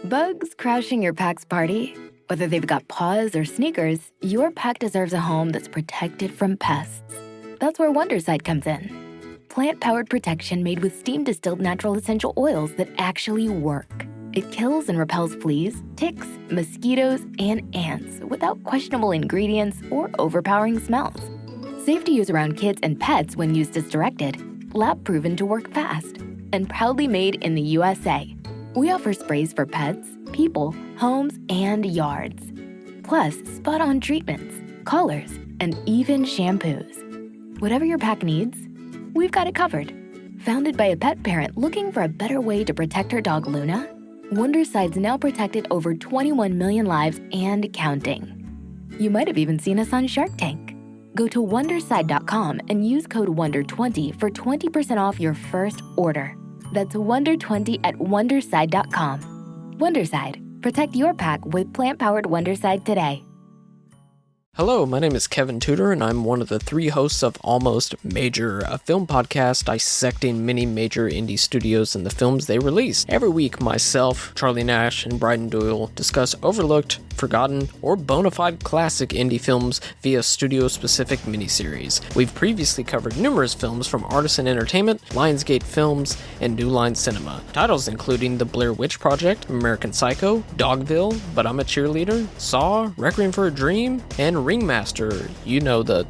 Bugs crashing your pack's party? Whether they've got paws or sneakers, your pack deserves a home that's protected from pests. That's where Wondercide comes in. Plant-powered protection made with steam-distilled natural essential oils that actually work. It kills and repels fleas, ticks, mosquitoes, and ants without questionable ingredients or overpowering smells. Safe to use around kids and pets when used as directed. Lab-proven to work fast. And proudly made in the USA. We offer sprays for pets, people, homes, and yards. Plus, spot-on treatments, collars, and even shampoos. Whatever your pack needs, we've got it covered. Founded by a pet parent looking for a better way to protect her dog Luna, Wondercide's now protected over 21 million lives and counting. You might have even seen us on Shark Tank. Go to Wondercide.com and use code WONDER20 for 20% off your first order. That's WONDER20 at Wondercide.com. Wondercide. Protect your pack with plant-powered Wondercide today. Hello, my name is Kevin Tudor, and I'm one of the 3 hosts of Almost Major, a film podcast dissecting many major indie studios and the films they release. Every week, myself, Charlie Nash, and Bryden Doyle discuss overlooked, forgotten, or bona fide classic indie films via studio-specific miniseries. We've previously covered numerous films from Artisan Entertainment, Lionsgate Films, and New Line Cinema. Titles including The Blair Witch Project, American Psycho, Dogville, But I'm a Cheerleader, Saw, Requiem for a Dream, and Ringmaster, you know, the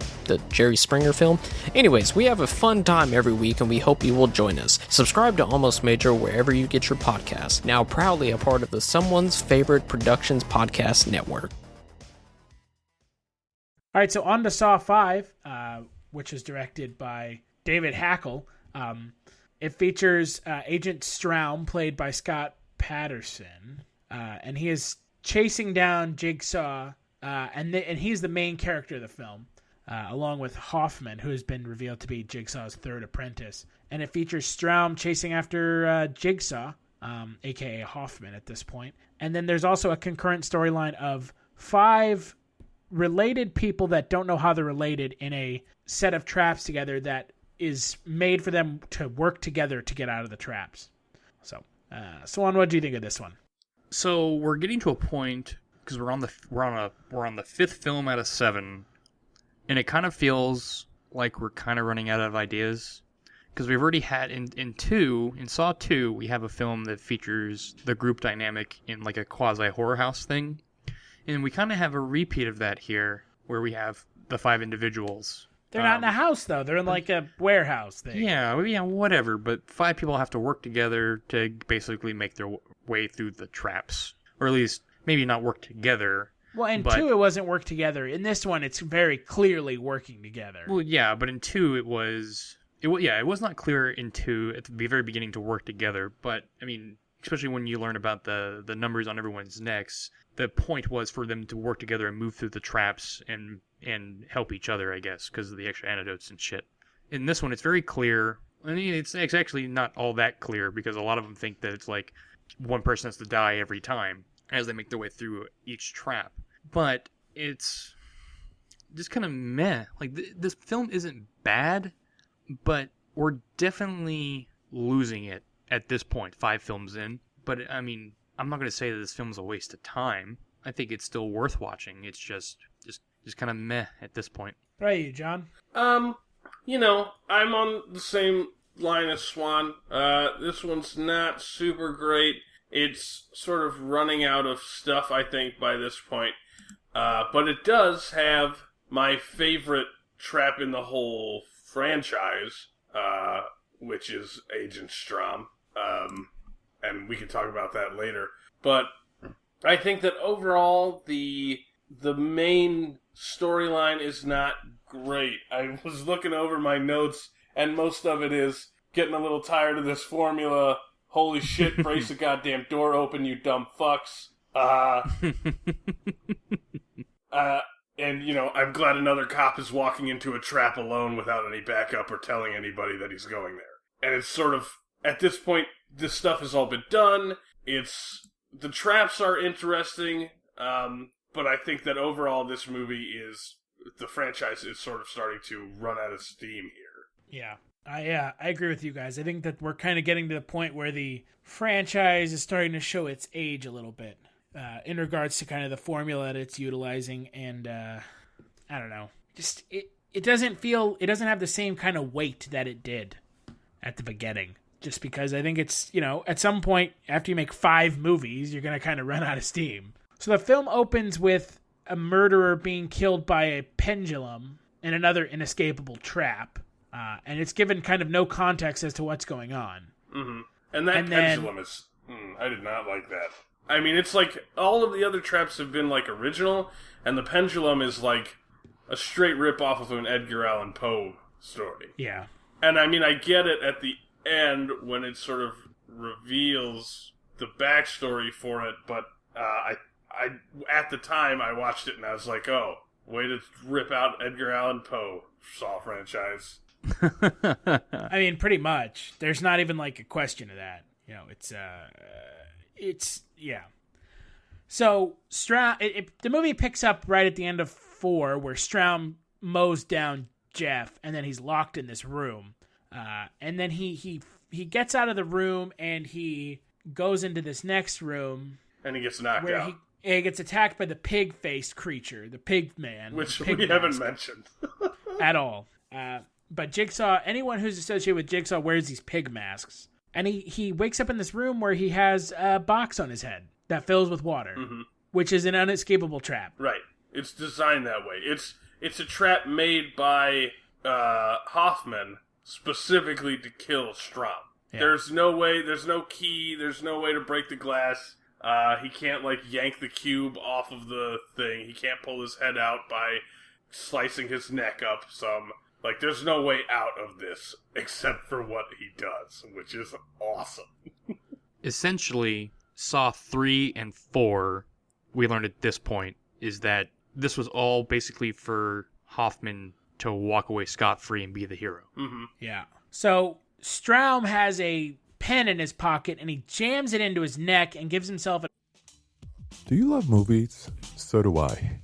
Jerry Springer film. Anyways, we have a fun time every week and we hope you will join us. Subscribe to Almost Major wherever you get your podcasts. Now proudly a part of the Someone's Favorite Productions podcast network. All right, so on to Saw 5, which is directed by David Hackle. It features Agent Straum, played by Scott Patterson, and he is chasing down Jigsaw. And he's the main character of the film, along with Hoffman, who has been revealed to be Jigsaw's third apprentice. And it features Straum chasing after Jigsaw, a.k.a. Hoffman at this point. And then there's also a concurrent storyline of 5 related people that don't know how they're related in a set of traps together that is made for them to work together to get out of the traps. So, Swan, what do you think of this one? So we're getting to a point, because we're on the 5th film out of 7, and it kind of feels like we're kind of running out of ideas, because we've already had in Saw 2, we have a film that features the group dynamic in like a quasi horror house thing, and we kind of have a repeat of that here, where we have the 5 individuals. They're not in a house though; they're in like a warehouse thing. Yeah, whatever. But 5 people have to work together to basically make their way through the traps, or at least maybe not work together. Well, in 2, it wasn't work together. In this one, it's very clearly working together. Well, yeah, but in 2, it was not clear in 2 at the very beginning to work together. But, I mean, especially when you learn about the numbers on everyone's necks, the point was for them to work together and move through the traps and help each other, I guess, because of the extra antidotes and shit. In this one, it's very clear. I mean, it's actually not all that clear, because a lot of them think that it's like one person has to die every time as they make their way through each trap. But it's just kind of meh. Like, this film isn't bad, but we're definitely losing it at this point, 5 films in. But, I mean, I'm not going to say that this film's a waste of time. I think it's still worth watching. It's just kind of meh at this point. What about you, John? I'm on the same line as Swan. This one's not super great. It's sort of running out of stuff, I think, by this point. But it does have my favorite trap in the whole franchise, which is Agent Straum. And we can talk about that later. But I think that overall, the main storyline is not great. I was looking over my notes, and most of it is getting a little tired of this formula. Holy shit, brace the goddamn door open, you dumb fucks. And, I'm glad another cop is walking into a trap alone without any backup or telling anybody that he's going there. And it's sort of, at this point, this stuff has all been done. The traps are interesting, but I think that overall this movie the franchise is sort of starting to run out of steam here. Yeah. I agree with you guys. I think that we're kind of getting to the point where the franchise is starting to show its age a little bit in regards to kind of the formula that it's utilizing, and I don't know, just it doesn't have the same kind of weight that it did at the beginning. Just because I think it's, at some point after you make 5 movies, you're going to kind of run out of steam. So the film opens with a murderer being killed by a pendulum in another inescapable trap. And it's given kind of no context as to what's going on. Mm-hmm. And pendulum is... I did not like that. I mean, it's like all of the other traps have been like original, and the pendulum is like a straight rip-off of an Edgar Allan Poe story. Yeah. And I mean, I get it at the end when it sort of reveals the backstory for it, but I at the time I watched it and I was like, oh, way to rip out Edgar Allan Poe Saw franchise. I mean, pretty much. There's not even like a question of that. It's yeah. So the movie picks up right at the end of 4, where Straum mows down Jeff, and then he's locked in this room. And then he gets out of the room and he goes into this next room. And he gets knocked out. He gets attacked by the pig-faced creature, the pig man. Which pig we haven't mentioned. At all. But Jigsaw, anyone who's associated with Jigsaw wears these pig masks. And he wakes up in this room where he has a box on his head that fills with water, which is an unescapable trap. Right. It's designed that way. It's a trap made by Hoffman specifically to kill Straum. Yeah. There's no way, there's no key, there's no way to break the glass. He can't, yank the cube off of the thing. He can't pull his head out by slicing his neck up some. There's no way out of this except for what he does, which is awesome. Essentially, Saw 3 and 4, we learned at this point, is that this was all basically for Hoffman to walk away scot-free and be the hero. Mm-hmm. Yeah. So Straum has a pen in his pocket, and he jams it into his neck and gives himself a... Do you love movies? So do I.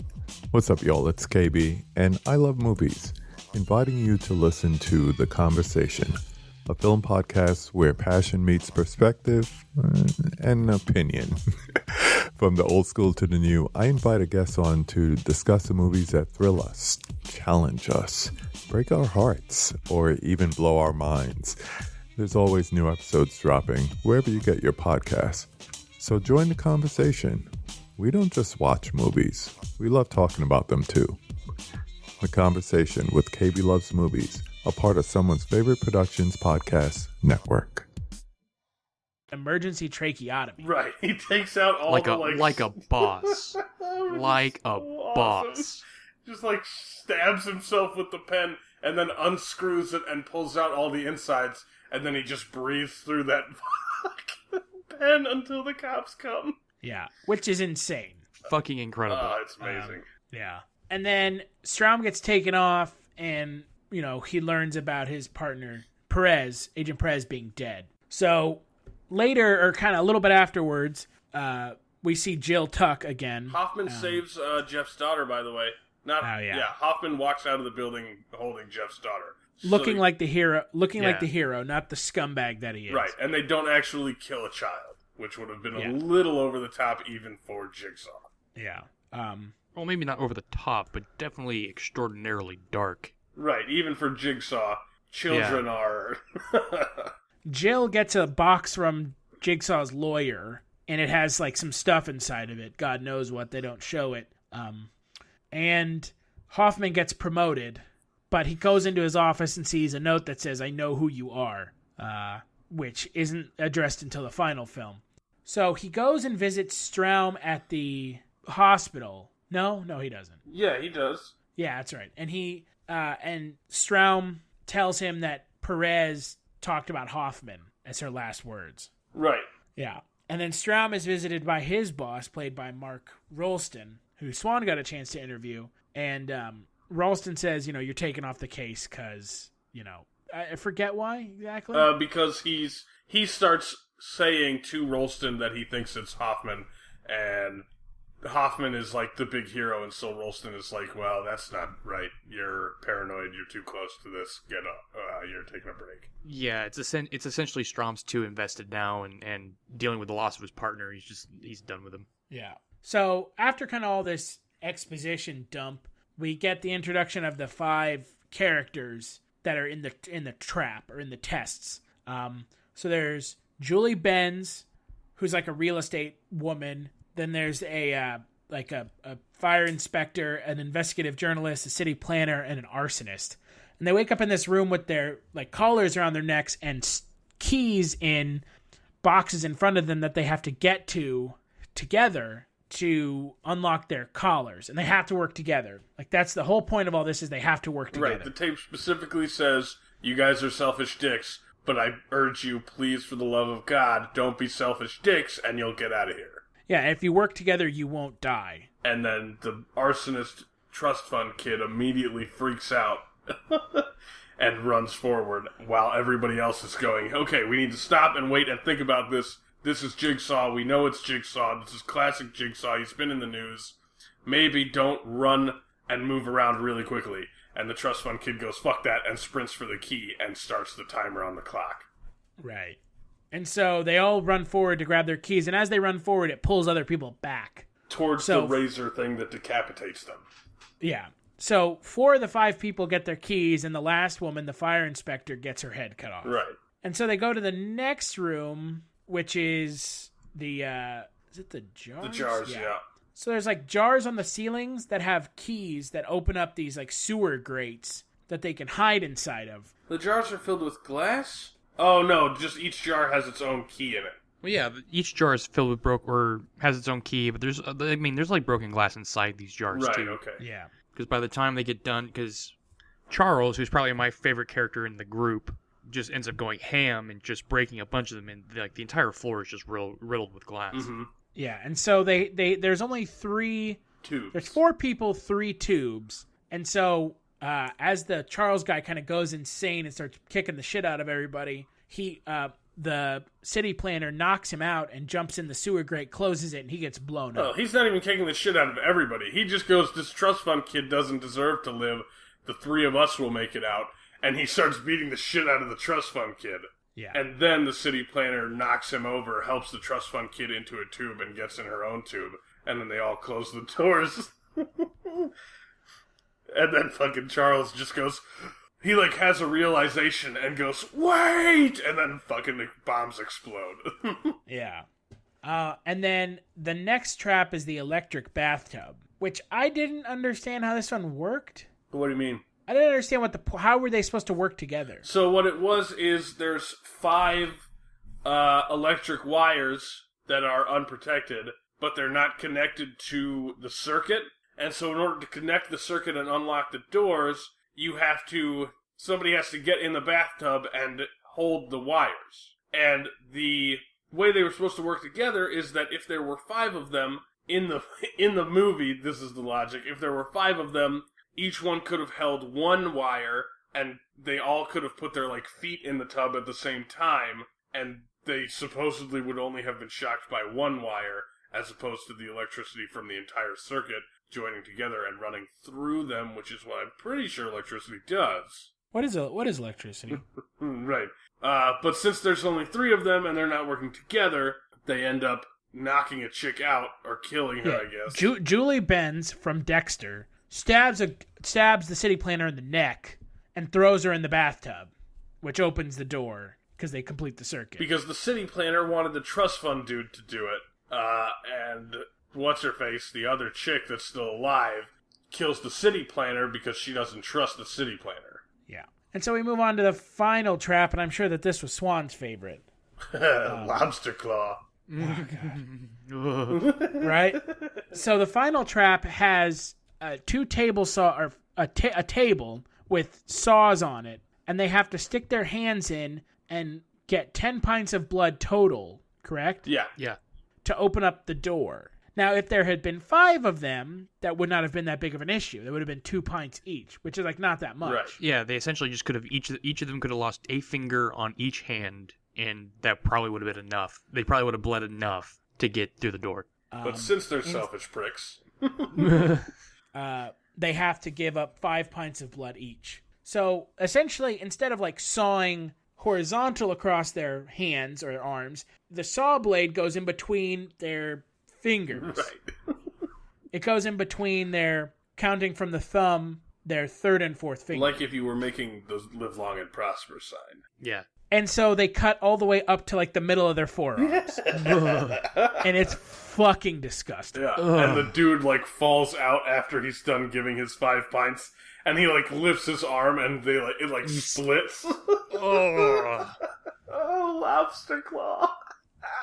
What's up, y'all? It's KB, and I love movies. Inviting you to listen to The Conversation, a film podcast where passion meets perspective and opinion. From the old school to the new, I invite a guest on to discuss the movies that thrill us, challenge us, break our hearts, or even blow our minds. There's always new episodes dropping wherever you get your podcasts. So join the conversation. We don't just watch movies. We love talking about them too. The Conversation with KB Loves Movies, a part of Someone's Favorite Productions podcast network. Emergency tracheotomy. Right. He takes out all like a boss. Like a boss. Just stabs himself with the pen and then unscrews it and pulls out all the insides, and then he just breathes through that pen until the cops come. Yeah, which is insane. Fucking incredible. Oh, it's amazing. Yeah. And then Straum gets taken off, and, he learns about his partner, Agent Perez, being dead. So later, or kind of a little bit afterwards, we see Jill Tuck again. Hoffman saves Jeff's daughter, by the way. Hoffman walks out of the building holding Jeff's daughter. Looking like the hero, not the scumbag that he is. Right, and they don't actually kill a child, which would have been a little over the top even for Jigsaw. Yeah. Well, maybe not over the top, but definitely extraordinarily dark. Right, even for Jigsaw, children are... Jill gets a box from Jigsaw's lawyer, and it has, some stuff inside of it. God knows what, they don't show it. And Hoffman gets promoted, but he goes into his office and sees a note that says, "I know who you are," which isn't addressed until the final film. So he goes and visits Straum at the hospital. No, he doesn't. Yeah, he does. Yeah, that's right. And and Straum tells him that Perez talked about Hoffman as her last words. Right. Yeah. And then Straum is visited by his boss, played by Mark Rolston, who Swan got a chance to interview. And Rolston says, you're taken off the case because, I forget why exactly. Because he starts saying to Rolston that he thinks it's Hoffman, and Hoffman is like the big hero, and so Rolston is like, well, that's not right. You're paranoid. You're too close to this. Get up. You're taking a break. Yeah, it's essentially Strom's too invested now, and dealing with the loss of his partner. He's done with him. Yeah. So after kind of all this exposition dump, we get the introduction of the 5 characters that are in the trap or in the tests. So there's Julie Benz, who's like a real estate woman. Then there's a fire inspector, an investigative journalist, a city planner, and an arsonist. And they wake up in this room with their like collars around their necks and keys in boxes in front of them that they have to get to together to unlock their collars. And they have to work together. Like, that's the whole point of all this, is they have to work together. Right. The tape specifically says, you guys are selfish dicks, but I urge you, please, for the love of God, don't be selfish dicks, and you'll get out of here. Yeah, if you work together, you won't die. And then the arsonist trust fund kid immediately freaks out and runs forward while everybody else is going, okay, we need to stop and wait and think about this. This is Jigsaw. We know it's Jigsaw. This is classic Jigsaw. He's been in the news. Maybe don't run and move around really quickly. And the trust fund kid goes, fuck that, and sprints for the key and starts the timer on the clock. Right. And so they all run forward to grab their keys, and as they run forward, it pulls other people back. Towards the razor thing that decapitates them. Yeah. So 4 of the 5 people get their keys, and the last woman, the fire inspector, gets her head cut off. Right. And so they go to the next room, which is the, is it the jars? The jars, yeah. So there's like jars on the ceilings that have keys that open up these like sewer grates that they can hide inside of. The jars are filled with glass? Oh, no, just each jar has its own key in it. Well, yeah, each jar is filled with or has its own key, but there's like broken glass inside these jars, right, too. Right, okay. Yeah. Because by the time they get done, because Charles, who's probably my favorite character in the group, just ends up going ham and just breaking a bunch of them, and like the entire floor is just riddled with glass. Mm-hmm. Yeah, and so they there's only 3 tubes. There's 4 people, 3 tubes, and so as the Charles guy kind of goes insane and starts kicking the shit out of everybody, the city planner knocks him out and jumps in the sewer grate, closes it, and he gets blown up. Well, he's not even kicking the shit out of everybody. He just goes, this trust fund kid doesn't deserve to live. The 3 of us will make it out. And he starts beating the shit out of the trust fund kid. Yeah. And then the city planner knocks him over, helps the trust fund kid into a tube, and gets in her own tube. And then they all close the doors. And then fucking Charles just goes... He, like, has a realization and goes, wait! And then fucking the bombs explode. Yeah. And then the next trap is the electric bathtub, which I didn't understand how this one worked. What do you mean? I didn't understand how were they supposed to work together? So what it was is there's 5 electric wires that are unprotected, but they're not connected to the circuit. And so in order to connect the circuit and unlock the doors... somebody has to get in the bathtub and hold the wires. And the way they were supposed to work together is that if there were 5 of them in the movie, this is the logic, if there were 5 of them, each one could have held 1 wire, and they all could have put their, like, feet in the tub at the same time, and they supposedly would only have been shocked by 1 wire, as opposed to the electricity from the entire circuit joining together and running through them, which is what I'm pretty sure electricity does. What is electricity? Right. But since there's only 3 of them and they're not working together, they end up knocking a chick out or killing her, I guess. Julie Benz from Dexter stabs the city planner in the neck and throws her in the bathtub, which opens the door because they complete the circuit. Because the city planner wanted the trust fund dude to do it, and... What's-her-face, the other chick that's still alive, kills the city planner because she doesn't trust the city planner. Yeah. And so we move on to the final trap, and I'm sure that this was Swan's favorite. Lobster claw. Oh, God. Right? So the final trap has 2 table saw, or a table with saws on it, and they have to stick their hands in and get 10 pints of blood total, correct? Yeah. Yeah. To open up the door. Now, if there had been 5 of them, that would not have been that big of an issue. There would have been 2 pints each, which is like not that much. Right. Yeah, they essentially just could have each of them could have lost a finger on each hand, and that probably would have been enough. They probably would have bled enough to get through the door. But since they're selfish pricks... they have to give up 5 pints of blood each. So essentially, instead of like sawing horizontal across their hands or their arms, the saw blade goes in between their fingers. Right. It goes in between their, counting from the thumb, their third and fourth finger. Like if you were making the live long and prosper sign. Yeah. And so they cut all the way up to like the middle of their forearms. And it's fucking disgusting. Yeah. And the dude like falls out after he's done giving his 5 pints, and he like lifts his arm and it like splits. Oh, lobster claw.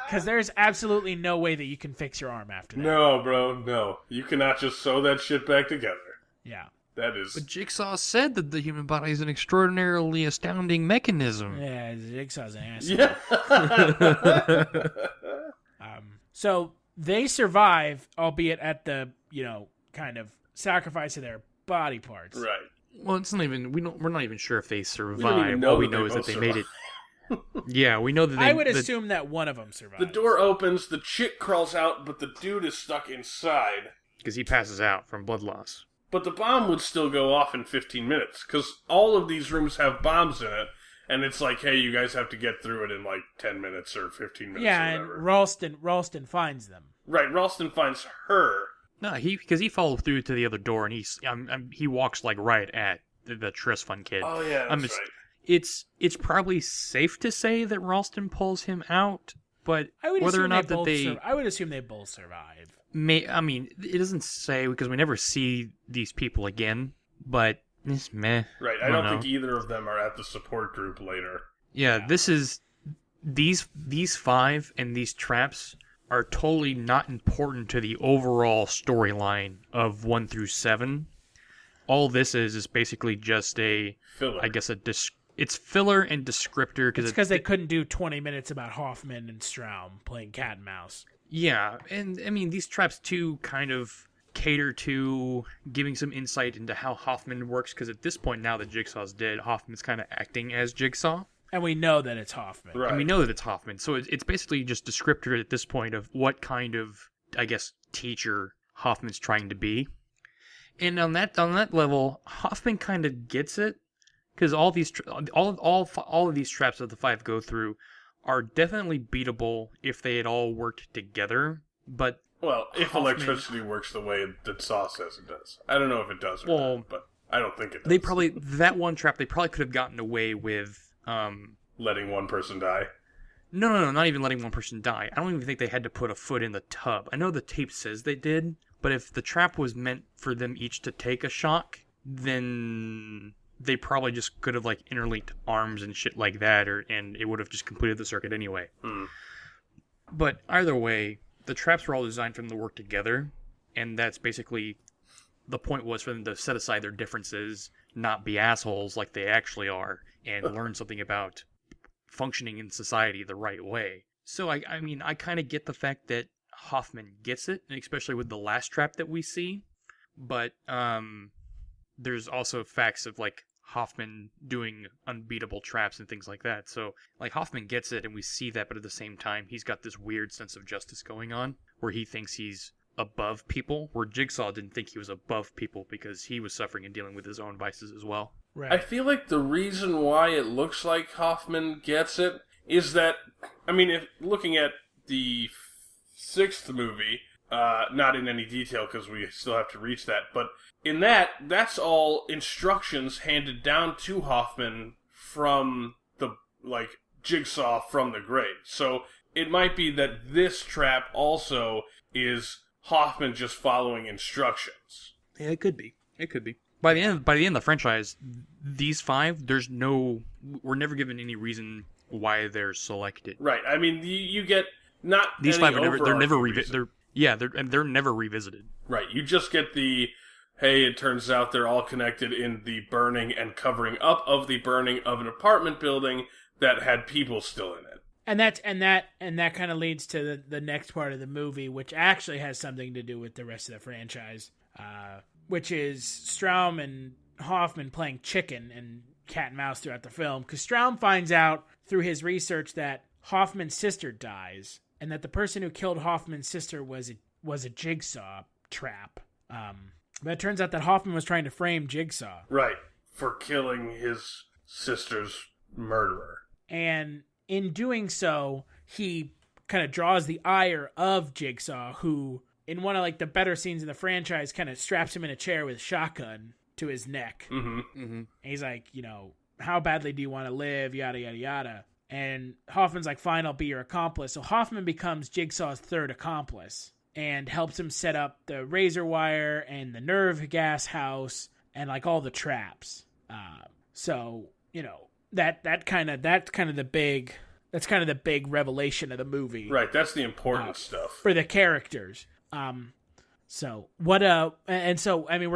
Because there's absolutely no way that you can fix your arm after that. No, bro, no. You cannot just sew that shit back together. Yeah. That is... But Jigsaw said that the human body is an extraordinarily astounding mechanism. Yeah, Jigsaw's an ass. Yeah. So they survive, albeit at the, kind of sacrifice of their body parts. Right. Well, it's not even... We're not even sure if they survived. We don't even know All we that know they is that both they survived. made it. Yeah, we know that they... I would assume that one of them survived. The door opens, the chick crawls out, but the dude is stuck inside. Because he passes out from blood loss. But the bomb would still go off in 15 minutes, because all of these rooms have bombs in it, and it's like, hey, you guys have to get through it in like 10 minutes or 15 minutes Yeah, or and whatever. Ralston finds them. Right, Rolston finds her. No, because he followed through to the other door, and he walks like right at the Trust Fund kid. Oh, yeah, that's right. It's probably safe to say that Rolston pulls him out, but whether or not that they... I would assume they both survive. It doesn't say, because we never see these people again, but it's meh. Right, I don't think either of them are at the support group later. Yeah, this is... These 5 and these traps are totally not important to the overall storyline of 1 through 7. All this is basically just a... Filler. I guess it's filler and descriptor. It's because they couldn't do 20 minutes about Hoffman and Straum playing cat and mouse. Yeah, and I mean, these traps too kind of cater to giving some insight into how Hoffman works, because at this point, now that Jigsaw's dead, Hoffman's kind of acting as Jigsaw. And we know that it's Hoffman. Right. And we know that it's Hoffman, so it's basically just descriptor at this point of what kind of, I guess, teacher Hoffman's trying to be. And on that level, Hoffman kind of gets it, because all of these traps that the 5 go through are definitely beatable if they had all worked together, but... Well, if electricity works the way that Saw says it does. I don't know if it does or not, but I don't think it does. That one trap, they probably could have gotten away with... letting one person die? No, not even letting one person die. I don't even think they had to put a foot in the tub. I know the tape says they did, but if the trap was meant for them each to take a shock, then... they probably just could have like interlinked arms and shit like that, and it would have just completed the circuit anyway. But either way, the traps were all designed for them to work together, and that's basically the point, was for them to set aside their differences, not be assholes like they actually are, and learn something about functioning in society the right way. So I mean, I kind of get the fact that Hoffman gets it, and especially with the last trap that we see, but there's also facts of like Hoffman doing unbeatable traps and things like that. So like Hoffman gets it, and we see that, but at the same time he's got this weird sense of justice going on where he thinks he's above people, where Jigsaw didn't think he was above people because he was suffering and dealing with his own vices as well. Right. I feel like the reason why it looks like Hoffman gets it is that, I mean, if looking at the 6th movie, not in any detail because we still have to reach that, but in that's all instructions handed down to Hoffman from the, like, Jigsaw from the grave. So it might be that this trap also is Hoffman just following instructions. Yeah, it could be. It could be. By the end of the franchise, these 5, we're never given any reason why they're selected. Right. I mean, you get not these any 5 are never reason. they're never revisited. Right. You just get the, hey, it turns out they're all connected in the burning and covering up of the burning of an apartment building that had people still in it. And that kind of leads to the next part of the movie, which actually has something to do with the rest of the franchise, which is Straum and Hoffman playing chicken and cat and mouse throughout the film. Because Straum finds out through his research that Hoffman's sister dies, and that the person who killed Hoffman's sister was was a Jigsaw trap. But it turns out that Hoffman was trying to frame Jigsaw. Right. For killing his sister's murderer. And in doing so, he kind of draws the ire of Jigsaw, who, in one of like the better scenes in the franchise, kind of straps him in a chair with a shotgun to his neck. Mm-hmm. And he's like, how badly do you want to live? Yada, yada, yada. And Hoffman's like, fine, I'll be your accomplice. So Hoffman becomes Jigsaw's third accomplice and helps him set up the razor wire and the nerve gas house and like all the traps. That's kind of the big revelation of the movie. Right, that's the important stuff for the characters. We're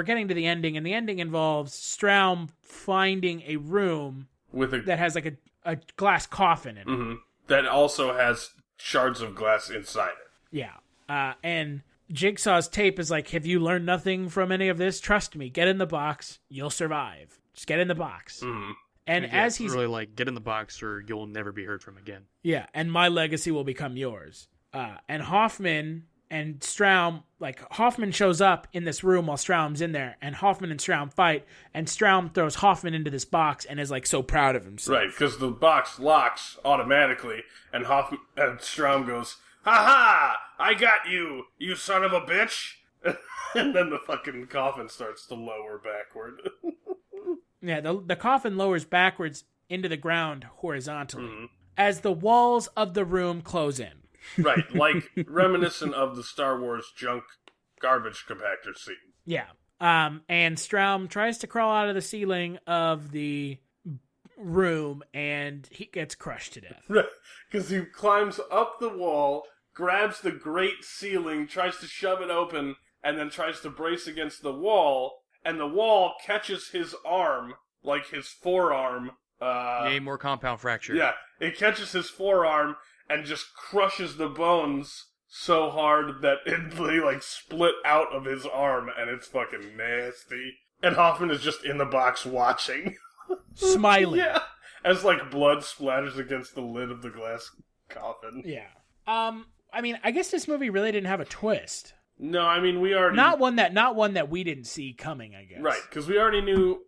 getting to the ending, and the ending involves Straum finding a room that has like a glass coffin in it. Mm-hmm. That also has shards of glass inside it. Yeah. And Jigsaw's tape is like, have you learned nothing from any of this? Trust me, get in the box, you'll survive. Just get in the box. Mm-hmm. And as he's really like, get in the box or you'll never be heard from again. Yeah, and my legacy will become yours. And Hoffman and Straum, like Hoffman shows up in this room while Straum's in there, and Hoffman and Straum fight, and Straum throws Hoffman into this box and is like so proud of himself. Right, because the box locks automatically, and Straum goes, "Ha ha! I got you, you son of a bitch!" And then the fucking coffin starts to lower backward. Yeah, the coffin lowers backwards into the ground horizontally as the walls of the room close in. Right, like reminiscent of the Star Wars junk garbage compactor scene. Yeah. And Straum tries to crawl out of the ceiling of the room, and he gets crushed to death. Right, because he climbs up the wall, grabs the grate ceiling, tries to shove it open, and then tries to brace against the wall, and the wall catches his arm, like his forearm. More compound fracture. Yeah, it catches his forearm and just crushes the bones so hard that they like split out of his arm, and it's fucking nasty. And Hoffman is just in the box watching. Smiling. Yeah, as like blood splatters against the lid of the glass coffin. Yeah. I guess this movie really didn't have a twist. No, I mean, we already... Not one that we didn't see coming, I guess. Right, because we already knew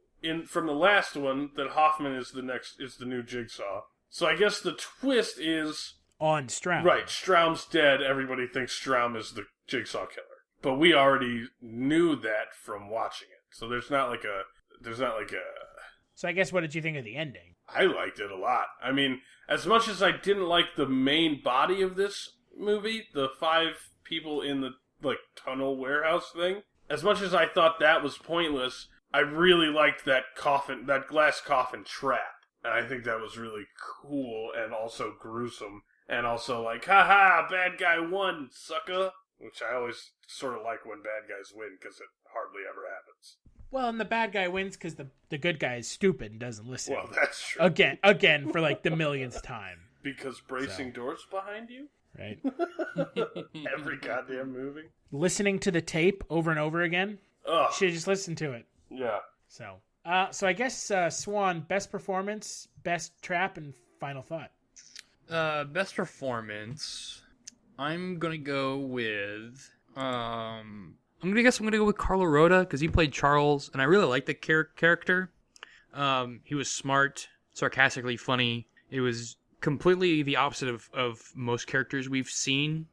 from the last one that Hoffman is the new Jigsaw. So I guess the twist is... on Straum. Right, Straum's dead, everybody thinks Straum is the Jigsaw killer. But we already knew that from watching it. So there's not like a... So I guess what did you think of the ending? I liked it a lot. I mean, as much as I didn't like the main body of this movie, the 5 people in the tunnel warehouse thing, as much as I thought that was pointless, I really liked that glass coffin trap. And I think that was really cool and also gruesome. And also like, haha, bad guy won, sucker. Which I always sort of like when bad guys win, because it hardly ever happens. Well, and the bad guy wins because the good guy is stupid and doesn't listen. Well, that's true. Again, for like the millionth time. Because bracing doors behind you? Right. Every goddamn movie. Listening to the tape over and over again. Ugh. Should just listen to it. Yeah. So I guess Swan, best performance, best trap, and final thought. Best performance. I'm gonna go with. I'm gonna go with Carlo Rota because he played Charles, and I really like the character. He was smart, sarcastically funny. It was completely the opposite of most characters we've seen,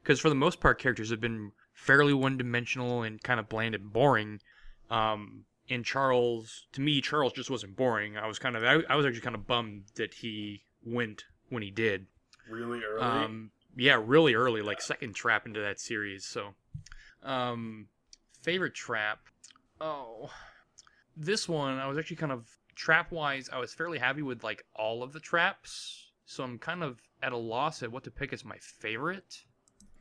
because for the most part characters have been fairly one-dimensional and kind of bland and boring. And Charles just wasn't boring. I was actually kind of bummed that he went when he did. Really early? Yeah, really early, like second trap into that series. So favorite trap, this one I was actually kind of, trap wise I was fairly happy with like all of the traps. So I'm kind of at a loss at what to pick as my favorite.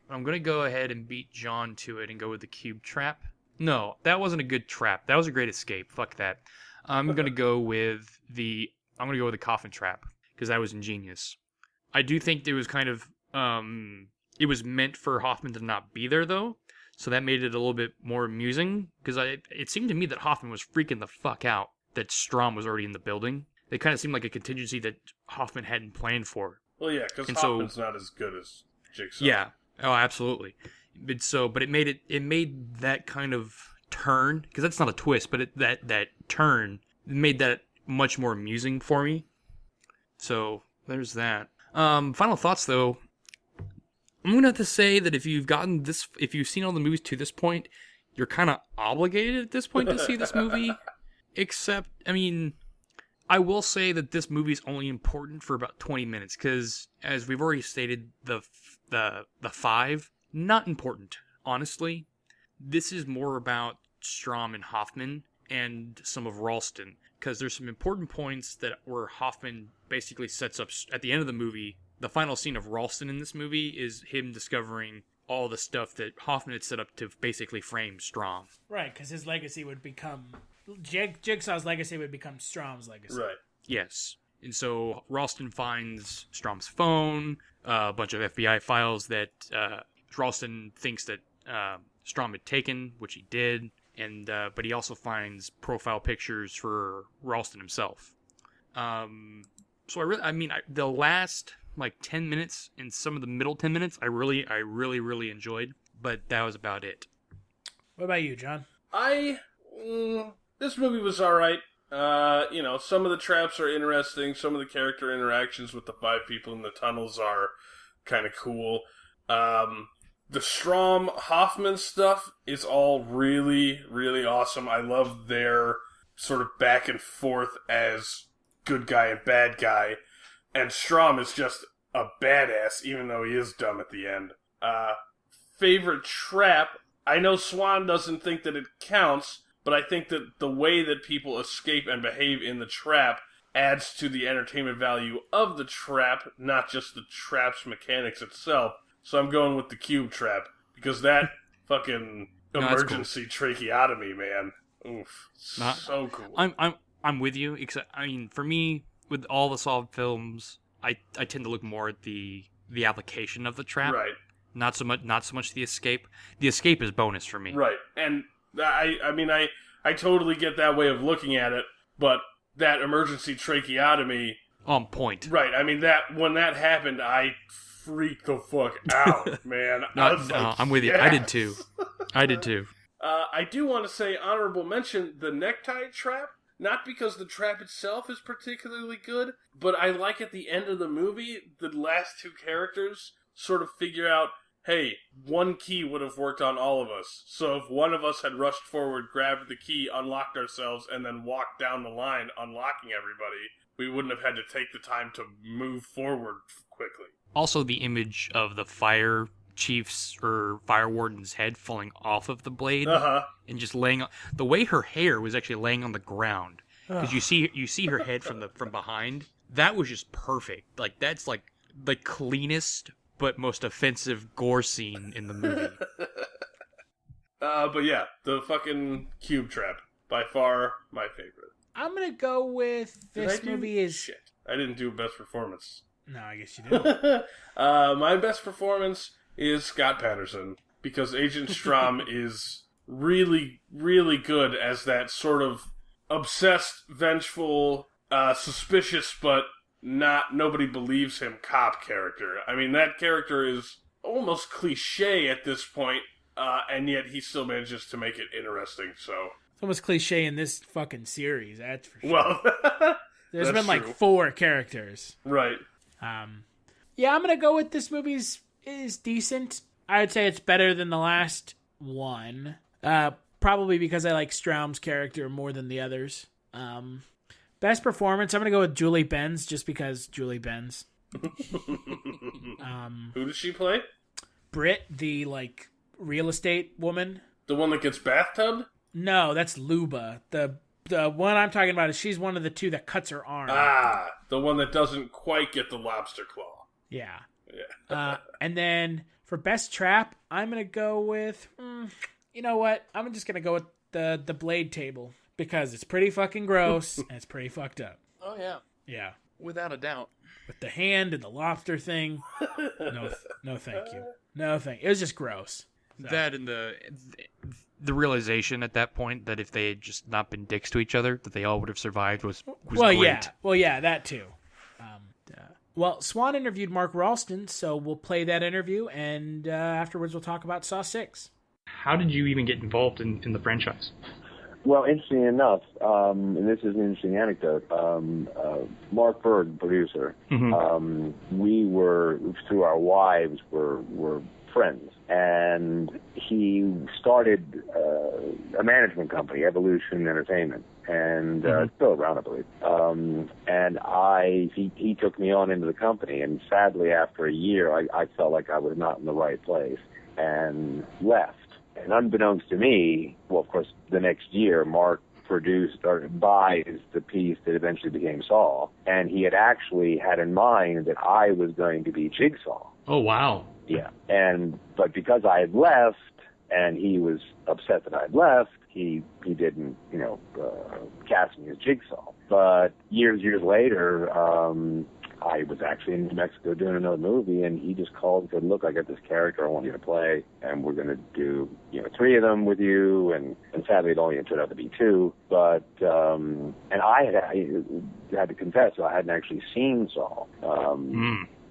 But I'm going to go ahead and beat John to it and go with the cube trap. No, that wasn't a good trap. That was a great escape. Fuck that. I'm going to go with the coffin trap because that was ingenious. I do think it was kind of it was meant for Hoffman to not be there though. So that made it a little bit more amusing because it seemed to me that Hoffman was freaking the fuck out that Straum was already in the building. It kind of seemed like a contingency that Hoffman hadn't planned for. Well, yeah, because Hoffman's not as good as Jigsaw. Yeah. Oh, absolutely. But it made that kind of turn, because that's not a twist, but that turn made that much more amusing for me. So there's that. Final thoughts though. I'm gonna have to say that if you've seen all the movies to this point, you're kind of obligated at this point to see this movie. Except, I mean, I will say that this movie is only important for about 20 minutes, because as we've already stated, the 5, not important, honestly. This is more about Strom and Hoffman and some of Rolston, because there's some important points where Hoffman basically sets up at the end of the movie. The final scene of Rolston in this movie is him discovering all the stuff that Hoffman had set up to basically frame Strom. Right, because his legacy would become... Jigsaw's legacy would become Strom's legacy. Right. Yes. And so Rolston finds Strom's phone, a bunch of FBI files that Rolston thinks that Strom had taken, which he did, and but he also finds profile pictures for Rolston himself. So the last 10 minutes and some of the middle 10 minutes, I really enjoyed, but that was about it. What about you, John? This movie was alright. Some of the traps are interesting. Some of the character interactions with the 5 people in the tunnels are kind of cool. The Strom-Hoffman stuff is all really, really awesome. I love their sort of back and forth as good guy and bad guy. And Strom is just a badass, even though he is dumb at the end. Favorite trap? I know Swan doesn't think that it counts, but I think that the way that people escape and behave in the trap adds to the entertainment value of the trap, not just the trap's mechanics itself. So I'm going with the cube trap, because that fucking emergency tracheotomy, man. Oof. So cool. I'm with you, except, for me, with all the Saw films, I tend to look more at the application of the trap. Right. Not so much the escape. The escape is bonus for me. Right. And I totally get that way of looking at it, but that emergency tracheotomy... On point. Right. When that happened, I freaked the fuck out, man. I'm with you. I did too. I do want to say, honorable mention, the necktie trap. Not because the trap itself is particularly good, but I like at the end of the movie, the last 2 characters sort of figure out, hey, one key would have worked on all of us. So if one of us had rushed forward, grabbed the key, unlocked ourselves, and then walked down the line, unlocking everybody, we wouldn't have had to take the time to move forward quickly. Also, the image of the fire chief's or fire warden's head falling off of the blade and just laying on, the way her hair was actually laying on the ground, because you see her head from behind. That was just perfect. That's like the cleanest but most offensive gore scene in the movie. But yeah, the fucking cube trap, by far my favorite. I'm gonna go with this movie is... Shit. I didn't do best performance. No, I guess you didn't. My best performance is Scott Patterson, because Agent Strom is really, really good as that sort of obsessed, vengeful, suspicious, but nobody believes him cop character. That character is almost cliche at this point, and yet he still manages to make it interesting, so... It's almost cliche in this fucking series, that's for sure. Well, there's been like 4 characters. Right. Yeah, I'm gonna go with this movie's is decent. I would say it's better than the last one. Probably because I like Strom's character more than the others. Best performance, I'm gonna go with Julie Benz, just because Julie Benz. Who does she play? Britt, the real estate woman. The one that gets bathtub? No, that's Luba. The one I'm talking about is she's one of the 2 that cuts her arm. Ah, the one that doesn't quite get the lobster claw. Yeah. Yeah. And then for best trap, I'm gonna go with. You know what? I'm just gonna go with the blade table, because it's pretty fucking gross and it's pretty fucked up. Oh yeah. Yeah. Without a doubt. With the hand and the lobster thing. No, thank you. No, thank you. It was just gross. So. That and the realization at that point that if they had just not been dicks to each other, that they all would have survived was well, great. Yeah, that too. Well, Swan interviewed Mark Rolston, so we'll play that interview, and afterwards we'll talk about Saw 6. How did you even get involved in the franchise? Well, interesting enough, and this is an interesting anecdote, Mark Berg, producer, we were, through our wives, were friends. And he started a management company, Evolution Entertainment, and it's still around, I believe. And he took me on into the company, and sadly, after a year, I felt like I was not in the right place and left. And unbeknownst to me, well, of course, the next year, Mark produced or buys the piece that eventually became Saw, and he had actually had in mind that I was going to be Jigsaw. Oh, wow. Yeah, but because I had left, and he was upset that I had left, he didn't, cast me as Jigsaw. But years later, I was actually in New Mexico doing another movie, and he just called and said, "Look, I got this character I want you to play, and we're going to do, 3 of them with you." And sadly, it only turned out to be 2. But and I had to confess, I hadn't actually seen Saw.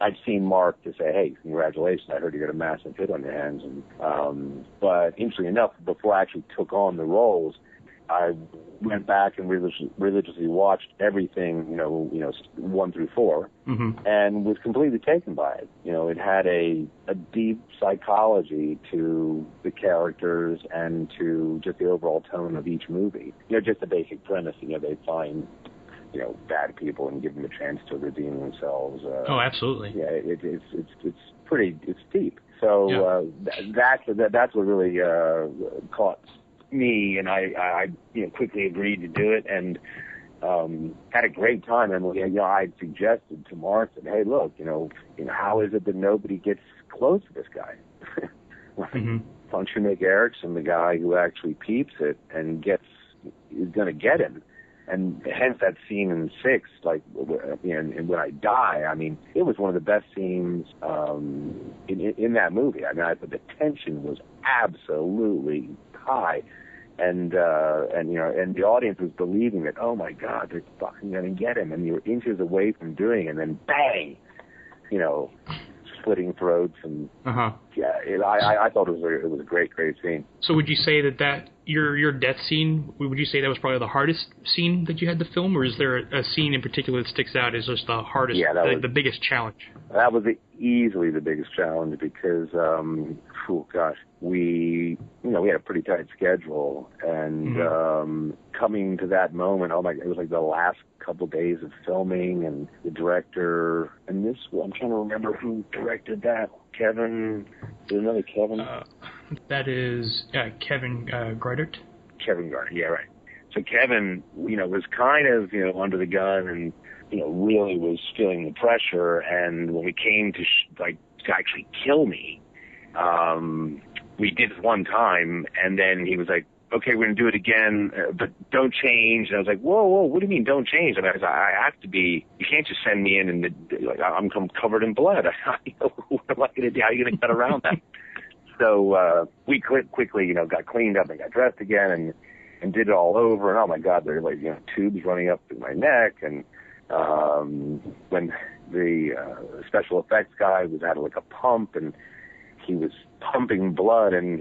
I'd seen Mark to say, "Hey, congratulations! I heard you got a massive hit on your hands." And but interestingly enough, before I actually took on the roles, I went back and religiously watched everything, 1 through 4, and was completely taken by it. It had a deep psychology to the characters and to just the overall tone of each movie. Just the basic premise, they find, bad people and give them a chance to redeem themselves. Oh, absolutely. Yeah, it's deep. So that's what really caught me, and I quickly agreed to do it, and had a great time. And I suggested to Mark that, "Hey, look, how is it that nobody gets close to this guy?" Why don't you make Erickson the guy who actually peeps it and is going to get him? And hence that scene in 6, and when I die, I mean, it was one of the best scenes in that movie. I mean, the tension was absolutely high, and the audience was believing that, oh my God, they're fucking gonna get him, and you were inches away from doing it, and then bang, splitting throats, and I thought it was a great scene. So would you say that your death scene, would you say that was probably the hardest scene that you had to film, or is there a scene in particular that sticks out as just the hardest, the biggest challenge? That was easily the biggest challenge because, we had a pretty tight schedule, and coming to that moment, oh my God, it was like the last couple days of filming, and the director, and I'm trying to remember who directed that. Kevin, there's another Kevin? That is Kevin Gardert. Kevin Gardert, yeah, right. So Kevin, was kind of, under the gun, and, really was feeling the pressure, and when we came to actually kill me, we did it one time, and then he was like, "Okay, we're going to do it again, but don't change." And I was like, whoa, what do you mean don't change? I mean, I have to be, you can't just send me in and I'm covered in blood. What am I going to do? How are you going to cut around that? So we quickly, got cleaned up and got dressed again and did it all over. And oh my God, there were tubes running up through my neck. And when the special effects guy had a pump, and he was pumping blood, and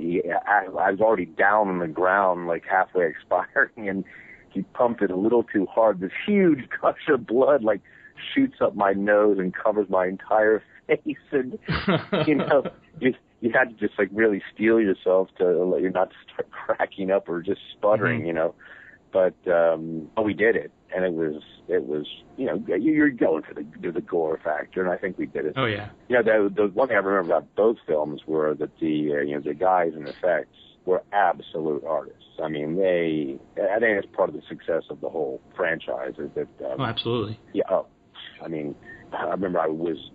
I was already down on the ground, halfway expiring, and he pumped it a little too hard. This huge gush of blood shoots up my nose and covers my entire face, and you had to just like really steel yourself to let you not start cracking up or just sputtering, Mm-hmm. you know. But we did it, and it was you're going for the gore factor, and I think we did it. Oh yeah. The one thing I remember about both films were that the guys in effects were absolute artists. I mean, I think that's part of the success of the whole franchise. Is that Oh, absolutely. yeah. I mean, I remember it was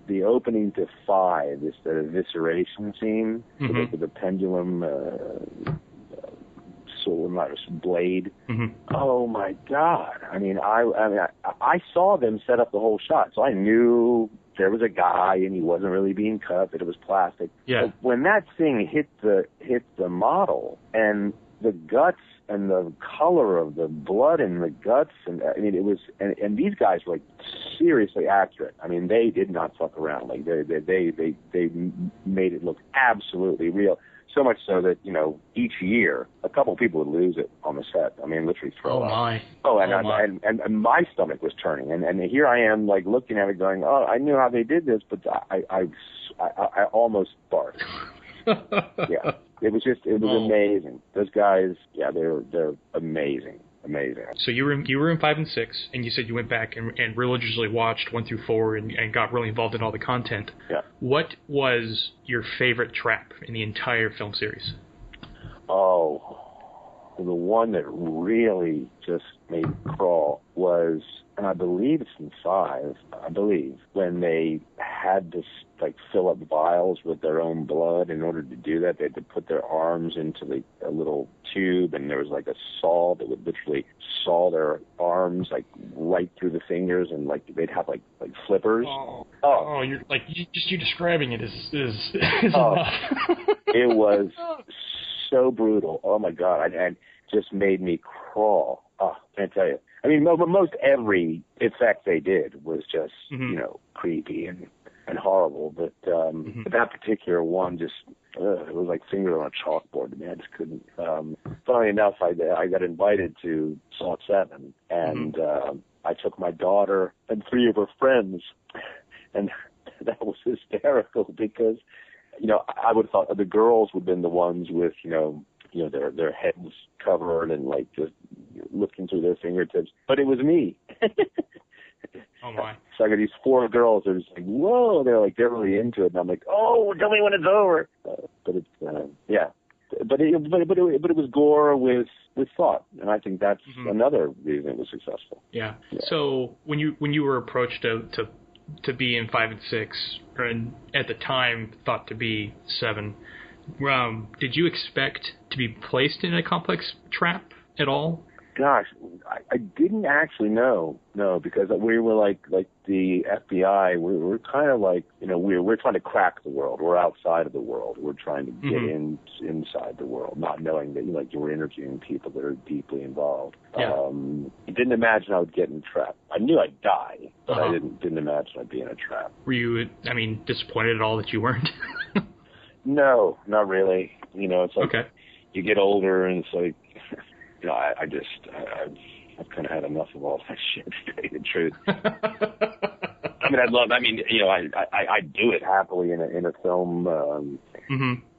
the opening to 5, this evisceration scene Mm-hmm. with the pendulum blade. Mm-hmm. Oh my God! I mean, I saw them set up the whole shot, so I knew there was a guy and he wasn't really being cut; that it was plastic. Yeah. But when that thing hit the model, and the guts and the color of the blood in the guts, and I mean, it was, and these guys were like seriously accurate. I mean, they did not fuck around. Like they made it look absolutely real. So much so that, you know, each year a couple of people would lose it on the set. I mean, literally throw up. My. And my stomach was turning, and here I am, like looking at it, going, "Oh, I knew how they did this, but I almost barked." Yeah, it was amazing. Those guys, yeah, they're amazing. So you were in 5 and 6, and you said you went back and religiously watched 1 through 4 and got really involved in all the content. Yeah. What was your favorite trap in the entire film series? Oh, the one that really just made me crawl was, and I believe it's in 5, when they had to like fill up vials with their own blood. In order to do that, they had to put their arms into a little tube, and there was like a saw that would literally saw their arms like right through the fingers, and like they'd have like flippers. You're like you describing it is enough. It was so brutal. Oh my God, and just made me crawl. Oh, can't tell you. I mean, most every effect they did was just, you know, creepy and horrible. But that particular one just, it was like fingers on a chalkboard to me. I just couldn't. Funnily enough, I got invited to Saw 7, and I took my daughter and 3 of her friends, and that was hysterical because, you know, I would have thought the girls would have been the ones with, you know, their heads covered and like just looking through their fingertips, but it was me. Oh my! So I got these 4 girls that are just like, whoa! They're really into it, and I'm like, oh, tell me when it's over. But it's yeah. But it was gore with thought, and I think that's another reason it was successful. Yeah. So when you were approached to be in 5 and 6, and at the time thought to be 7. Did you expect to be placed in a complex trap at all? Gosh, I didn't actually know. No, because we were like the FBI. We're kind of like, you know, we're trying to crack the world. We're outside of the world. We're trying to get inside the world, not knowing that you were interviewing people that are deeply involved. Yeah. I didn't imagine I would get in a trap. I knew I'd die, but I didn't imagine I'd be in a trap. Were you, disappointed at all that you weren't? No, not really. You know, it's like you get older, and it's like, you know, I've kind of had enough of all that shit, to tell you the truth. I do it happily in a film,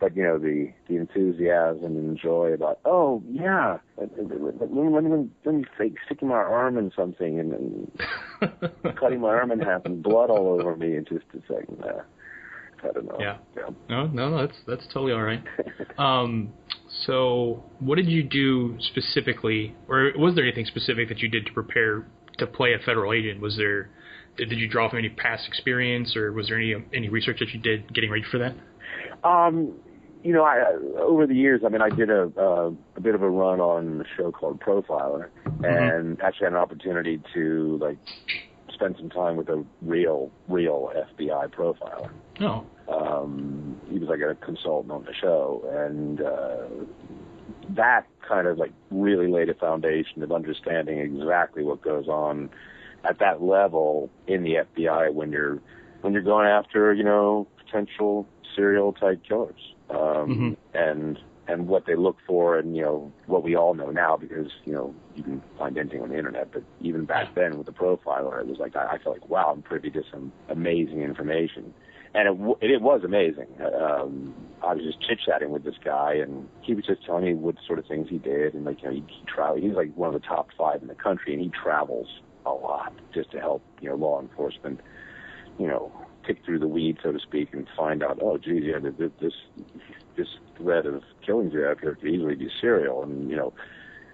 but, you know, the enthusiasm and joy about, oh, yeah, when sticking my arm in something and cutting my arm in half and blood all over me, it's just a second there. I don't know. Yeah. No, that's totally all right. So what did you do specifically, or was there anything specific that you did to prepare to play a federal agent? Did you draw from any past experience, or was there any research that you did getting ready for that? You know, over the years, I did a bit of a run on a show called Profiler, and actually had an opportunity to spend some time with a real FBI profiler. Oh. He was like a consultant on the show, and that kind of really laid a foundation of understanding exactly what goes on at that level in the FBI when you're going after, you know, potential serial type killers, and what they look for, and, you know, what we all know now, because, you know, you can find anything on the internet, but even back then with the profiler, it was like, I felt like, wow, I'm privy to some amazing information. And it was amazing. I was just chit-chatting with this guy, and he was just telling me what sort of things he did, and, like, you know, he traveled. He's like one of the top 5 in the country, and he travels a lot just to help, you know, law enforcement, you know, pick through the weeds, so to speak, and find out, oh, geez, yeah, this threat of killings you have here could easily be serial, and, you know,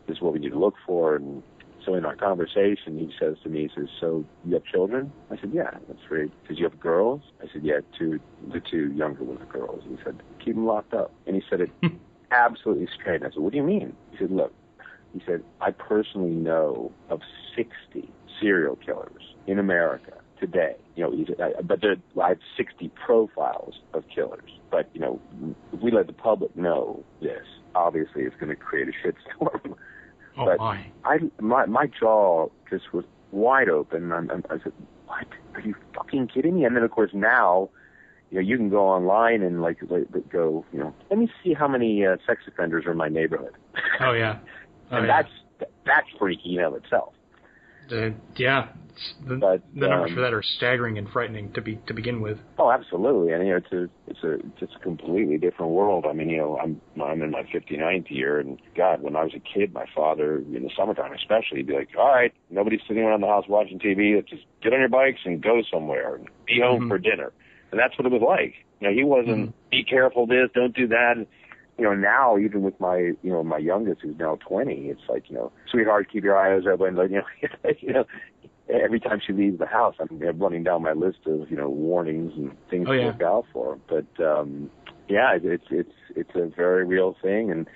this is what we need to look for. And so in our conversation, he says to me, he says, so you have children? I said, yeah, that's right. He says, you have girls? I said, yeah, the 2 younger ones are girls. He said, keep them locked up. And he said it absolutely straight. And I said, what do you mean? He said, look, I personally know of 60 serial killers in America today. But I have 60 profiles of killers. But, if we let the public know this, obviously it's going to create a shitstorm. Oh, but my. my jaw just was wide open. I said, what? Are you fucking kidding me? And then, of course, now, you can go online and, go, let me see how many sex offenders are in my neighborhood. Oh, yeah. And that's freaky in of itself. The numbers for that are staggering and frightening to begin with. Oh, absolutely. And it's a completely different world. I mean, I'm in my 59th year, and God, when I was a kid, my father in the summertime especially, he'd be like, "All right, nobody's sitting around the house watching TV. Let's just get on your bikes and go somewhere and be home for dinner." And that's what it was like. He wasn't be careful this, don't do that. Now, even with my, my youngest, who's now 20, it's like, sweetheart, keep your eyes open. Every time she leaves the house, I'm running down my list of, warnings and things to look out for. But, it's a very real thing. And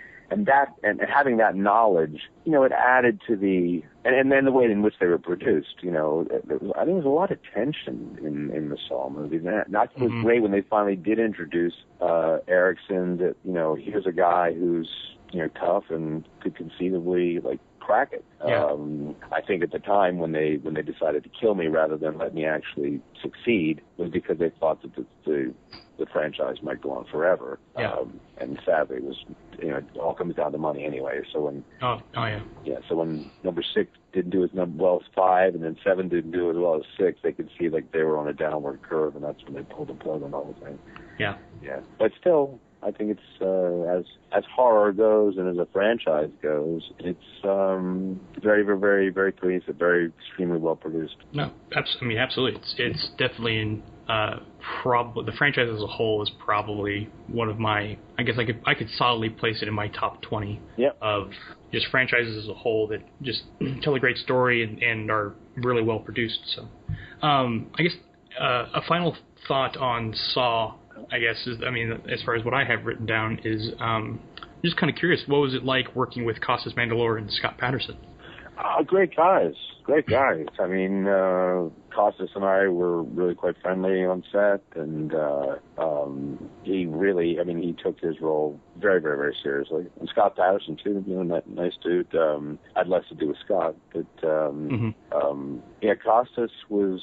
having that knowledge, it added to and then the way in which they were produced, I think there was a lot of tension in the Saw movies. And that was great when they finally did introduce Erickson, that, here's a guy who's, tough and could conceivably, crack it. Yeah. I think at the time when they decided to kill me rather than let me actually succeed was because they thought that the franchise might go on forever. Yeah. And sadly, it was, it all comes down to money anyway. So when so when number 6 didn't do as well as 5, and then 7 didn't do as well as 6, they could see they were on a downward curve, and that's when they pulled the plug on the whole thing. Yeah. Yeah. But still, I think it's as horror goes and as a franchise goes, it's very, very, very, very cohesive, very extremely well produced. No, absolutely. It's definitely probably the franchise as a whole is probably one of my. I guess I could solidly place it in my top 20 of just franchises as a whole that just tell a great story and are really well produced. So, I guess a final thought on Saw, I guess, is, as far as what I have written down is, just kind of curious, what was it like working with Costas Mandylor and Scott Patterson? Great guys. Costas and I were really quite friendly on set, and he really, he took his role very, very, very seriously. And Scott Patterson, too, nice dude. I had less to do with Scott, but Costas was...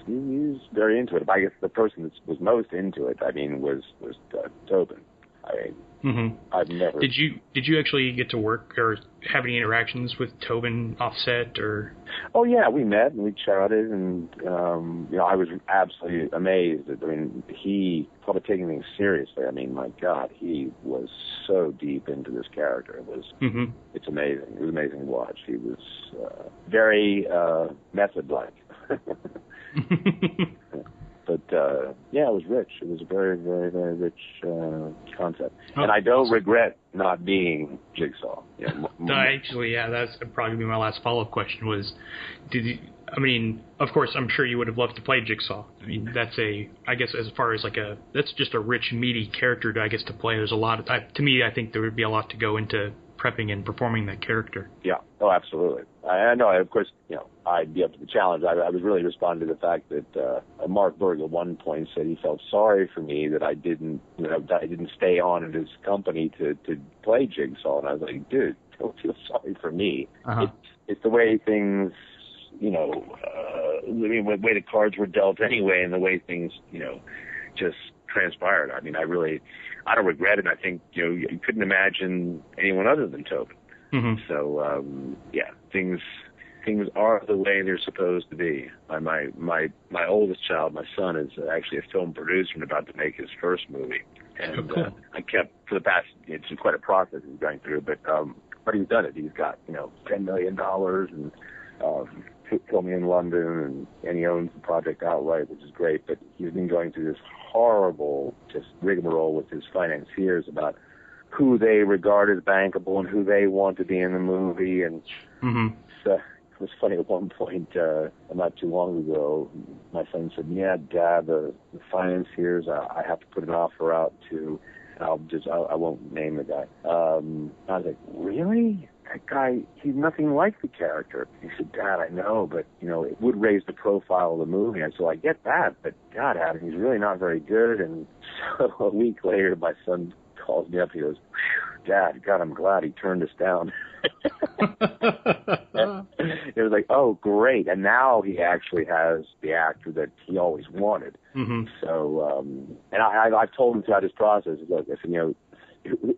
He was very into it. I guess the person that was most into it, was Tobin. I've never. Did you actually get to work or have any interactions with Tobin offset or? Oh yeah, we met and we chatted, and I was absolutely amazed. He thought of taking things seriously. My God, he was so deep into this character. It was. It's amazing. It was amazing to watch. He was very method-like. But it was rich. It was a very, very, very rich concept, and I don't regret not being Jigsaw. Actually, that's probably be my last follow-up question. Was, of course, I'm sure you would have loved to play Jigsaw. That's I guess as far as that's just a rich, meaty character to play. There's a lot of, to me, I think there would be a lot to go into prepping and performing that character. Yeah. Oh, absolutely. I know. Of course, I'd be up to the challenge. I was really responding to the fact that Mark Berg at one point said he felt sorry for me that I didn't stay on in his company to play Jigsaw, and I was like, dude, don't feel sorry for me. It's the way things, the way the cards were dealt anyway, and the way things, just transpired. I don't regret it. I think, you couldn't imagine anyone other than Tobin. So, things are the way they're supposed to be. My oldest child, my son, is actually a film producer and about to make his first movie. And I kept, for the past, it's quite a process he's going through, but he's done it. He's got, $10 million and filming in London, and he owns the project outright, which is great, but he's been going through this horrible just rigmarole with his financiers about who they regard as bankable and who they want to be in the movie. And it was funny at one point, not too long ago, my son said, "Yeah, Dad, the financiers, I have to put an offer out to," I won't name the guy. I was like, "Really?" that guy, he's nothing like the character. He said, Dad, I know, but, it would raise the profile of the movie. And so I get that, but God, Adam, he's really not very good. And so a week later, my son calls me up. He goes, Dad, God, I'm glad he turned us down. It was like, oh, great. And now he actually has the actor that he always wanted. Mm-hmm. So, and I've told him throughout his process, look, I said,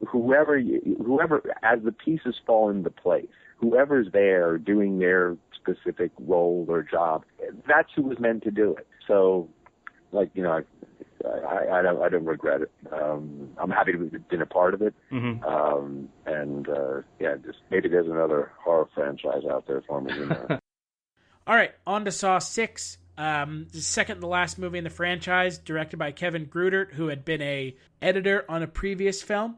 whoever, as the pieces fall into place, whoever's there doing their specific role or job, that's who was meant to do it. So, I don't regret it. I'm happy to have been a part of it. Mm-hmm. Just maybe there's another horror franchise out there for me. All right, on to Saw 6. The second to last movie in the franchise, directed by Kevin Grudert, who had been a editor on a previous film.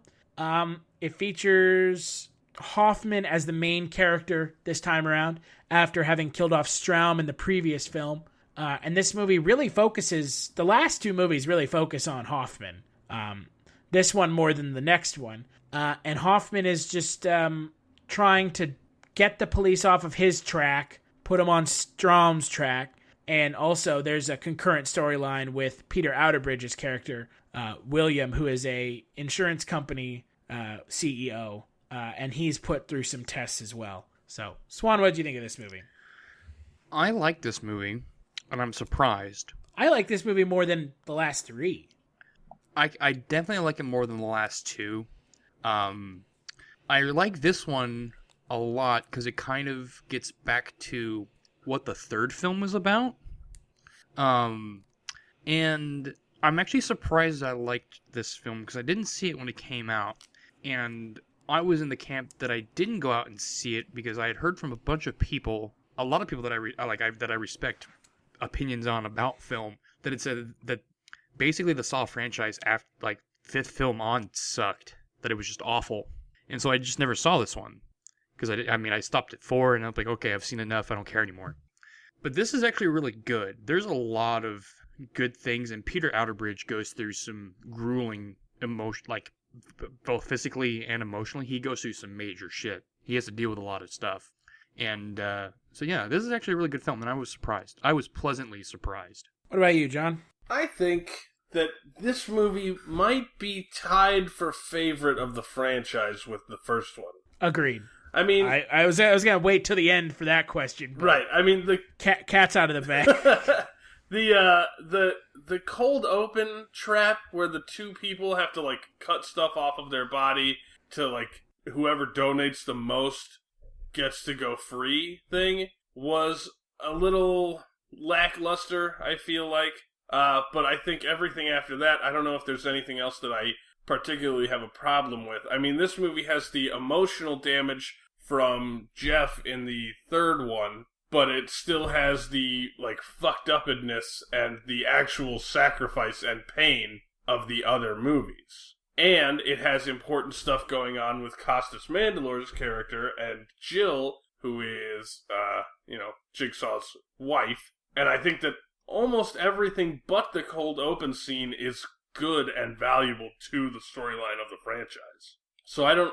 It features Hoffman as the main character this time around, after having killed off Straum in the previous film. And this movie really focuses, the last two movies really focus on Hoffman. This one more than the next one. And Hoffman is just trying to get the police off of his track, put them on Straum's track. And also there's a concurrent storyline with Peter Outerbridge's character, William, who is a insurance company CEO. And he's put through some tests as well. So, Swan, what did you think of this movie? I like this movie. And I'm surprised. I like this movie more than the last three. I definitely like it more than the last two. I like this one a lot because it kind of gets back to what the third film was about. And I'm actually surprised I liked this film because I didn't see it when it came out. And I was in the camp that I didn't go out and see it because I had heard from a bunch of people, a lot of people that I respect opinions on about film, that it said that basically the Saw franchise after fifth film on sucked, that it was just awful. And so I just never saw this one because I stopped at 4 and I'm like, okay, I've seen enough, I don't care anymore. But this is actually really good. There's a lot of good things, and Peter Outerbridge goes through some grueling emotion, both physically and emotionally. He goes through some major shit. He has to deal with a lot of stuff. And so yeah, this is actually a really good film, and I was surprised. I was pleasantly surprised. What about you, John? I think that this movie might be tied for favorite of the franchise with the first one. Agreed. I mean, I was gonna wait till the end for that question. Right. I mean, the cat's out of the bag. the cold open trap where the two people have to cut stuff off of their body to whoever donates the most gets to go free thing was a little lackluster, I feel like. But I think everything after that, I don't know if there's anything else that I particularly have a problem with. I mean, this movie has the emotional damage from Jeff in the third one, but it still has the fucked upness and the actual sacrifice and pain of the other movies. And it has important stuff going on with Costas Mandylor's character and Jill, who is, Jigsaw's wife. And I think that almost everything but the cold open scene is good and valuable to the storyline of the franchise. So I don't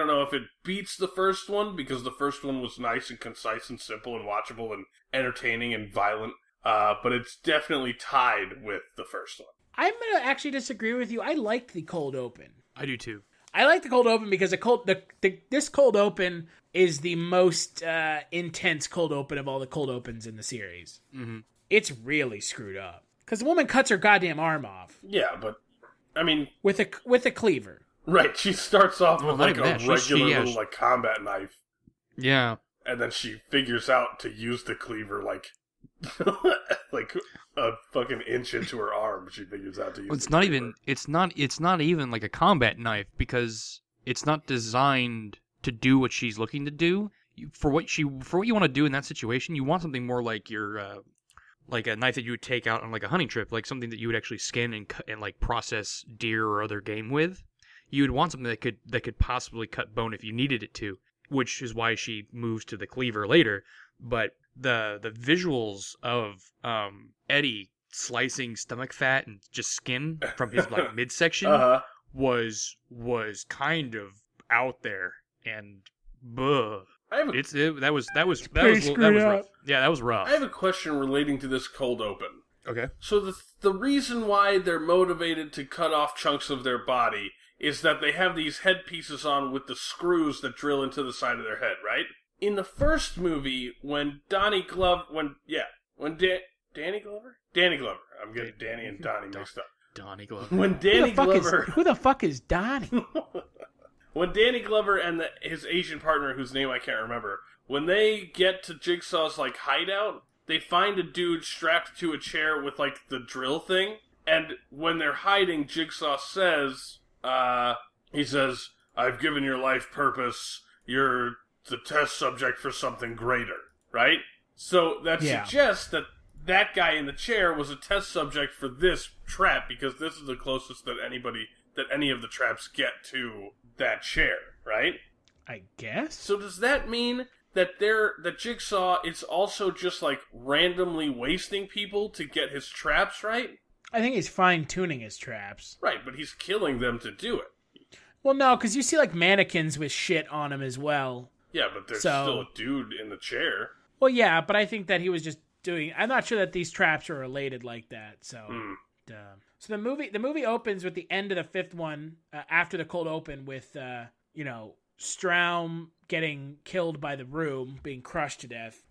know if it beats the first one, because the first one was nice and concise and simple and watchable and entertaining and violent. But it's definitely tied with the first one. I'm going to actually disagree with you. I like the cold open. I do too. I like the cold open because this cold open is the most intense cold open of all the cold opens in the series. Mm-hmm. It's really screwed up because the woman cuts her goddamn arm off. Yeah, but I mean, with a cleaver. Right. She starts off with a regular little combat knife. Yeah. And then she figures out to use the cleaver a fucking inch into her arm. She figures out to use. It's not even like a combat knife because it's not designed to do what she's looking to do. For what you want to do in that situation, you want something more like your like a knife that you would take out on a hunting trip, like something that you would actually skin and process deer or other game with. You would want something that could possibly cut bone if you needed it to, which is why she moves to the cleaver later. But the visuals of Eddie slicing stomach fat and just skin from his midsection was kind of out there, and Buh. That was screwed rough. up. Yeah, that was rough. I have a question relating to this cold open. Okay. So the reason why they're motivated to cut off chunks of their body is that they have these headpieces on with the screws that drill into the side of their head, right? In the first movie, when Danny Glover, Danny Glover? Danny Glover. I'm getting Danny and Donnie mixed up. Donnie Glover. When Danny Glover... Who the fuck is Donnie? When Danny Glover and his Asian partner, whose name I can't remember, when they get to Jigsaw's, like, hideout, they find a dude strapped to a chair with, like, the drill thing, and when they're hiding, Jigsaw says, he says, "I've given your life purpose, you're the test subject for something greater," right? So that suggests that guy in the chair was a test subject for this trap, because this is the closest that any of the traps get to that chair, right? I guess. So does that mean that Jigsaw is also just like randomly wasting people to get his traps right? I think he's fine-tuning his traps. Right, but he's killing them to do it. Well, no, because you see like mannequins with shit on them as well. Yeah, but there's still a dude in the chair. Well, yeah, but I think that he was just doing... I'm not sure that these traps are related like that, so... So the movie opens with the end of the fifth one, after the cold open, with, Straum getting killed by the room, being crushed to death.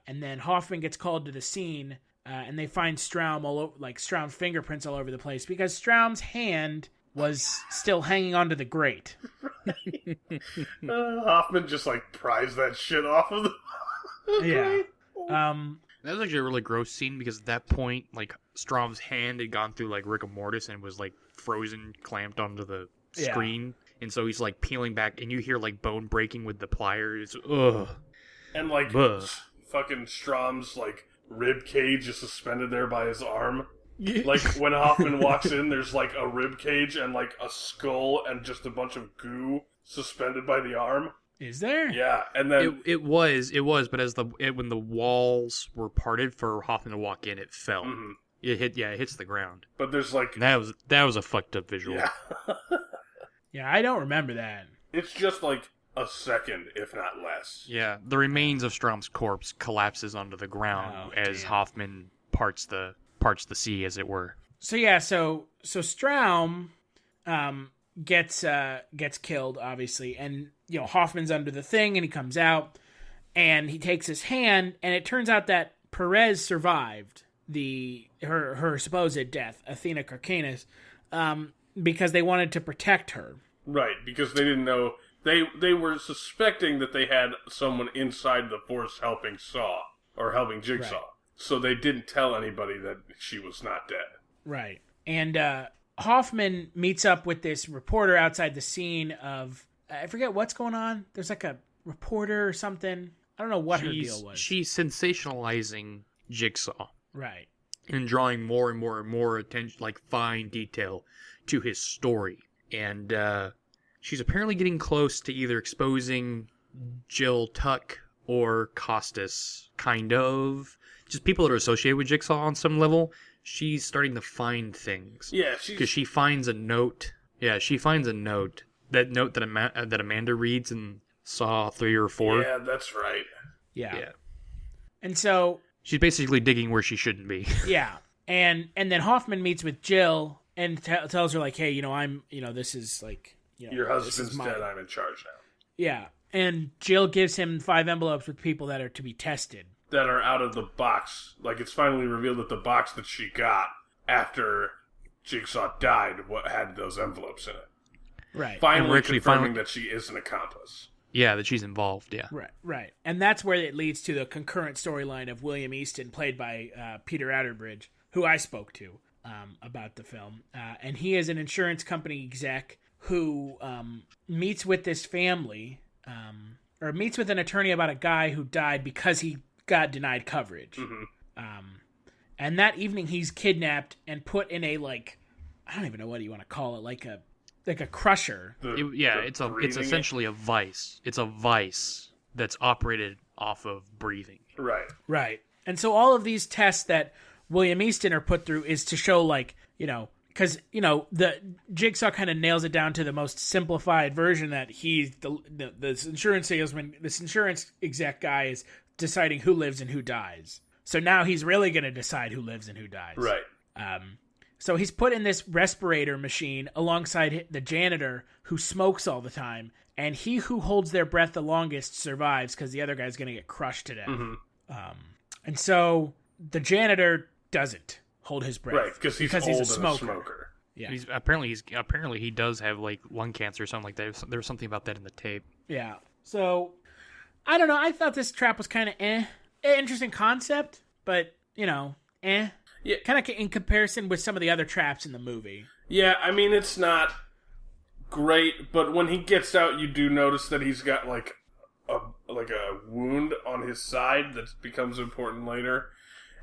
And then Hoffman gets called to the scene, and they find Straum Straum's fingerprints all over the place, because Straum's hand was still hanging onto the grate. Hoffman just, like, pries that shit off of the Yeah. That was actually a really gross scene, because at that point, like, Straum's hand had gone through, like, rigor mortis and was, like, frozen, clamped onto the screen. And so he's, like, peeling back, and you hear, like, bone breaking with the pliers. Ugh. And, like, fucking Straum's, like, rib cage is suspended there by his arm. Like, when Hoffman walks in, there's, like, a rib cage and, like, a skull and just a bunch of goo suspended by the arm. Is there? Yeah, and then... It was, but when the walls were parted for Hoffman to walk in, it fell. Mm-hmm. It hits the ground. But there's, like... That was a fucked up visual. Yeah. Yeah, I don't remember that. It's just, like, a second, if not less. Yeah, the remains of Straum's corpse collapses onto the ground as Hoffman parts the sea, as it were. So yeah, so Straum gets killed, obviously, and Hoffman's under the thing, and he comes out, and he takes his hand, and it turns out that Perez survived her supposed death, Athena Carcanus, because they wanted to protect her. Right, because they didn't know... They were suspecting that they had someone inside the force helping Saw, or helping Jigsaw. Right. So they didn't tell anybody that she was not dead. Right. And Hoffman meets up with this reporter outside the scene of... I forget what's going on. There's like a reporter or something. I don't know what her deal was. She's sensationalizing Jigsaw. Right. And drawing more and more and more attention, like fine detail, to his story. And she's apparently getting close to either exposing Jill Tuck or Costas, kind of. Just people that are associated with Jigsaw on some level. She's starting to find things. Yeah, because she finds a note. Yeah, she finds a note. That note that Amanda reads in Saw 3 or 4. Yeah, that's right. Yeah. And so... She's basically digging where she shouldn't be. Yeah. And then Hoffman meets with Jill and tells her, like, hey, this is, like... your husband's dead, I'm in charge now. Yeah. And Jill gives him 5 envelopes with people that are to be tested. That are out of the box. Like, it's finally revealed that the box that she got after Jigsaw died had those envelopes in it. Right. Finally confirming that she is an accomplice. Yeah, that she's involved, yeah. Right. And that's where it leads to the concurrent storyline of William Easton, played by Peter Outerbridge, who I spoke to about the film. And he is an insurance company exec who meets with this family, or meets with an attorney about a guy who died because he got denied coverage. Mm-hmm. And that evening he's kidnapped and put in a, like, I don't even know what you want to call it, like a crusher. It's essentially a vice. It's a vice that's operated off of breathing. Right. And so all of these tests that William Easton are put through is to show, like, because the Jigsaw kind of nails it down to the most simplified version that he's this insurance salesman, this insurance exec guy is deciding who lives and who dies. So now he's really going to decide who lives and who dies. Right. So he's put in this respirator machine alongside the janitor who smokes all the time, and he who holds their breath the longest survives because the other guy's going to get crushed to death. And so the janitor doesn't hold his breath, right? Because he's a smoker. Yeah. Apparently he does have like lung cancer or something like that. There was something about that in the tape. Yeah. So I don't know. I thought this trap was kind of interesting concept, but Yeah. Kind of in comparison with some of the other traps in the movie. Yeah, I mean, it's not great, but when he gets out, you do notice that he's got like a wound on his side that becomes important later,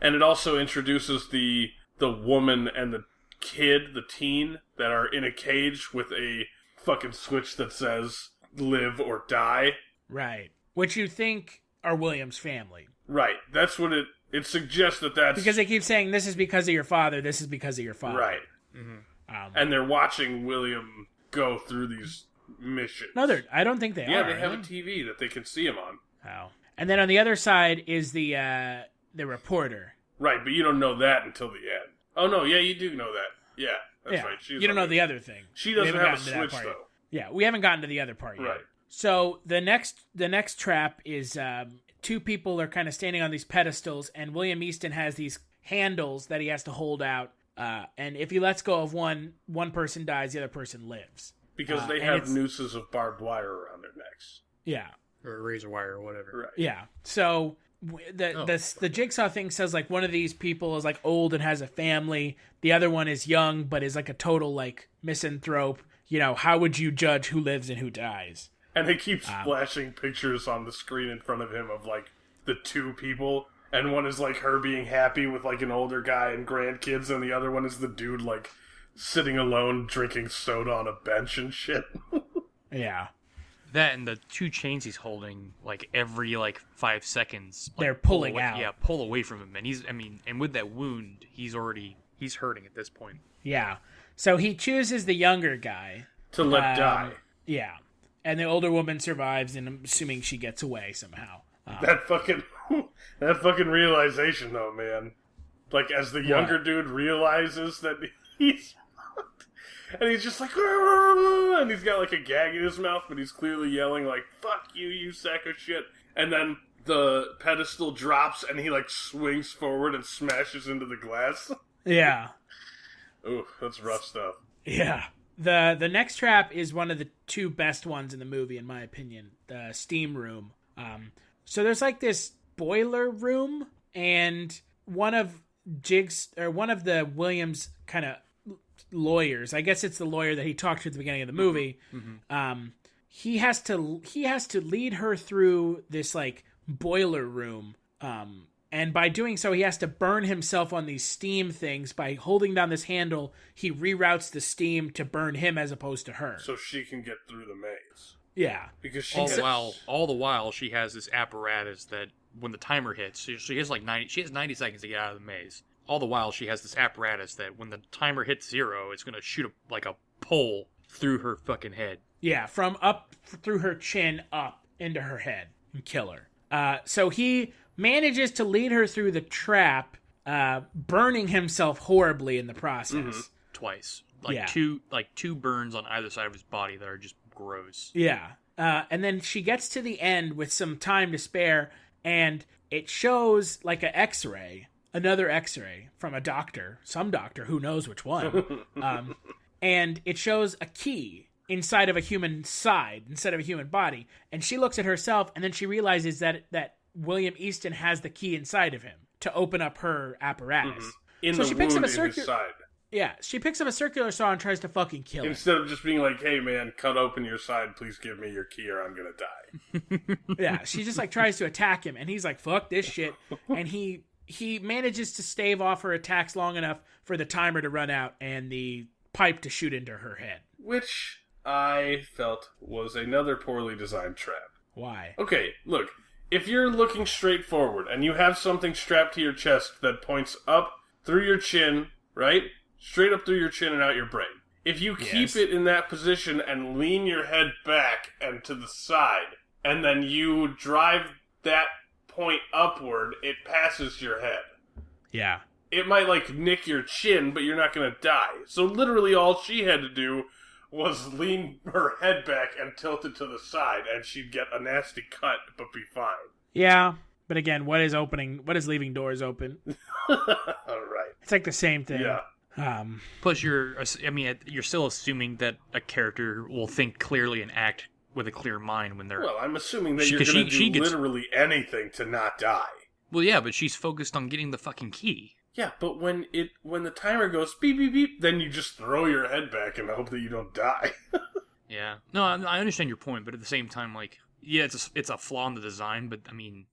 and it also introduces the woman and the kid, the teen, that are in a cage with a fucking switch that says "live or die." Right, which you think are William's family. Right, that's what it suggests that's... Because they keep saying, this is because of your father, this is because of your father. Right. And they're watching William go through these missions. No, I don't think they are. Yeah, they have a TV that they can see him on. Oh. And then on the other side is the reporter. Right, but you don't know that until the end. Oh, no, yeah, you do know that. Yeah, that's right. You don't know the other thing. She doesn't have a switch, though. Yeah, we haven't gotten to the other part yet. Right. So the next trap is... two people are kind of standing on these pedestals, and William Easton has these handles that he has to hold out. And if he lets go of one person dies, the other person lives. Because they have nooses of barbed wire around their necks. Yeah. Or razor wire or whatever. Right. Yeah. So the Jigsaw thing says like one of these people is like old and has a family. The other one is young but is like a total like misanthrope. How would you judge who lives and who dies? And it keeps flashing pictures on the screen in front of him of, like, the two people. And one is, like, her being happy with, like, an older guy and grandkids. And the other one is the dude, like, sitting alone drinking soda on a bench and shit. Yeah. That and the two chains he's holding, like, every, like, 5 seconds. Like, they're pulling out. Yeah, pull away from him. And and with that wound, he's hurting at this point. Yeah. So he chooses the younger guy. To let die. Yeah. And the older woman survives, and I'm assuming she gets away somehow. That fucking realization, though, man. Like, as the younger dude realizes that he's... and he's just like... and he's got, like, a gag in his mouth, but he's clearly yelling, like, fuck you, you sack of shit. And then the pedestal drops, and he, like, swings forward and smashes into the glass. Yeah. Ooh, that's rough stuff. Yeah. The next trap is one of the two best ones in the movie, in my opinion. The steam room. So there's like this boiler room, and one of the Williams kind of lawyers, I guess it's the lawyer that he talked to at the beginning of the movie. He has to lead her through this like boiler room. And by doing so, he has to burn himself on these steam things. By holding down this handle, he reroutes the steam to burn him as opposed to her. So she can get through the maze. Yeah. Because all the while, she has this apparatus that when the timer hits, she has 90 seconds to get out of the maze. All the while, she has this apparatus that when the timer hits 0, it's going to shoot a pole through her fucking head. Yeah, from up through her chin up into her head and kill her. So he manages to lead her through the trap, burning himself horribly in the process. Twice. Two burns on either side of his body that are just gross. Yeah. And then she gets to the end with some time to spare, and it shows like another x-ray from a doctor, some doctor, who knows which one. And it shows a key inside of a human side, instead of a human body. And she looks at herself, and then she realizes that William Easton has the key inside of him to open up her apparatus. She picks up in his side. Yeah, she picks up a circular saw and tries to fucking kill him. Instead of just being like, hey man, cut open your side, please give me your key or I'm gonna die. Yeah, she just like tries to attack him, and he's like, fuck this shit. And he manages to stave off her attacks long enough for the timer to run out and the pipe to shoot into her head. Which I felt was another poorly designed trap. Why? Okay, look. If you're looking straight forward and you have something strapped to your chest that points up through your chin, right? straight up through your chin and out your brain. If you keep it in that position and lean your head back and to the side, and then you drive that point upward, it passes your head. Yeah. It might, like, nick your chin, but you're not going to die. So literally all she had to do was lean her head back and tilt it to the side, and she'd get a nasty cut, but be fine. Yeah, but again, what is leaving doors open? All right. It's like the same thing. Yeah. Plus, you're still assuming that a character will think clearly and act with a clear mind when they're... Well, I'm assuming that you're going to do literally anything to not die. Well, yeah, but she's focused on getting the fucking key. Yeah, but when the timer goes beep, beep, beep, then you just throw your head back and hope that you don't die. Yeah. No, I understand your point, but at the same time, like, yeah, it's a flaw in the design, but, I mean,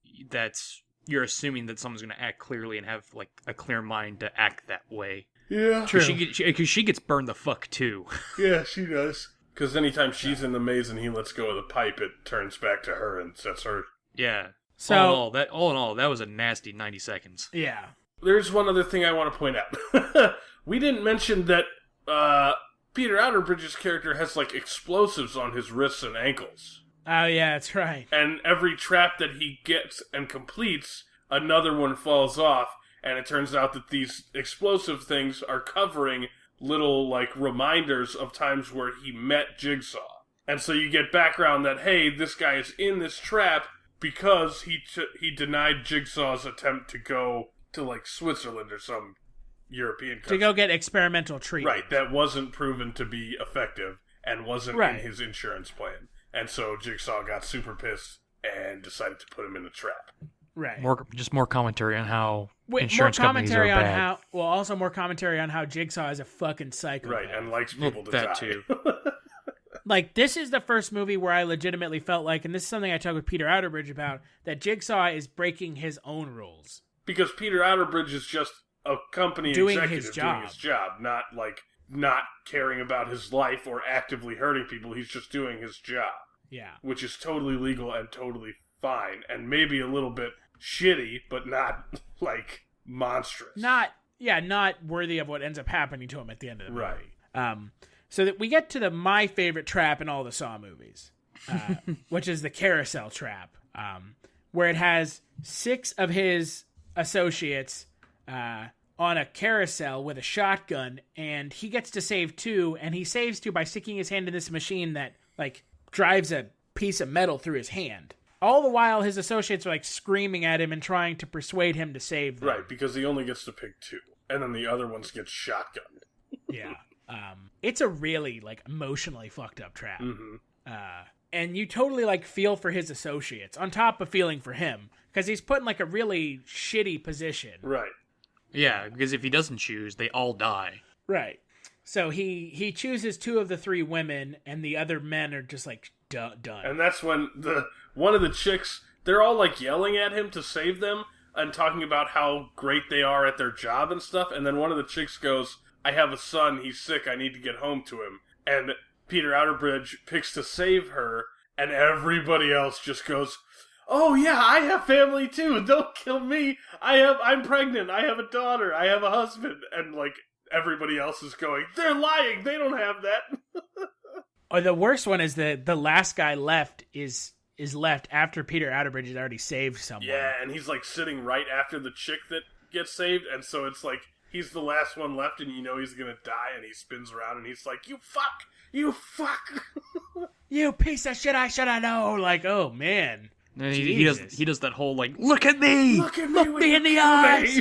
you're assuming that someone's going to act clearly and have, like, a clear mind to act that way. Yeah. True. Because she gets burned the fuck, too. Yeah, she does. Because anytime she's in the maze and he lets go of the pipe, it turns back to her and sets her. Yeah. So, all in all, that was a nasty 90 seconds. Yeah. There's one other thing I want to point out. We didn't mention that Peter Outerbridge's character has, like, explosives on his wrists and ankles. Oh, yeah, that's right. And every trap that he gets and completes, another one falls off. And it turns out that these explosive things are covering little, like, reminders of times where he met Jigsaw. And so you get background that, hey, this guy is in this trap because he denied Jigsaw's attempt to go to, like, Switzerland or some European country. To go get experimental treatment. Right, that wasn't proven to be effective and wasn't in his insurance plan. And so Jigsaw got super pissed and decided to put him in a trap. Right. More commentary on how insurance companies are bad. Also more commentary on how Jigsaw is a fucking psychopath. Right, and likes people to die. That too. Like, this is the first movie where I legitimately felt like, and this is something I talked with Peter Outerbridge about, that Jigsaw is breaking his own rules. Because Peter Outerbridge is just a company executive doing his job, not caring about his life or actively hurting people. He's just doing his job. Yeah. Which is totally legal and totally fine, and maybe a little bit shitty, but not, like, monstrous. Not worthy of what ends up happening to him at the end of the movie. Right. So that we get to my favorite trap in all the Saw movies, which is the carousel trap, where it has 6 of his associates on a carousel with a shotgun, and he gets to save 2, and he saves 2 by sticking his hand in this machine that, like, drives a piece of metal through his hand. All the while, his associates are, like, screaming at him and trying to persuade him to save them. Right, because he only gets to pick 2, and then the other ones get shotgunned. Yeah. It's a really, like, emotionally fucked up trap. Mm-hmm. And you totally, like, feel for his associates, on top of feeling for him, because he's put in, like, a really shitty position. Right. Yeah, because if he doesn't choose, they all die. Right. So he chooses 2 of the 3 women, and the other men are just, like, done. And that's when one of the chicks, they're all, like, yelling at him to save them and talking about how great they are at their job and stuff, and then one of the chicks goes, I have a son, he's sick, I need to get home to him. And Peter Outerbridge picks to save her, and everybody else just goes, oh yeah, I have family too, don't kill me, I'm pregnant, I have a daughter, I have a husband, and, like, everybody else is going, they're lying, they don't have that. Or the worst one is the last guy left is left after Peter Outerbridge has already saved someone. Yeah, and he's, like, sitting right after the chick that gets saved, and so it's like, he's the last one left, and you know he's gonna die, and he spins around, and he's like, you fuck! You piece of shit, I should have known! Like, oh, man. And he does that whole, like, look at me! Look me in the eyes!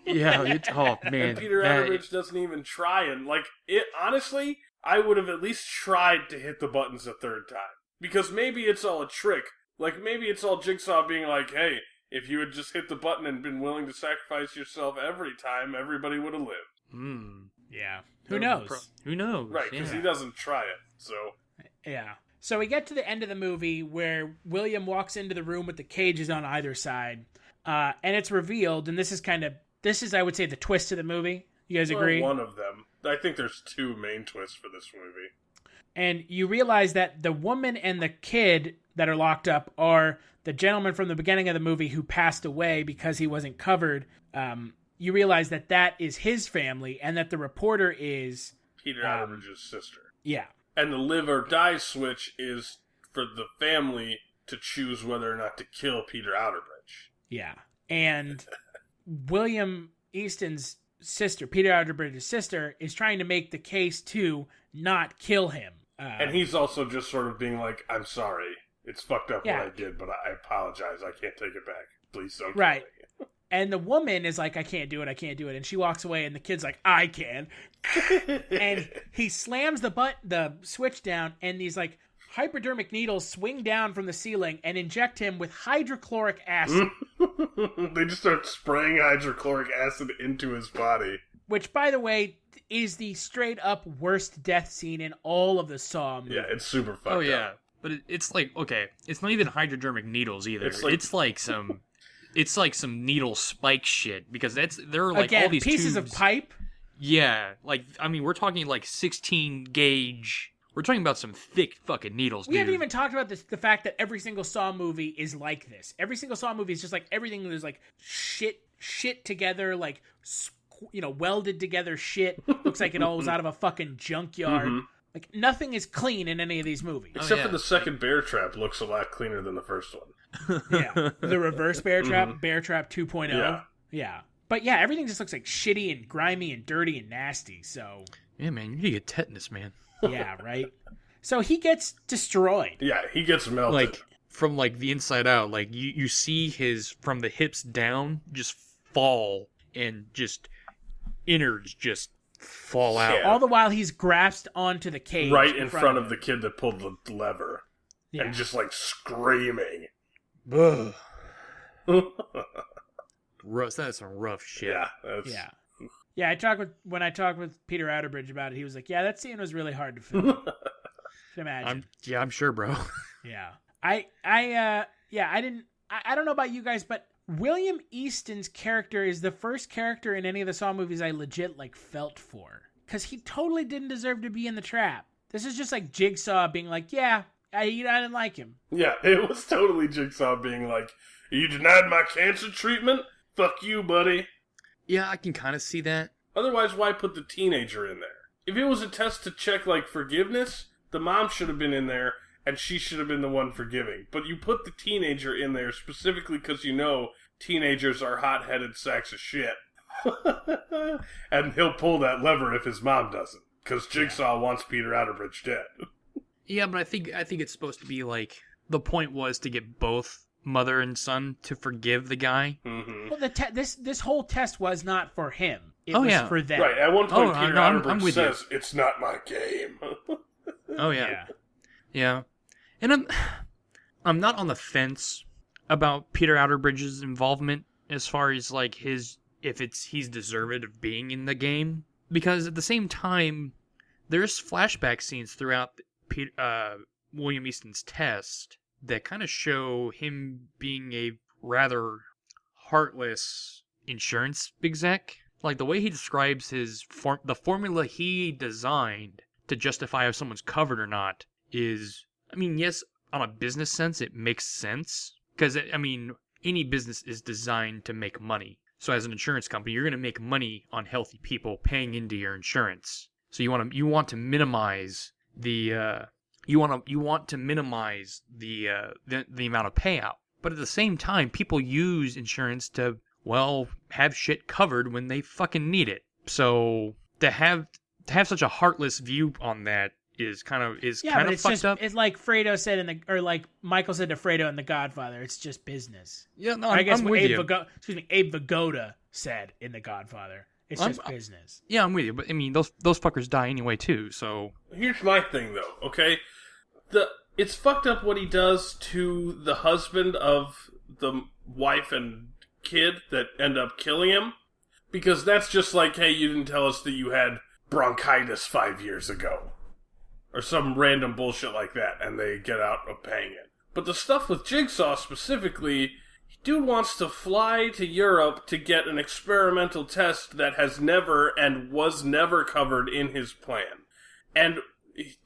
Yeah, oh, man. And Peter Outerbridge doesn't even try, and, like, honestly, I would have at least tried to hit the buttons a third time. Because maybe it's all a trick. Like, maybe it's all Jigsaw being like, hey, if you had just hit the button and been willing to sacrifice yourself every time, everybody would have lived. Yeah. Who knows? Who knows? Right, because he doesn't try it, so... Yeah. So we get to the end of the movie where William walks into the room with the cages on either side, and it's revealed, and this is, I would say, the twist of the movie. You guys agree? One of them. I think there's 2 main twists for this movie. And you realize that the woman and the kid that are locked up are the gentleman from the beginning of the movie who passed away because he wasn't covered you realize that that is his family and that the reporter is Peter Outerbridge's sister. Yeah. And the live or die switch is for the family to choose whether or not to kill Peter Outerbridge. Yeah. And William Easton's sister, Peter Outerbridge's sister, is trying to make the case to not kill him. And he's also just sort of being like, I'm sorry. It's fucked up Yeah. what I did, but I apologize. I can't take it back. Please don't kill Right. me. And the woman is like, I can't do it. And she walks away, and the kid's like, I can. And he slams the switch down, and these like hypodermic needles swing down from the ceiling and inject him with hydrochloric acid. They just start spraying hydrochloric acid into his body. Which, by the way, is the straight up worst death scene in all of the Saw movies. Yeah, it's super fucked Oh, yeah. up. But it's like, okay, it's not even hypodermic needles either. It's like- It's like some needle spike shit, because there are like Again, all these pieces tubes. of pipe. Yeah, like, I mean, we're talking like 16 gauge. We're talking about some thick fucking needles, We dude. haven't even talked about the fact that every single Saw movie is like this. Every single Saw movie is just like everything is like shit together, like, welded together shit. Looks like it all was out of a fucking junkyard. Mm-hmm. Like, nothing is clean in any of these movies. Except yeah. for the second bear trap looks a lot cleaner than the first one. Yeah. The reverse Bear Trap, Bear Trap 2.0. Yeah. Yeah. But yeah, everything just looks like shitty and grimy and dirty and nasty, so... Yeah, man, you need to get tetanus, man. Yeah, right? So he gets destroyed. Yeah, he gets melted. Like, from like the inside out, like you see his, from the hips down, just fall, and just innards just fall out. Yeah. All the while he's grasped onto the cage. right in front of the kid that pulled the lever. Yeah. And just like screaming. Ugh. That's some rough shit. Yeah, that's... Yeah. Yeah, when I talked with Peter Outerbridge about it, he was like, yeah, that scene was really hard to film. Can imagine. I'm sure, bro. Yeah. I don't know about you guys, but William Easton's character is the first character in any of the Saw movies I legit like felt for. Because he totally didn't deserve to be in the trap. This is just like Jigsaw being like, yeah, I didn't like him. Yeah, it was totally Jigsaw being like, you denied my cancer treatment? Fuck you, buddy. Yeah, I can kind of see that. Otherwise, why put the teenager in there? If it was a test to check, like, forgiveness, the mom should have been in there, and she should have been the one forgiving. But you put the teenager in there specifically because you know teenagers are hot-headed sacks of shit. And he'll pull that lever if his mom doesn't. Because Jigsaw wants Peter Outerbridge dead. Yeah, but I think it's supposed to be like, the point was to get both mother and son to forgive the guy. Mm-hmm. Well, this whole test was not for him. It Oh, was yeah. for them. Right, at one point Oh, Peter no, I'm Outerbridge with you. says, it's not my game. Oh yeah. Yeah. And I'm not on the fence about Peter Outerbridge's involvement as far as like he's deserved of being in the game, because at the same time there's flashback scenes throughout William Easton's test that kind of show him being a rather heartless insurance exec. Like the way he describes the formula he designed to justify if someone's covered or not is, I mean, yes, on a business sense, it makes sense. Because, I mean, any business is designed to make money. So as an insurance company, you're going to make money on healthy people paying into your insurance. So you want to minimize the amount of payout. But at the same time, people use insurance to, well, have shit covered when they fucking need it. So to have such a heartless view on that is kind of fucked up. It's like Fredo said like Michael said to Fredo in The Godfather. It's just business. Yeah, no, I guess I'm what with you. Abe Vigoda said in The Godfather. It's just business. Yeah, I'm with you. But I mean, those fuckers die anyway too. So Here's my thing, though, okay? It's fucked up what he does to the husband of the wife and kid that end up killing him. Because that's just like, hey, you didn't tell us that you had bronchitis 5 years ago. Or some random bullshit like that, and they get out of paying it. But the stuff with Jigsaw specifically, dude wants to fly to Europe to get an experimental test that has never and was never covered in his plan. And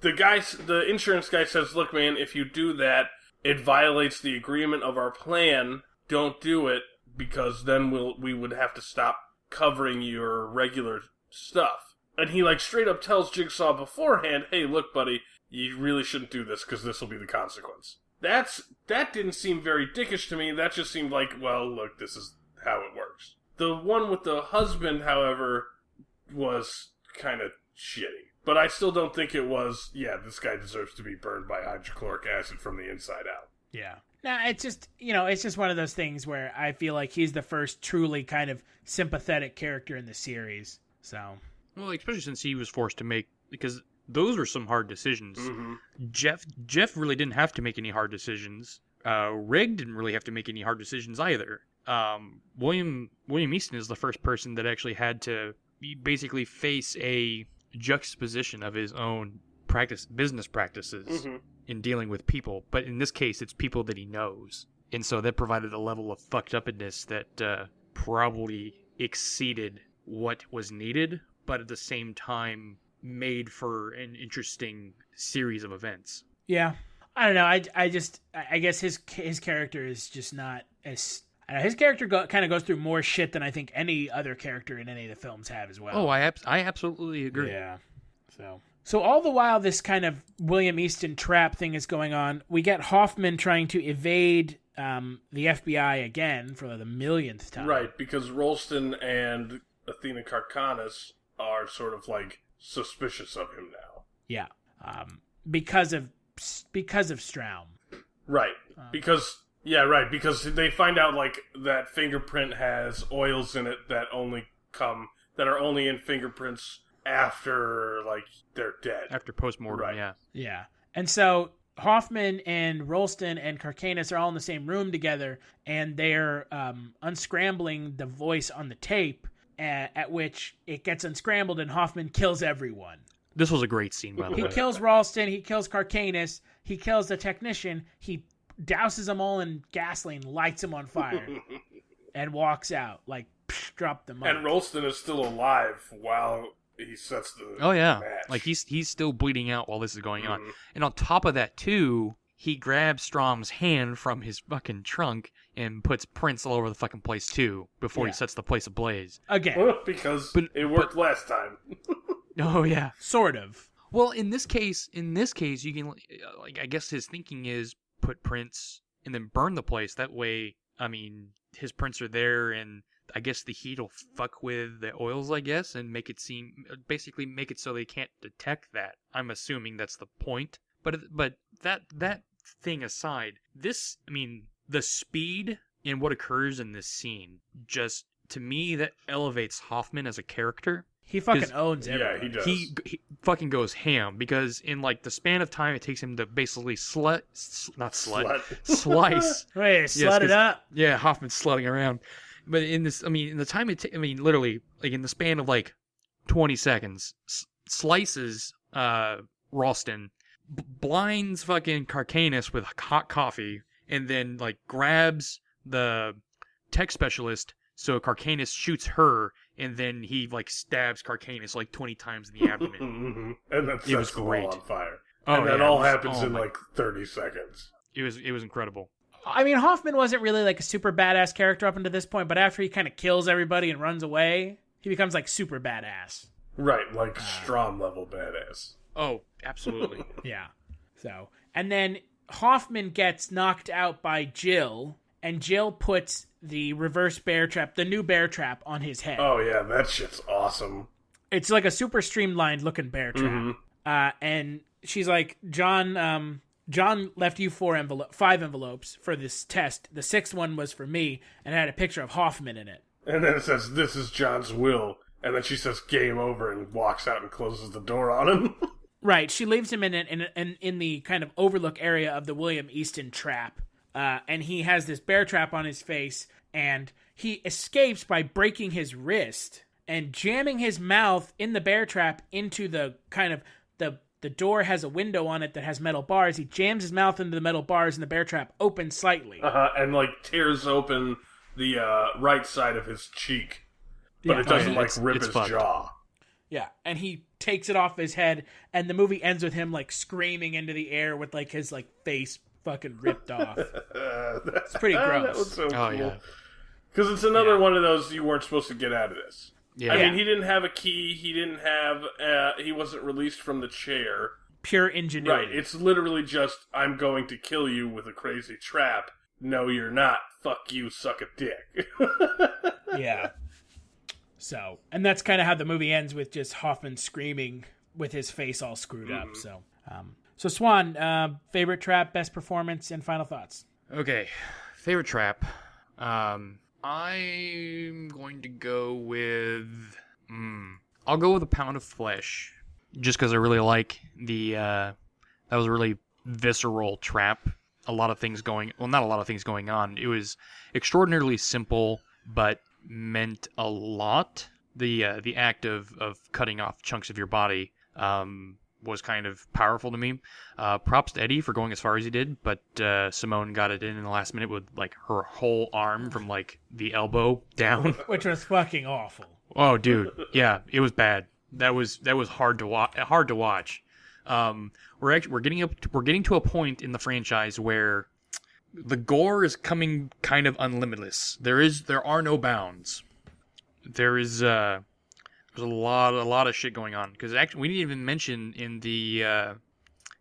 the insurance guy says, look, man, if you do that, it violates the agreement of our plan. Don't do it, because then we would have to stop covering your regular stuff. And he, like, straight up tells Jigsaw beforehand, hey, look, buddy, you really shouldn't do this because this will be the consequence. That didn't seem very dickish to me. That just seemed like, well, look, this is how it works. The one with the husband, however, was kind of shitty. But I still don't think it was, yeah, this guy deserves to be burned by hydrochloric acid from the inside out. Yeah. No, it's just, it's just one of those things where I feel like he's the first truly kind of sympathetic character in the series. So. Well, especially since he was forced to make, because those were some hard decisions. Mm-hmm. Jeff really didn't have to make any hard decisions. Rig didn't really have to make any hard decisions either. William Easton is the first person that actually had to basically face a juxtaposition of his own business practices in dealing with people. But in this case, it's people that he knows. And so that provided a level of fucked upness that probably exceeded what was needed, but at the same time made for an interesting series of events. Yeah. I don't know. I guess his character is just not as... his character kind of goes through more shit than I think any other character in any of the films have as well. Oh, I absolutely agree. Yeah. So all the while this kind of William Easton trap thing is going on, we get Hoffman trying to evade the FBI again for the millionth time. Right, because Rolston and Athena Karkanis are sort of like suspicious of him now. Yeah. Because of Straum. Right. Because they find out like that fingerprint has oils in it that are only in fingerprints after like they're dead. After post-mortem, right. Yeah. Yeah. And so Hoffman and Rolston and Karkanis are all in the same room together, and they're unscrambling the voice on the tape, at which it gets unscrambled and Hoffman kills everyone. This was a great scene, by the way. He kills Rolston, he kills Karkanis, he kills the technician, he douses them all in gasoline, lights them on fire, and walks out, like, drop the mic. And Rolston is still alive while he sets the match. Like, he's still bleeding out while this is going on. And on top of that, too, he grabs Strom's hand from his fucking trunk and puts prints all over the fucking place, too, before he sets the place ablaze. Again. Because it worked last time. Oh, yeah. Sort of. Well, in this case, you can, like, I guess his thinking is put prints and then burn the place. That way, I mean, his prints are there, and I guess the heat will fuck with the oils, I guess, and basically make it so they can't detect that. I'm assuming that's the point. But that thing aside, this, I mean, the speed in what occurs in this scene, just, to me, that elevates Hoffman as a character. He fucking owns everything. Yeah, he does. He fucking goes ham, because in like the span of time it takes him to basically slice. Wait, slut it up. Yeah, Hoffman's slutting around. But in this, I mean, in the time literally, like in the span of like 20 seconds, slices Rolston, blinds fucking Karkanis with hot coffee, and then like grabs the tech specialist, so Karkanis shoots her, and then he like stabs Karkanis like 20 times in the abdomen. And that sets the wall on fire. Oh, and that all happens in like 30 seconds. It was incredible. I mean, Hoffman wasn't really like a super badass character up until this point, but after he kind of kills everybody and runs away, he becomes like super badass. Right, like Strom level badass. Oh, absolutely. Yeah. So, and then Hoffman gets knocked out by Jill, and Jill puts the reverse bear trap, the new bear trap, on his head. Oh yeah, that shit's awesome. It's like a super streamlined looking bear trap. And she's like, John left you 5 envelopes for this test. The 6th one was for me, and it had a picture of Hoffman in it. And then it says, "This is John's will." And then she says, "Game over," and walks out and closes the door on him. Right. She leaves him in the kind of overlook area of the William Easton trap. And he has this bear trap on his face, and he escapes by breaking his wrist and jamming his mouth in the bear trap into the kind of the door has a window on it that has metal bars. He jams his mouth into the metal bars, and the bear trap opens slightly. And like tears open the right side of his cheek, but it doesn't rip his jaw. Yeah, and he takes it off his head, and the movie ends with him like screaming into the air with like his like face fucking ripped off. It's pretty gross. That was so cool. Yeah. Because it's another one of those you weren't supposed to get out of this. Yeah. I mean, he didn't have a key. He didn't have. He wasn't released from the chair. Pure ingenuity. Right. It's literally just, I'm going to kill you with a crazy trap. No, you're not. Fuck you, suck a dick. Yeah. So, and that's kind of how the movie ends, with just Hoffman screaming with his face all screwed up. So, Swan, favorite trap, best performance, and final thoughts. Okay, favorite trap. I'm going to go with. I'll go with a pound of flesh, just because I really like the. That was a really visceral trap. A lot of things going. Well, not a lot of things going on. It was extraordinarily simple, but meant a lot. The act of cutting off chunks of your body was kind of powerful to me. Props to Eddie for going as far as he did, but Simone got it in the last minute with like her whole arm from like the elbow down, Which was fucking awful. Oh, dude, yeah, it was bad. That was hard to watch. We're getting to a point in the franchise where the gore is coming kind of unlimitless. There are no bounds. There's a lot of shit going on, because actually we didn't even mention in the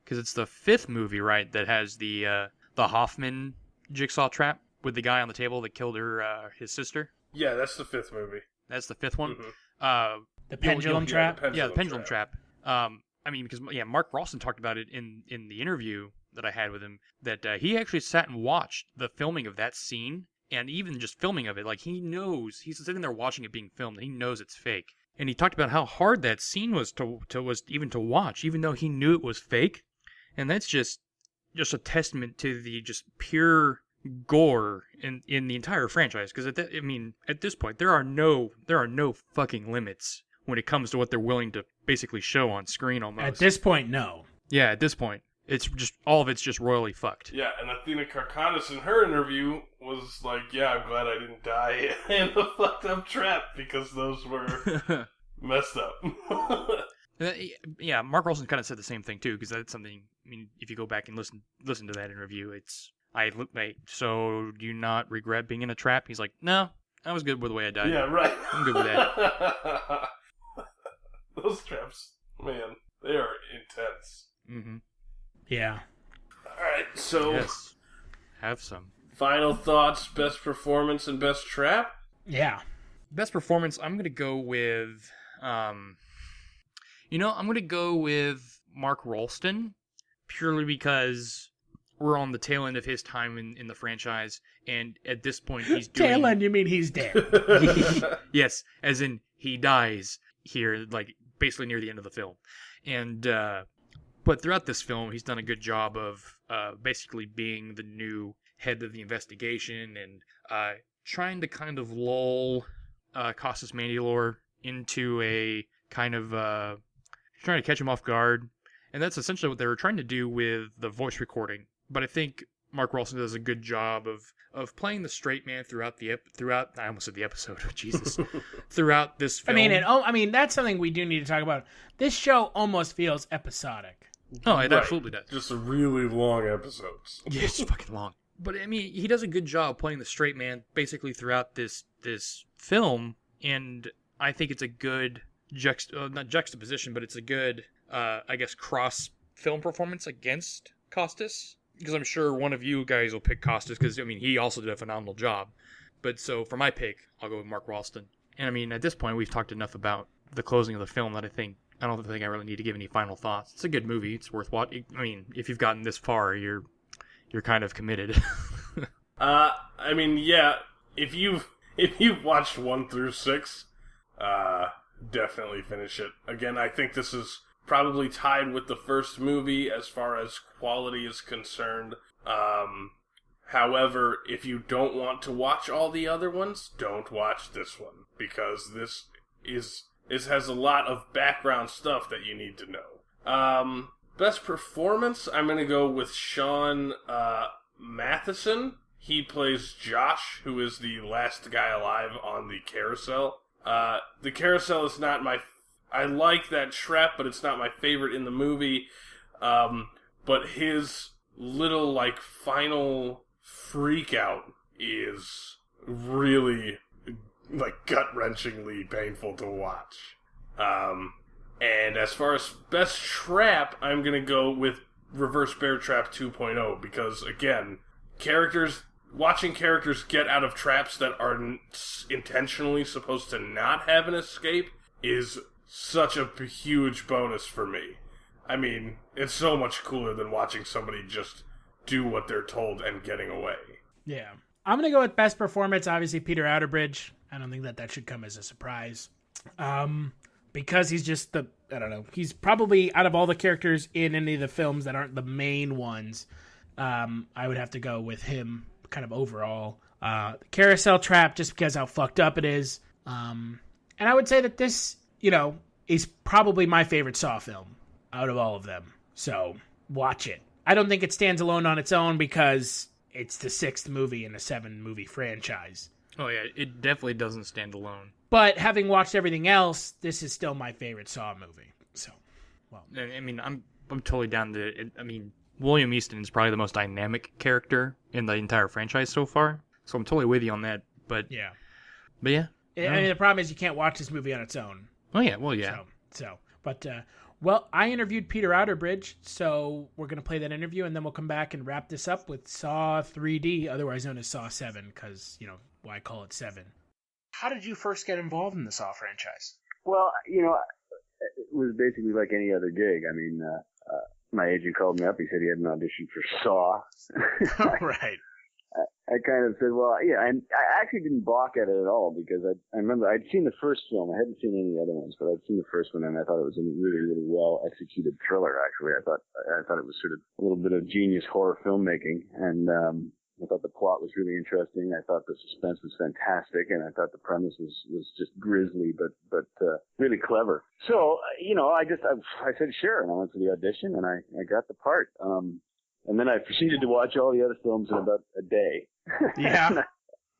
because it's the fifth movie, right, that has the Hoffman Jigsaw trap with the guy on the table that killed his sister. Yeah, that's the fifth movie. That's the fifth one. Mm-hmm. The pendulum trap. Yeah, the pendulum trap. I mean, because Mark Rolston talked about it in the interview that I had with him, that he actually sat and watched the filming of that scene, and even just filming of it, like he's sitting there watching it being filmed, and he knows it's fake. And he talked about how hard that scene was to watch, even though he knew it was fake. And that's just a testament to the just pure gore in the entire franchise. Because at this point, there are no fucking limits when it comes to what they're willing to basically show on screen. Almost At this point, no. Yeah, at this point, it's just all of it's just royally fucked. Yeah, and Athena Karkanis in her interview was like, "Yeah, I'm glad I didn't die in a fucked up trap, because those were messed up." Yeah, Mark Rolston kind of said the same thing too, because that's something. I mean, if you go back and listen to that interview, so do you not regret being in a trap? He's like, no, I was good with the way I died. Yeah, right. I'm good with that. Those traps, man, they are intense. Mm-hmm. Yeah. All right, so yes, have some final thoughts: best performance and best trap. Yeah. Best performance. I'm gonna go with, I'm gonna go with Mark Rolston, purely because we're on the tail end of his time in the franchise, and at this point he's doing... Tail end, you mean he's dead? Yes, as in he dies here, like basically near the end of the film. And but throughout this film, he's done a good job of basically being the new head of the investigation, and trying to kind of lull Costas Mandylor into a kind of trying to catch him off guard. And that's essentially what they were trying to do with the voice recording. But I think Mark Rolston does a good job of playing the straight man throughout I almost said the episode. Jesus. Throughout this film. I mean, that's something we do need to talk about. This show almost feels episodic. Oh, it absolutely does. Just really long episodes. Yeah, it's fucking long. But I mean, he does a good job playing the straight man basically throughout this film, and I think it's a good not juxtaposition, but it's a good I guess cross film performance against Costas. Because I'm sure one of you guys will pick Costas, because, I mean, he also did a phenomenal job. But so, for my pick, I'll go with Mark Rolston. And, I mean, at this point, we've talked enough about the closing of the film that I don't think I really need to give any final thoughts. It's a good movie. It's worth watching. I mean, if you've gotten this far, you're kind of committed. I mean, yeah, if you've watched 1 through 6, definitely finish it. Again, I think this is probably tied with the first movie as far as quality is concerned. However, if you don't want to watch all the other ones, don't watch this one, because this has a lot of background stuff that you need to know. Best performance, I'm going to go with Sean Matheson. He plays Josh, who is the last guy alive on the carousel. The carousel is not I like that trap, but it's not my favorite in the movie. But his little, final freak out is really, like, gut-wrenchingly painful to watch. And as far as best trap, I'm going to go with Reverse Bear Trap 2.0 because, again, watching characters get out of traps that are intentionally supposed to not have an escape is such a huge bonus for me. I mean, it's so much cooler than watching somebody just do what they're told and getting away. Yeah. I'm going to go with best performance, obviously Peter Outerbridge. I don't think that should come as a surprise. Because he's just he's probably, out of all the characters in any of the films that aren't the main ones, I would have to go with him kind of overall. The carousel trap, just because how fucked up it is. And I would say that this, is probably my favorite Saw film out of all of them. So watch it. I don't think it stands alone on its own because it's the 6th movie in a 7-movie franchise. Oh yeah, it definitely doesn't stand alone. But having watched everything else, this is still my favorite Saw movie. So, well, I mean, I'm totally down to it. I mean, William Easton is probably the most dynamic character in the entire franchise so far. So I'm totally with you on that. But yeah. I mean, the problem is you can't watch this movie on its own. Oh yeah, well yeah. Well, I interviewed Peter Outerbridge, so we're going to play that interview, and then we'll come back and wrap this up with Saw 3D, otherwise known as Saw 7, because, why call it 7? How did you first get involved in the Saw franchise? Well, it was basically like any other gig. I mean, my agent called me up. He said he had an audition for Saw. Right. I kind of said, well, yeah, and I actually didn't balk at it at all because I remember I'd seen the first film. I hadn't seen any other ones, but I'd seen the first one and I thought it was a really, really well executed thriller. Actually, I thought it was sort of a little bit of genius horror filmmaking, and I thought the plot was really interesting. I thought the suspense was fantastic, and I thought the premise was just grisly, but really clever. So I said sure, and I went to the audition, and I got the part. And then I proceeded to watch all the other films in about a day. Yeah.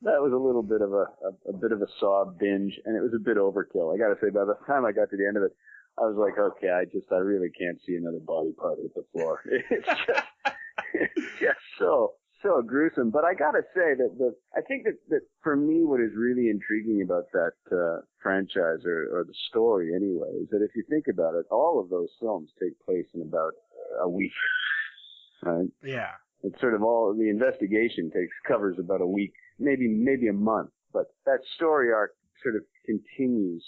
That was a little bit of a bit of a Saw binge, and it was a bit overkill. I got to say, by the time I got to the end of it, I was like, okay, I really can't see another body part at the floor. It's just so gruesome. But I got to say that I think that for me, what is really intriguing about that franchise or the story anyway, is that if you think about it, all of those films take place in about a week. Right? Yeah. It's sort of all the investigation covers about a week, maybe a month, but that story arc sort of continues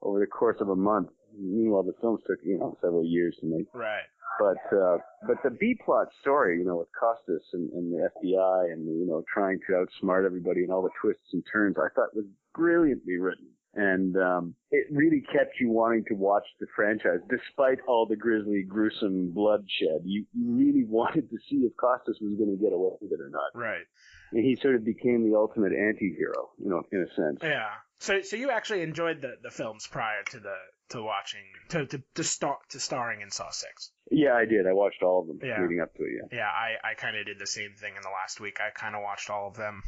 over the course of a month. Meanwhile, the films took several years to make. Right. But the B plot story, with Costas and the FBI and trying to outsmart everybody and all the twists and turns, I thought was brilliantly written. And it really kept you wanting to watch the franchise, despite all the grisly, gruesome bloodshed. You really wanted to see if Costas was going to get away with it or not. Right. And he sort of became the ultimate anti-hero, in a sense. Yeah. So you actually enjoyed the films prior to watching to starring in Saw 6. Yeah, I did. I watched all of them Yeah. leading up to it. Yeah. Yeah, I kind of did the same thing in the last week. I kind of watched all of them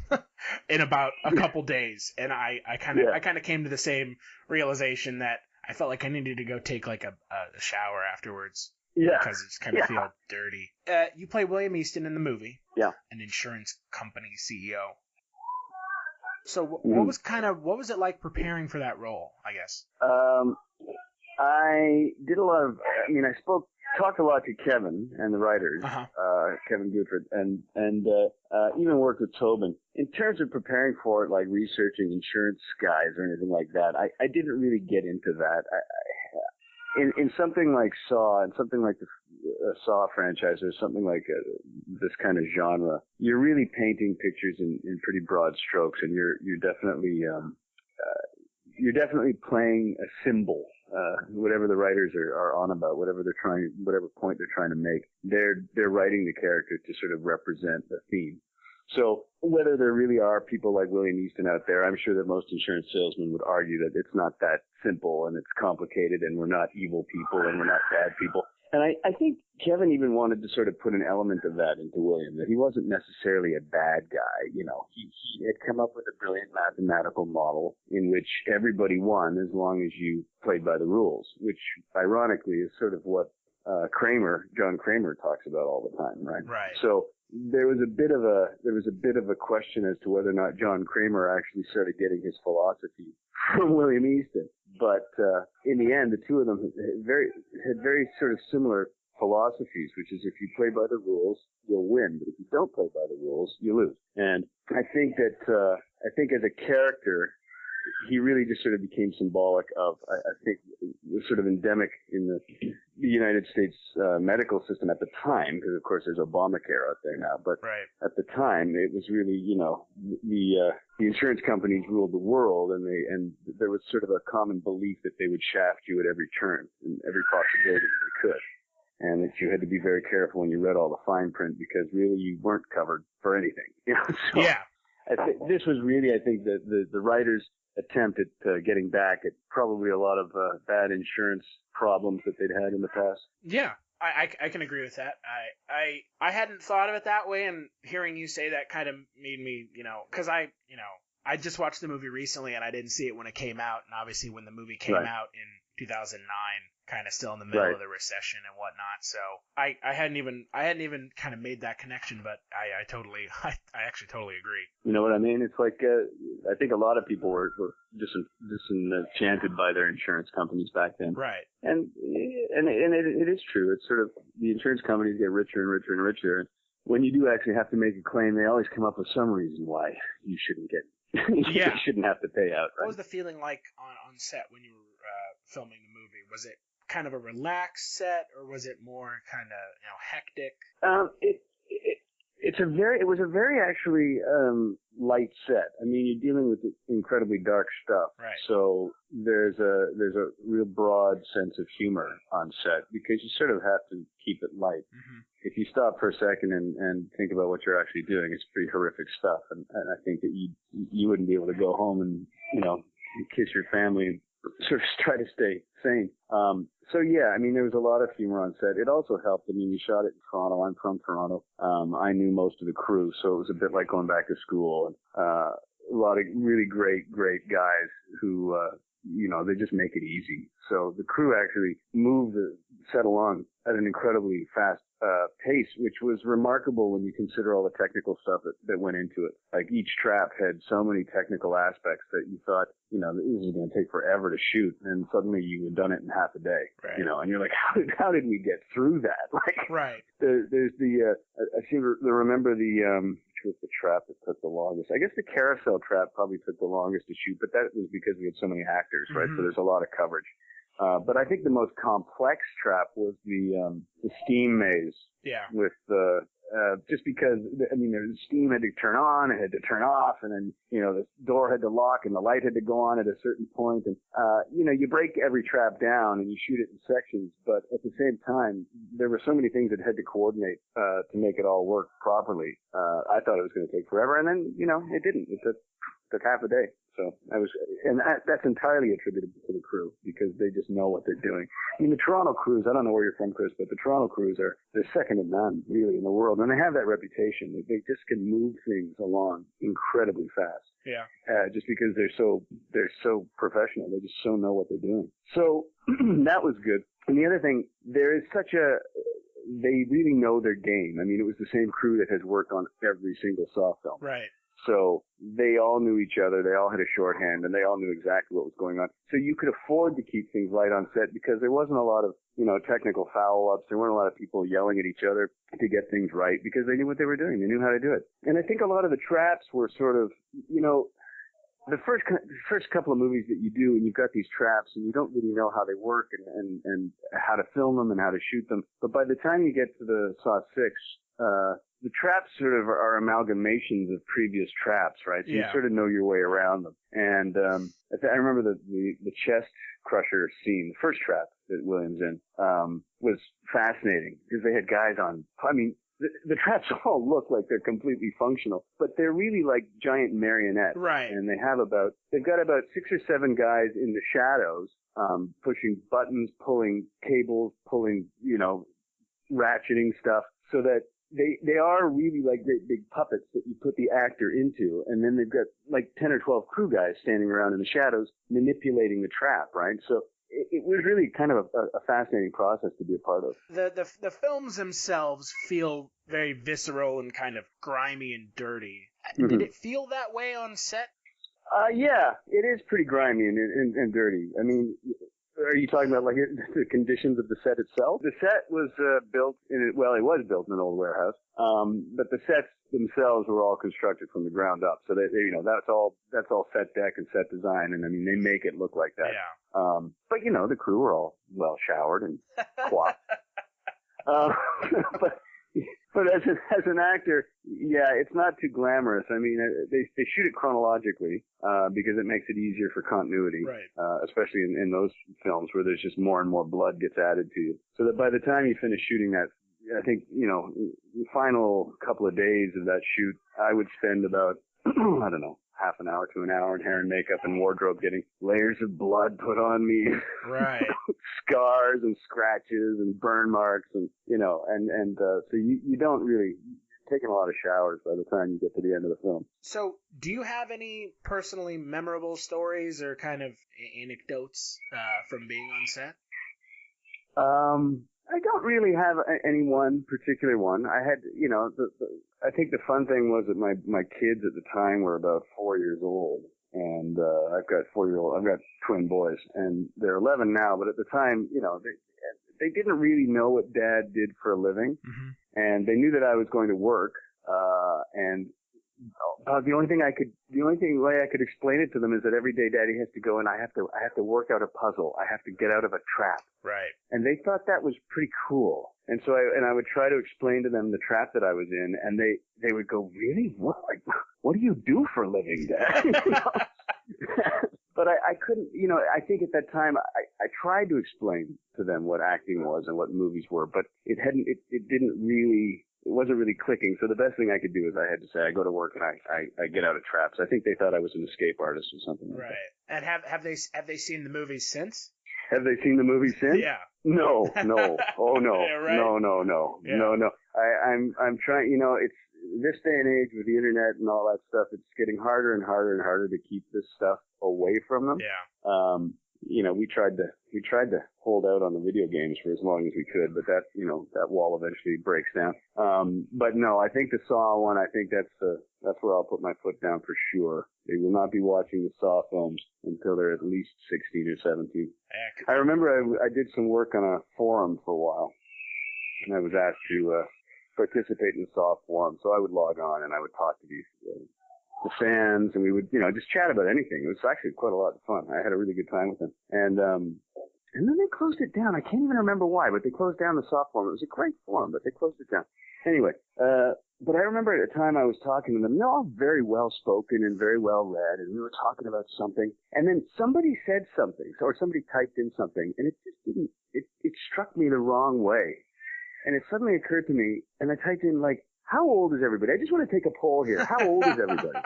in about a couple days, and I kind of came to the same realization that I felt like I needed to go take like a shower afterwards. Yeah. Because it just kind of feel dirty. You play William Easton in the movie. Yeah. An insurance company CEO. So what was it like preparing for that role, I guess? I did a lot of, talked a lot to Kevin and the writers, Kevin Goodford, and even worked with Tobin. In terms of preparing for it, like researching insurance guys or anything like that, I didn't really get into that. In something like Saw, and something like the Saw franchise, or something like this kind of genre, you're really painting pictures in pretty broad strokes, and you're definitely playing a symbol. Whatever the writers are on about, whatever point they're trying to make, they're writing the character to sort of represent the theme. So whether there really are people like William Easton out there, I'm sure that most insurance salesmen would argue that it's not that simple and it's complicated and we're not evil people and we're not bad people. And I think Kevin even wanted to sort of put an element of that into William, that he wasn't necessarily a bad guy. He had come up with a brilliant mathematical model in which everybody won as long as you played by the rules, which ironically is sort of what John Kramer talks about all the time, right? Right. So there was a bit of a question as to whether or not John Kramer actually started getting his philosophy from William Easton. But in the end, the two of them had very sort of similar philosophies, which is if you play by the rules, you'll win. But if you don't play by the rules, you lose. And I think as a character, he really just sort of became symbolic of, I think, was sort of endemic in the United States medical system at the time, because of course there's Obamacare out there now, but at the time it was really, the insurance companies ruled the world, and there was sort of a common belief that they would shaft you at every turn and every possibility they could. And that you had to be very careful when you read all the fine print, because really you weren't covered for anything. So yeah. This was really, I think, the writers' attempt at getting back at probably a lot of bad insurance problems that they'd had in the past. Yeah, I can agree with that. I hadn't thought of it that way, and hearing you say that kind of made me, because I just watched the movie recently, and I didn't see it when it came out, and obviously when the movie came out in 2009, kind of still in the middle of the recession and whatnot. So I hadn't even kind of made that connection, but I actually totally agree. You know what I mean? It's like I think a lot of people were disenchanted by their insurance companies back then. Right. And it is true. It's sort of the insurance companies get richer and richer and richer. And when you do actually have to make a claim, they always come up with some reason why you shouldn't get. You shouldn't have to pay out. Right? What was the feeling like on set when you were filming the movie? Was it kind of a relaxed set, or was it more kind of hectic? It was a very actually light set. I mean, you're dealing with incredibly dark stuff, right? So there's a real broad sense of humor on set, because you sort of have to keep it light. Mm-hmm. If you stop for a second and think about what you're actually doing, it's pretty horrific stuff. And I think that you wouldn't be able to go home and kiss your family and sort of try to stay sane. So yeah, I mean, there was a lot of humor on set. It also helped. I mean, we shot it in Toronto. I'm from Toronto. I knew most of the crew, so it was a bit like going back to school. A lot of really great guys who, they just make it easy. So the crew actually moved the set along at an incredibly fast pace, which was remarkable when you consider all the technical stuff that went into it. Like, each trap had so many technical aspects that you thought, this is going to take forever to shoot, and suddenly you had done it in half a day. Right. And you're like, how did we get through that? Like, right. There's the I seem to remember which was the trap that took the longest. I guess the carousel trap probably took the longest to shoot, but that was because we had so many actors, right? Mm-hmm. So there's a lot of coverage. But I think the most complex trap was the steam maze. Yeah. With just because, the steam had to turn on, it had to turn off, and then, the door had to lock and the light had to go on at a certain point. And, you break every trap down and you shoot it in sections, but at the same time, there were so many things that had to coordinate, to make it all work properly. I thought it was going to take forever, and then, it didn't. It took half a day. So that's entirely attributable to the crew, because they just know what they're doing. I mean, the Toronto crews, I don't know where you're from, Chris, but the Toronto crews they're second to none, really, in the world. And they have that reputation. They just can move things along incredibly fast. Yeah. Just because they're so professional. They just so know what they're doing. So that was good. And the other thing, they really know their game. I mean, it was the same crew that has worked on every single Saw film. Right. So they all knew each other, they all had a shorthand, and they all knew exactly what was going on. So you could afford to keep things light on set, because there wasn't a lot of, technical foul-ups. There weren't a lot of people yelling at each other to get things right, because they knew what they were doing. They knew how to do it. And I think a lot of the traps were sort of, the first couple of movies that you do, and you've got these traps, and you don't really know how they work and how to film them and how to shoot them. But by the time you get to the Saw 6, the traps sort of are amalgamations of previous traps, right? So you sort of know your way around them. And I remember the chest crusher scene, the first trap that Williams in, was fascinating, because they had guys on. I mean, the traps all look like they're completely functional, but they're really like giant marionettes. Right. And they've got about 6 or 7 guys in the shadows, pushing buttons, pulling cables, pulling, ratcheting stuff, so that they are really like great big puppets that you put the actor into, and then they've got like 10 or 12 crew guys standing around in the shadows manipulating the trap, right? So it was really kind of a fascinating process to be a part of. The films themselves feel very visceral and kind of grimy and dirty. Mm-hmm. Did it feel that way on set? Yeah, it is pretty grimy and dirty. I mean, are you talking about like the conditions of the set itself? The set was built it was built in an old warehouse. But the sets themselves were all constructed from the ground up. So they that's all set deck and set design. And I mean, they make it look like that. Yeah. But the crew were all well showered and coiffed. But as an actor, yeah, it's not too glamorous. I mean, they shoot it chronologically because it makes it easier for continuity, right. Especially in those films where there's just more and more blood gets added to you. So that by the time you finish shooting that, I think, the final couple of days of that shoot, I would spend about, I don't know, half an hour to an hour in hair and makeup and wardrobe, getting layers of blood put on me, right? Scars and scratches and burn marks, and so you don't really taking a lot of showers by the time you get to the end of the film. So, do you have any personally memorable stories or kind of anecdotes from being on set? I don't really have any one particular one. I had, I think the fun thing was that my kids at the time were about 4 years old, and I've got twin boys, and they're 11 now. But at the time, they didn't really know what Dad did for a living, mm-hmm. and they knew that I was going to work, and the only way I could explain it to them is that every day Daddy has to go and I have to work out a puzzle. I have to get out of a trap. Right. And they thought that was pretty cool. And so I would try to explain to them the trap that I was in, and they would go, "Really? What do you do for a living, Dad?" But I couldn't, I think at that time I tried to explain to them what acting was and what movies were, but it wasn't really clicking. So the best thing I could do is I had to say I go to work and I get out of traps. I think they thought I was an escape artist or something like right. That. And have they seen the movies since? Have they seen the movie since? Yeah. No. Oh no. Yeah, right? No. Yeah. No. I'm trying. It's this day and age with the internet and all that stuff. It's getting harder and harder and harder to keep this stuff away from them. Yeah. We tried to hold out on the video games for as long as we could, but that wall eventually breaks down. But no, I think the Saw one, I think that's where I'll put my foot down for sure. They will not be watching the Saw films until they're at least 16 or 17. I remember I did some work on a forum for a while, and I was asked to participate in the Saw forum, so I would log on and I would talk to these the fans, and we would, just chat about anything. It was actually quite a lot of fun. I had a really good time with them. And then they closed it down. I can't even remember why, but they closed down the soft forum. It was a great forum, but they closed it down. Anyway, but I remember at the time I was talking to them. They're all very well spoken and very well read, and we were talking about something. And then somebody said something, or somebody typed in something, and it just didn't, it struck me the wrong way. And it suddenly occurred to me, and I typed in, like, how old is everybody? I just want to take a poll here. How old is everybody?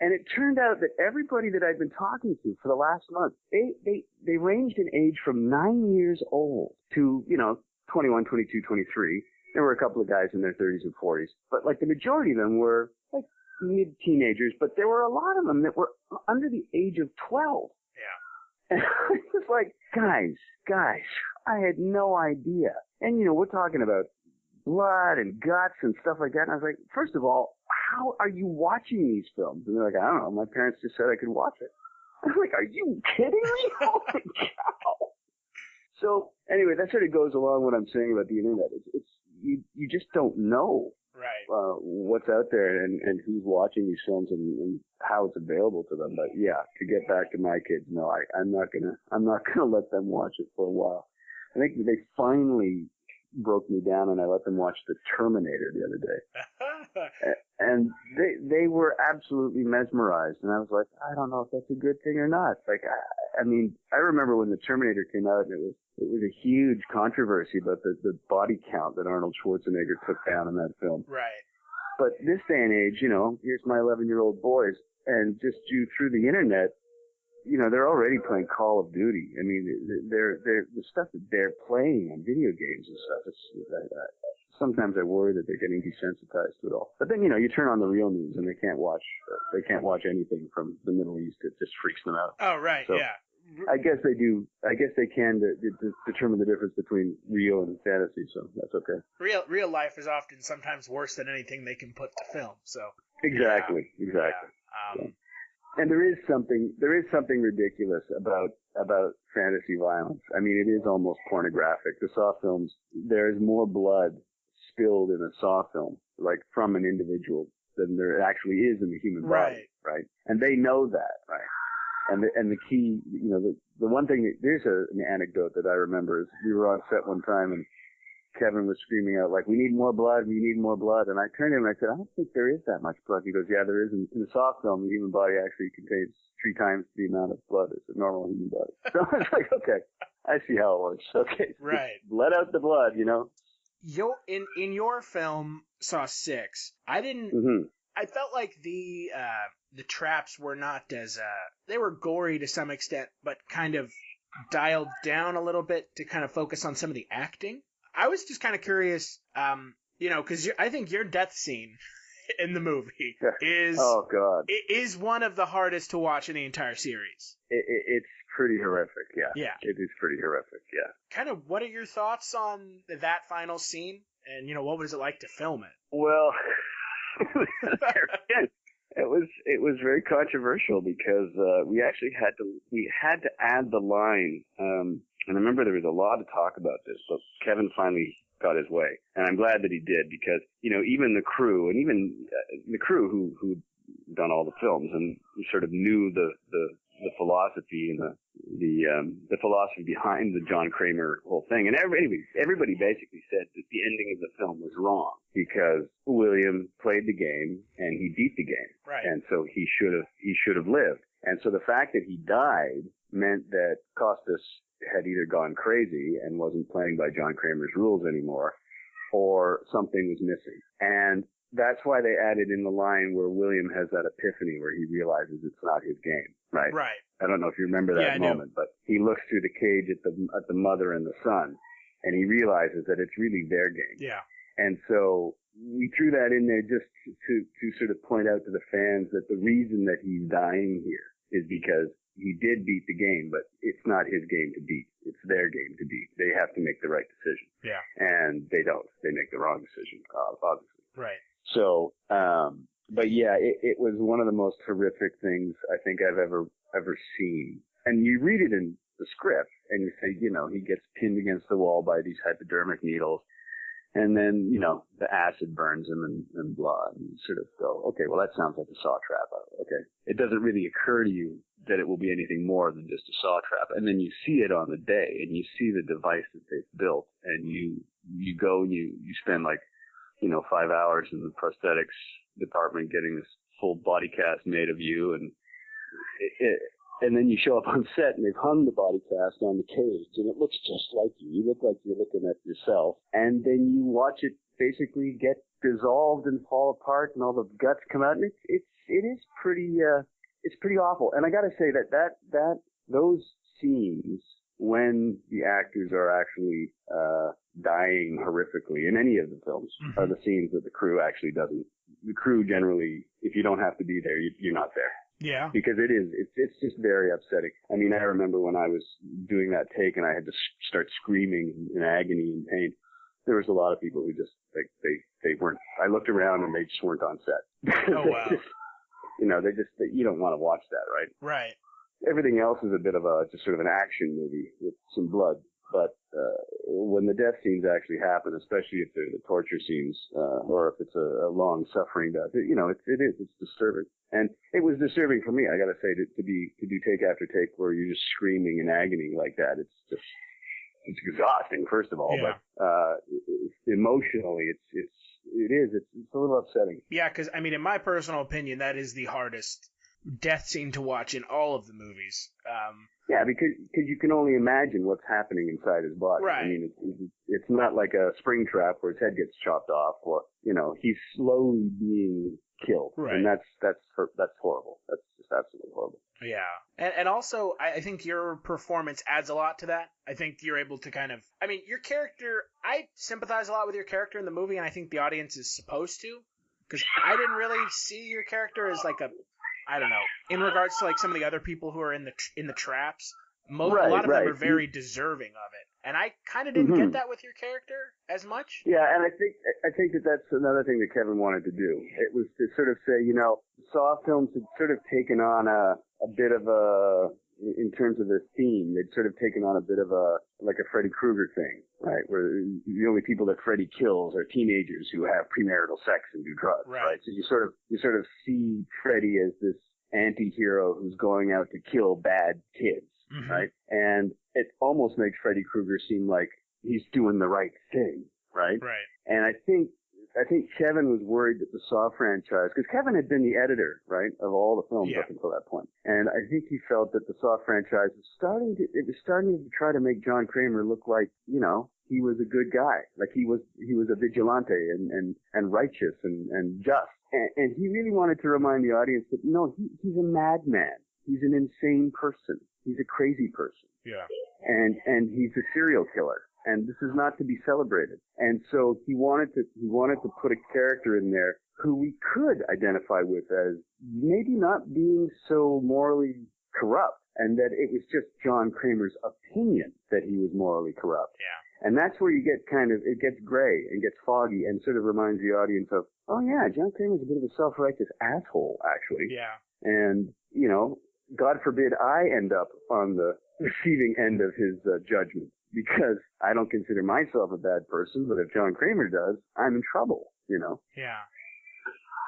And it turned out that everybody that I'd been talking to for the last month, they ranged in age from 9 years old to, 21, 22, 23. There were a couple of guys in their 30s and 40s. But, like, the majority of them were, like, mid-teenagers. But there were a lot of them that were under the age of 12. Yeah. And I was like, guys, I had no idea. And, we're talking about blood and guts and stuff like that. And I was like, first of all, how are you watching these films? And they're like, I don't know. My parents just said I could watch it. I'm like, are you kidding me? Holy cow. So anyway, that sort of goes along what I'm saying about the internet. It's you just don't know right. What's out there and who's watching these films and how it's available to them. But yeah, to get back to my kids, no, I'm not gonna let them watch it for a while. I think they finally broke me down and I let them watch The Terminator the other day. And they were absolutely mesmerized. And I was like, I don't know if that's a good thing or not. Like, I mean, I remember when The Terminator came out and it was a huge controversy about the body count that Arnold Schwarzenegger took down in that film. Right. But this day and age, here's my 11-year-old boys, and just through the internet, they're already playing Call of Duty. I mean, they're the stuff that they're playing on video games and stuff. Sometimes I worry that they're getting desensitized to it all. But then, you turn on the real news and they can't watch anything from the Middle East. It just freaks them out. Oh, right. So, yeah. I guess they do. I guess they can determine the difference between real and fantasy, so that's okay. Real life is often sometimes worse than anything they can put to film. So exactly. Yeah. And there is something ridiculous about fantasy violence. I mean, it is almost pornographic. The Saw films, there is more blood spilled in a Saw film, like from an individual, than there actually is in the human body, right? And they know that, right? And the key, the one thing, there's an anecdote that I remember is we were on set one time and Kevin was screaming out like, we need more blood. And I turned to him and I said, I don't think there is that much blood. He goes, yeah, there is. In the Saw film, the human body actually contains 3 times the amount of blood as a normal human body. So I was like, okay, I see how it works. Okay. Right. Let out the blood, In your film, Saw 6, I didn't... Mm-hmm. I felt like the traps were not as they were gory to some extent, but kind of dialed down a little bit to kind of focus on some of the acting. I was just kind of curious, because I think your death scene in the movie is one of the hardest to watch in the entire series. It's pretty horrific, yeah. Yeah. It is pretty horrific, yeah. Kind of, what are your thoughts on that final scene? And, what was it like to film it? Well, it was very controversial because we actually had to add the line, and I remember there was a lot of talk about this, but Kevin finally got his way, and I'm glad that he did because even the crew and even the crew who'd done all the films and sort of knew the philosophy and the philosophy behind the John Kramer whole thing. And everybody basically said that the ending of the film was wrong because William played the game and he beat the game. Right. And so he should have lived. And so the fact that he died meant that Costas had either gone crazy and wasn't playing by John Kramer's rules anymore, or something was missing. And that's why they added in the line where William has that epiphany where he realizes it's not his game, right? Right. I don't know if you remember that moment, but he looks through the cage at the mother and the son, and he realizes that it's really their game. Yeah. And so we threw that in there just to sort of point out to the fans that the reason that he's dying here is because he did beat the game, but it's not his game to beat. It's their game to beat. They have to make the right decision. Yeah. And they don't. They make the wrong decision, obviously. Right. So, but yeah, it was one of the most horrific things I think I've ever seen. And you read it in the script and you say, he gets pinned against the wall by these hypodermic needles. And then, the acid burns him and blah. And you sort of go, okay, well, that sounds like a saw trap. Okay. It doesn't really occur to you that it will be anything more than just a saw trap. And then you see it on the day and you see the device that they've built and you go and you spend 5 hours in the prosthetics department getting this full body cast made of you. And then you show up on set and they've hung the body cast on the cage and it looks just like you. You look like you're looking at yourself. And then you watch it basically get dissolved and fall apart and all the guts come out. And it is pretty, it's pretty awful. And I gotta say that those scenes when the actors are actually, dying horrifically in any of the films are the scenes that the crew actually doesn't. The crew generally, if you don't have to be there, you're not there. Yeah. Because it's just very upsetting. I mean, I remember when I was doing that take and I had to start screaming in agony and pain. There was a lot of people who just, they weren't, I looked around and they just weren't on set. Oh, wow. You don't want to watch that, right? Right. Everything else is a bit of just sort of an action movie with some blood. But when the death scenes actually happen, especially if they're the torture scenes, or if it's a long suffering death, it's disturbing. And it was disturbing for me, I gotta say, to do take after take where you're just screaming in agony like that. It's exhausting, first of all, yeah. But emotionally, it's a little upsetting. Yeah, because in my personal opinion, that is the hardest death scene to watch in all of the movies. Yeah, because you can only imagine what's happening inside his body. Right. I mean, it's not like a spring trap where his head gets chopped off, or he's slowly being killed, right. And that's horrible. That's just absolutely horrible. Yeah, and also I think your performance adds a lot to that. I think you're able to your character. I sympathize a lot with your character in the movie, and I think the audience is supposed to, because I didn't really see your character as I don't know, in regards to some of the other people who are in the traps. a lot of them are right. very deserving of it. And I kind of didn't get that with your character as much. Yeah, and I think that that's another thing that Kevin wanted to do. It was to sort of say, you know, Saw films had sort of taken on a bit of a, in terms of their theme, they'd sort of taken on a bit of like a Freddy Krueger thing, right? Where the only people that Freddy kills are teenagers who have premarital sex and do drugs, right? So you sort of see Freddy as this anti-hero who's going out to kill bad kids, right? And it almost makes Freddy Krueger seem like he's doing the right thing, right? Right. And I think Kevin was worried that the Saw franchise, because Kevin had been the editor, right, of all the films up until that point, and I think he felt that the Saw franchise was starting to try to make John Kramer look like, you know, he was a good guy, like he was a vigilante and righteous and just, and he really wanted to remind the audience that no, he's a madman, he's an insane person, he's a crazy person, and he's a serial killer. And this is not to be celebrated. And so he wanted to put a character in there who we could identify with as maybe not being so morally corrupt, and that it was just John Kramer's opinion that he was morally corrupt. Yeah. And that's where you get it gets gray and gets foggy and sort of reminds the audience of, oh yeah, John Kramer's a bit of a self-righteous asshole, actually. Yeah. And, you know, God forbid I end up on the receiving end of his judgment. Because I don't consider myself a bad person, but if John Kramer does, I'm in trouble, you know? Yeah.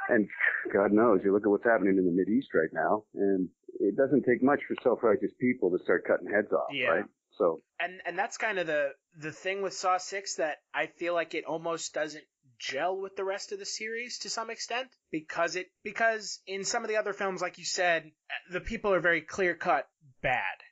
And God knows, you look at what's happening in the Mideast right now, and it doesn't take much for self-righteous people to start cutting heads off, right? So. And that's kind of the thing with Saw 6 that I feel like it almost doesn't gel with the rest of the series to some extent, because in some of the other films, like you said, the people are very clear-cut bad.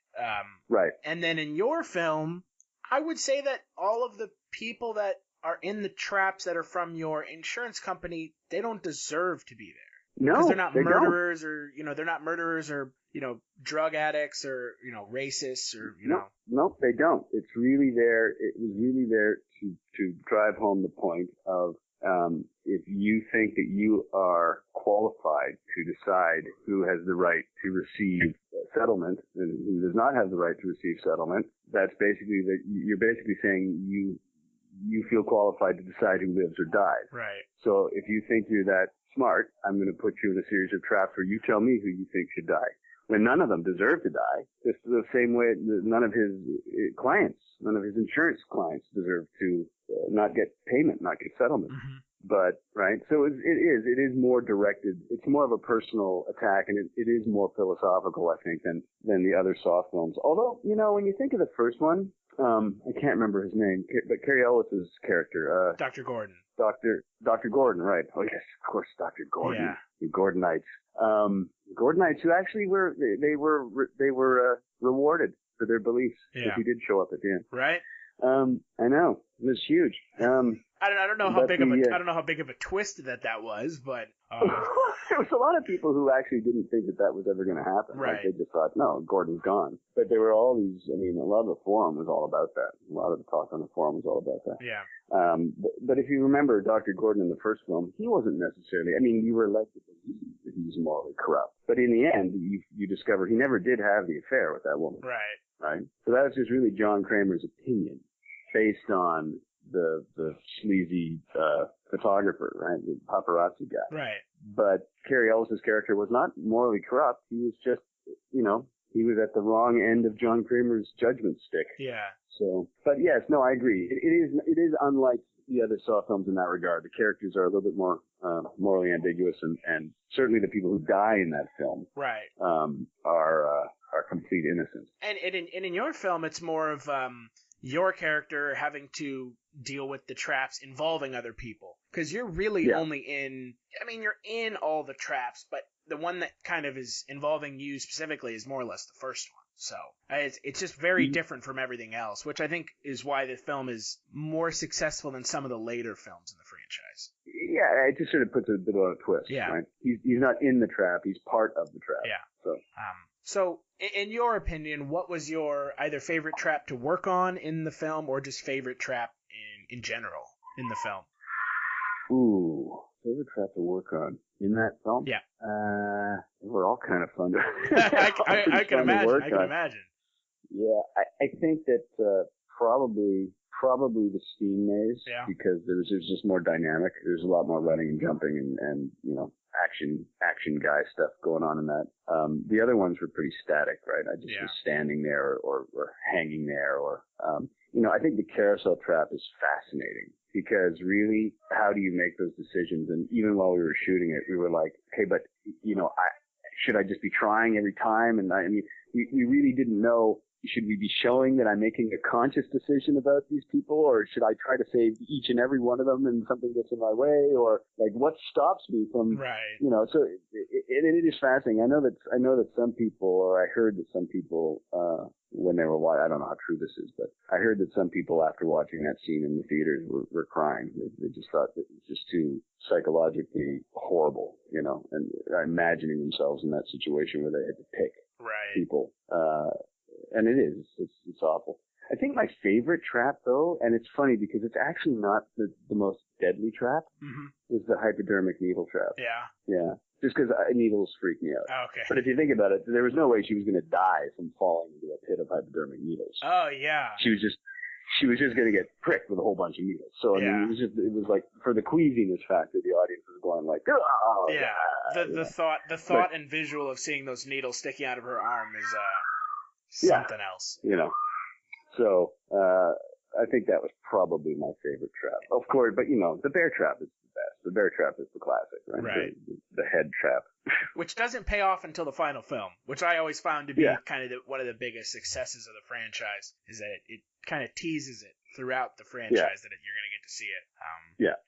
Right. And then in your film, I would say that all of the people that are in the traps that are from your insurance company, they don't deserve to be there. No, because they're not murderers, don't. or they're not murderers or drug addicts or racists or No, they don't. It's really there. It was really there to drive home the point of if you think that you are qualified to decide who has the right to receive settlement and who does not have the right to receive settlement, that's basically that you're basically saying you feel qualified to decide who lives or dies. Right. So if you think you're that smart, I'm going to put you in a series of traps where you tell me who you think should die. When none of them deserve to die, just the same way none of his clients, none of his insurance clients deserve to not get payment, not get settlement. Mm-hmm. But, right, so it is more directed, it's more of a personal attack, and it is more philosophical, I think, than the other Saw films. Although, when you think of the first one, I can't remember his name, but Cary Elwes's character. Dr. Gordon. Dr. Gordon, right. Oh, yes, of course, Dr. Gordon. Yeah. The Gordonites. Gordonites who actually were rewarded for their beliefs. Yeah. He did show up at the end. Right. I know. It was huge. I don't know how big of a twist that was, but there was a lot of people who actually didn't think that was ever going to happen. Right. Like, they just thought, no, Gordon's gone. But there were all these. I mean, a lot of the forum was all about that. A lot of the talk on the forum was all about that. Yeah. But if you remember Dr. Gordon in the first film, he wasn't necessarily. I mean, you were led to believe that he was morally corrupt. But in the end, you discover he never did have the affair with that woman. Right. Right. So that was just really John Kramer's opinion, based on the sleazy photographer, right, the paparazzi guy. Right. But Cary Elwes's character was not morally corrupt. He was just, he was at the wrong end of John Kramer's judgment stick. Yeah. So, but yes, no, I agree. It is unlike the other Saw films in that regard. The characters are a little bit more morally ambiguous, and certainly the people who die in that film, right, are complete innocents. And in your film, it's more of your character having to deal with the traps involving other people, because you're really only you're in all the traps, but the one that kind of is involving you specifically is more or less the first one. So it's just very different from everything else, which I think is why the film is more successful than some of the later films in the franchise. Yeah, it just sort of puts a bit of a twist. Yeah. Right? He's not in the trap; he's part of the trap. Yeah. So, in your opinion, what was your either favorite trap to work on in the film, or just favorite trap in general in the film? Ooh, favorite trap to work on in that film? Yeah. They were all kind of fun. I can imagine. Yeah, I think that probably the steam maze, because there's just more dynamic. There's a lot more running and jumping and action guy stuff going on in that. The other ones were pretty static, right? I just was standing there or hanging there or I think the carousel trap is fascinating because really, how do you make those decisions? And even while we were shooting it, we were like, hey, but should I just be trying every time? And we really didn't know. Should we be showing that I'm making a conscious decision about these people, or should I try to save each and every one of them and something gets in my way, or like what stops me from, so it is fascinating. I know that some people, or I heard that some people, when they were watching, I don't know how true this is, but I heard that some people after watching that scene in the theaters were crying. They just thought that it was just too psychologically horrible, and imagining themselves in that situation where they had to pick people, and it is. It's awful. I think my favorite trap, though, and it's funny because it's actually not the most deadly trap, is the hypodermic needle trap. Yeah. Just because needles freak me out. Oh, okay. But if you think about it, there was no way she was going to die from falling into a pit of hypodermic needles. Oh, yeah. She was just going to get pricked with a whole bunch of needles. So, I mean, it was like, for the queasiness factor, the audience was going like, oh, yeah. The thought and visual of seeing those needles sticking out of her arm is, something else. So, I think that was probably my favorite trap. Of course, but the bear trap is the best. The bear trap is the classic, right? Right. The head trap. Which doesn't pay off until the final film, which I always found to be kind of one of the biggest successes of the franchise, is that it kind of teases it throughout the franchise that you're going to get to see it. Yeah.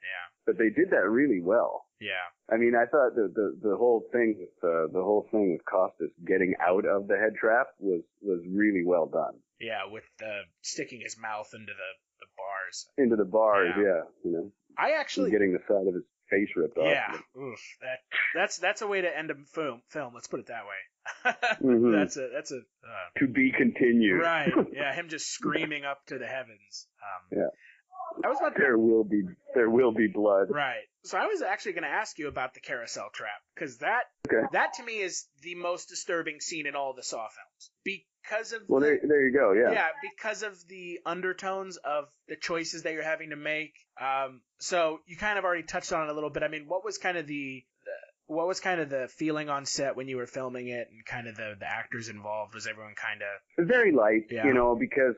But they did that really well. Yeah. I mean, I thought the whole thing with Costas getting out of the head trap was really well done. Yeah, with sticking his mouth into the bars. Into the bars, I actually getting the side of his face ripped off. Yeah. Oof, that's a way to end a film. Let's put it that way. That's a to be continued. Right. Yeah. Him just screaming up to the heavens. I was about to, there will be blood. Right. So I was actually going to ask you about the carousel trap, because that to me is the most disturbing scene in all the Saw films, because of there you go. Yeah, because of the undertones of the choices that you're having to make. So you kind of already touched on it a little bit. I mean, what was kind of the feeling on set when you were filming it, and kind of the actors involved? Was everyone kind of very light, because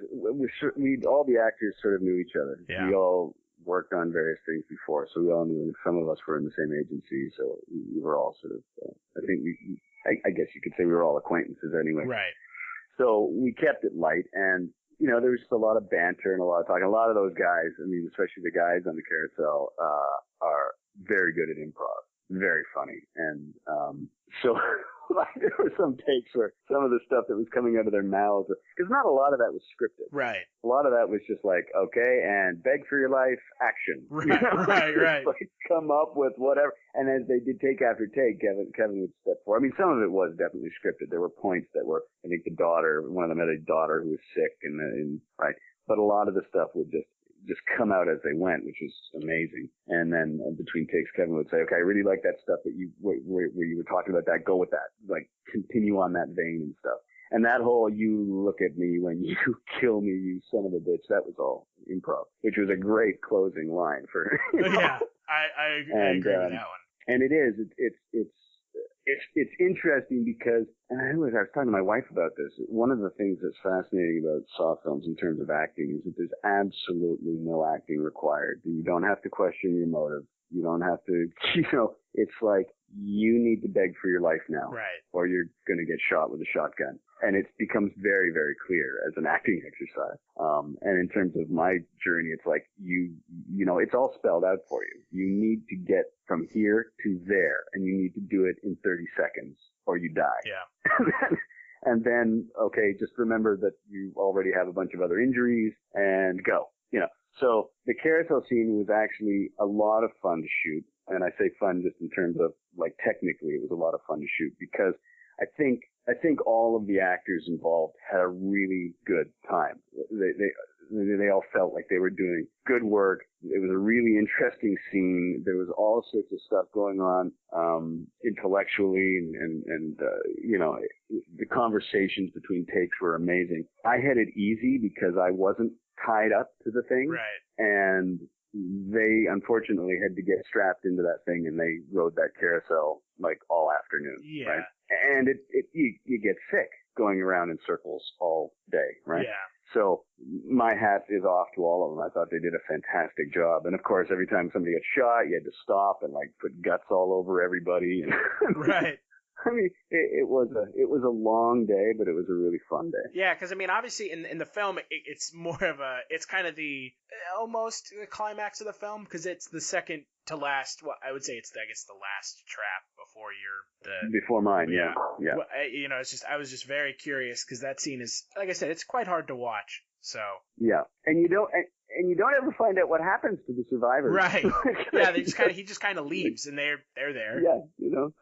we all the actors sort of knew each other. Yeah. We all worked on various things before, so we all knew. Some of us were in the same agency, so we were all sort of. I guess you could say we were all acquaintances anyway. Right. So we kept it light, and there was just a lot of banter and a lot of talking. A lot of those guys, I mean, especially the guys on the carousel, are very good at improv. Very funny. And so there were some takes where some of the stuff that was coming out of their mouths, because not a lot of that was scripted. Right. A lot of that was just like, okay, and beg for your life, action. Right, right. Like, come up with whatever. And as they did take after take, Kevin would step forward. I mean, some of it was definitely scripted. There were points that were, I think one of them had a daughter who was sick, right. But a lot of the stuff would just come out as they went, which was amazing. And then between takes, Kevin would say, okay, I really like that stuff that where you were talking about that, go with that. Like, continue on that vein and stuff. And that whole, you look at me when you kill me, you son of a bitch, that was all improv, which was a great closing line for, Yeah, I agree with that one. And it is, it's interesting because, and I was talking to my wife about this. One of the things that's fascinating about Saw films in terms of acting is that there's absolutely no acting required. You don't have to question your motive. You don't have to, it's like, you need to beg for your life now. Right. Or you're going to get shot with a shotgun. And it becomes very, very clear as an acting exercise. And in terms of my journey, it's like it's all spelled out for you. You need to get from here to there, and you need to do it in 30 seconds or you die. Yeah. And then, okay, just remember that you already have a bunch of other injuries and go, So the carousel scene was actually a lot of fun to shoot. And I say fun just in terms of, like, technically it was a lot of fun to shoot, because I think all of the actors involved had a really good time. they all felt like they were doing good work. It was a really interesting scene. There was all sorts of stuff going on intellectually, and the conversations between takes were amazing. I had it easy because I wasn't tied up to the thing, Right. and they unfortunately had to get strapped into that thing, and they rode that carousel like all afternoon. Yeah. Right? And you get sick going around in circles all day, right? Yeah. So my hat is off to all of them. I thought they did a fantastic job. And of course, every time somebody got shot, you had to stop and like put guts all over everybody. Right. I mean, it was a long day, but it was a really fun day. Yeah, because I mean, obviously in the film, it's more of it's kind of almost the climax of the film, because it's the second to last. Well, I would say it's the last trap before mine. Yeah. Well, I was just very curious because that scene is, like I said, it's quite hard to watch. So yeah, and you don't ever find out what happens to the survivors. Right. Yeah, he just kind of leaves, and they're there. Yeah,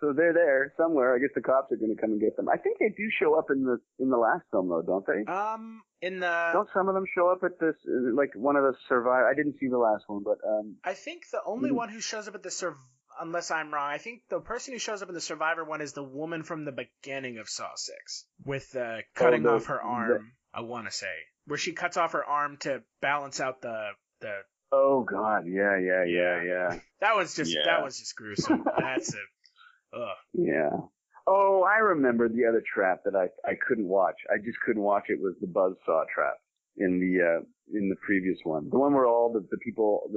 so they're there somewhere. I guess the cops are going to come and get them. I think they do show up in the last film though, don't they? Don't some of them show up at this, like one of the survivors? I didn't see the last one, but I think the only one who shows up at the unless I'm wrong, I think the person who shows up in the Survivor one is the woman from the beginning of Saw 6 with cutting off her arm. I want to say where she cuts off her arm to balance out the. Oh God, yeah. That one's just gruesome. That's ugh. Yeah. Oh, I remember the other trap that I couldn't watch. I just couldn't watch it. Was the buzzsaw trap in the previous one, the one where all the people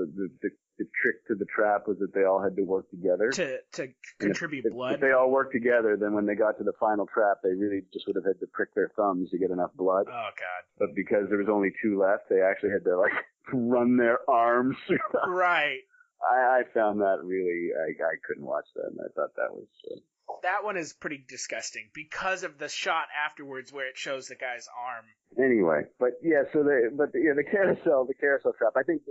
the trick to the trap was that they all had to work together to contribute blood. If they all worked together, then when they got to the final trap, they really just would have had to prick their thumbs to get enough blood. Oh God! But because there was only 2 left, they actually had to like run their arms through. Right. I found that really, I couldn't watch that, and I thought that was. That one is pretty disgusting because of the shot afterwards where it shows the guy's arm. Anyway, but yeah, the carousel trap. I think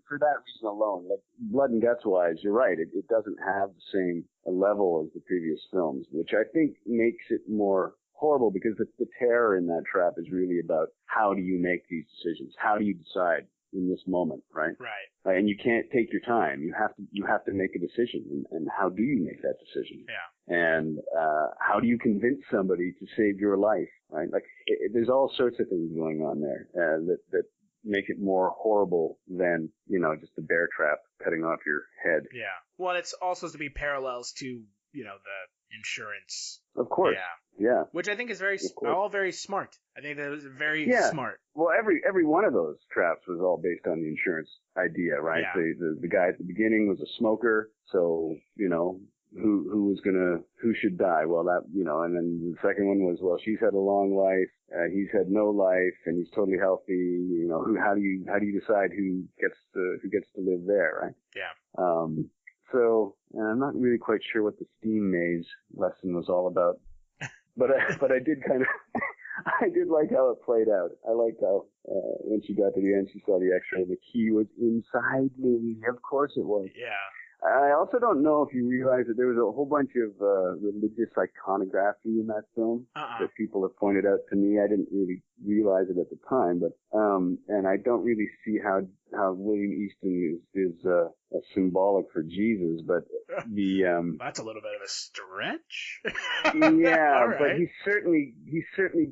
for that reason alone, like blood and guts wise, you're right. It doesn't have the same level as the previous films, which I think makes it more horrible because the terror in that trap is really about how do you make these decisions? How do you decide in this moment, right? Right. And you can't take your time. You have to make a decision, and how do you make that decision? Yeah. And how do you convince somebody to save your life, right? Like there's all sorts of things going on there that make it more horrible than just the bear trap cutting off your head. Yeah. Well, it's all supposed to be parallels to the insurance. Of course. Yeah. Which I think is all very smart. I think that was very smart. Well, every one of those traps was all based on the insurance idea, right? Yeah. The guy at the beginning was a smoker, so who should die? Well, that and then the second one was, well, she's had a long life, he's had no life, and he's totally healthy. How do you decide who gets to live there, right? Yeah. So I'm not really quite sure what the steam maze lesson was all about, but I did I did like how it played out. I liked how when she got to the end, she saw the X-ray. The key was inside me. Of course it was. Yeah. I also don't know if you realize that there was a whole bunch of religious iconography in that film that people have pointed out to me. I didn't really realize it at the time, but and I don't really see how William Easton is symbolic for Jesus, but that's a little bit of a stretch. Yeah, right. but he's certainly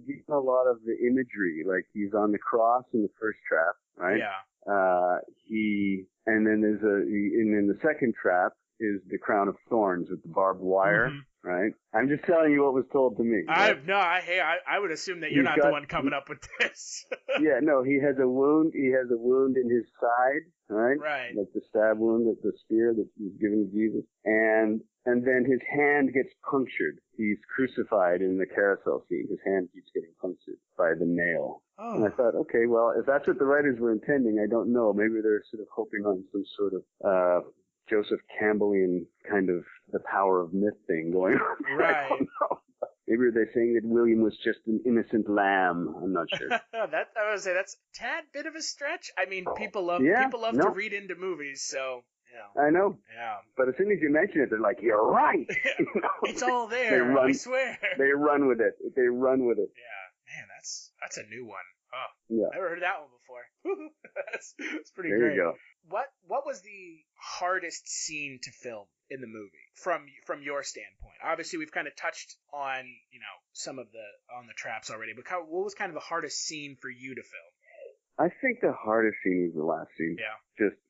given a lot of the imagery. Like he's on the cross in the first trap, right? Yeah. And then and then the second trap is the crown of thorns with the barbed wire, right? I'm just telling you what was told to me. Right? I would assume that you're not the one coming up with this. Yeah, no, he has a wound. He has a wound in his side, right? Right. Like the stab wound, the spear that was given to Jesus, and then his hand gets punctured. He's crucified in the carousel scene. His hand keeps getting punctured by the nail. Oh. And I thought, okay, well, if that's what the writers were intending, I don't know. Maybe they're sort of hoping on some sort of Joseph Campbellian kind of the power of myth thing going on. Right. I don't know. Maybe they're saying that William was just an innocent lamb. I'm not sure. I would say that's a tad bit of a stretch. I mean, people love to read into movies, so. Yeah. I know. Yeah. But as soon as you mention it, they're like, "You're right." It's all there. I swear. They run with it. Yeah. Man, that's a new one. Oh. Yeah. Never heard that one before. That's pretty There great. you go. What was the hardest scene to film in the movie from your standpoint? Obviously, we've kind of touched on some of the traps already, but what was kind of the hardest scene for you to film? I think the hardest scene was the last scene. Yeah. Just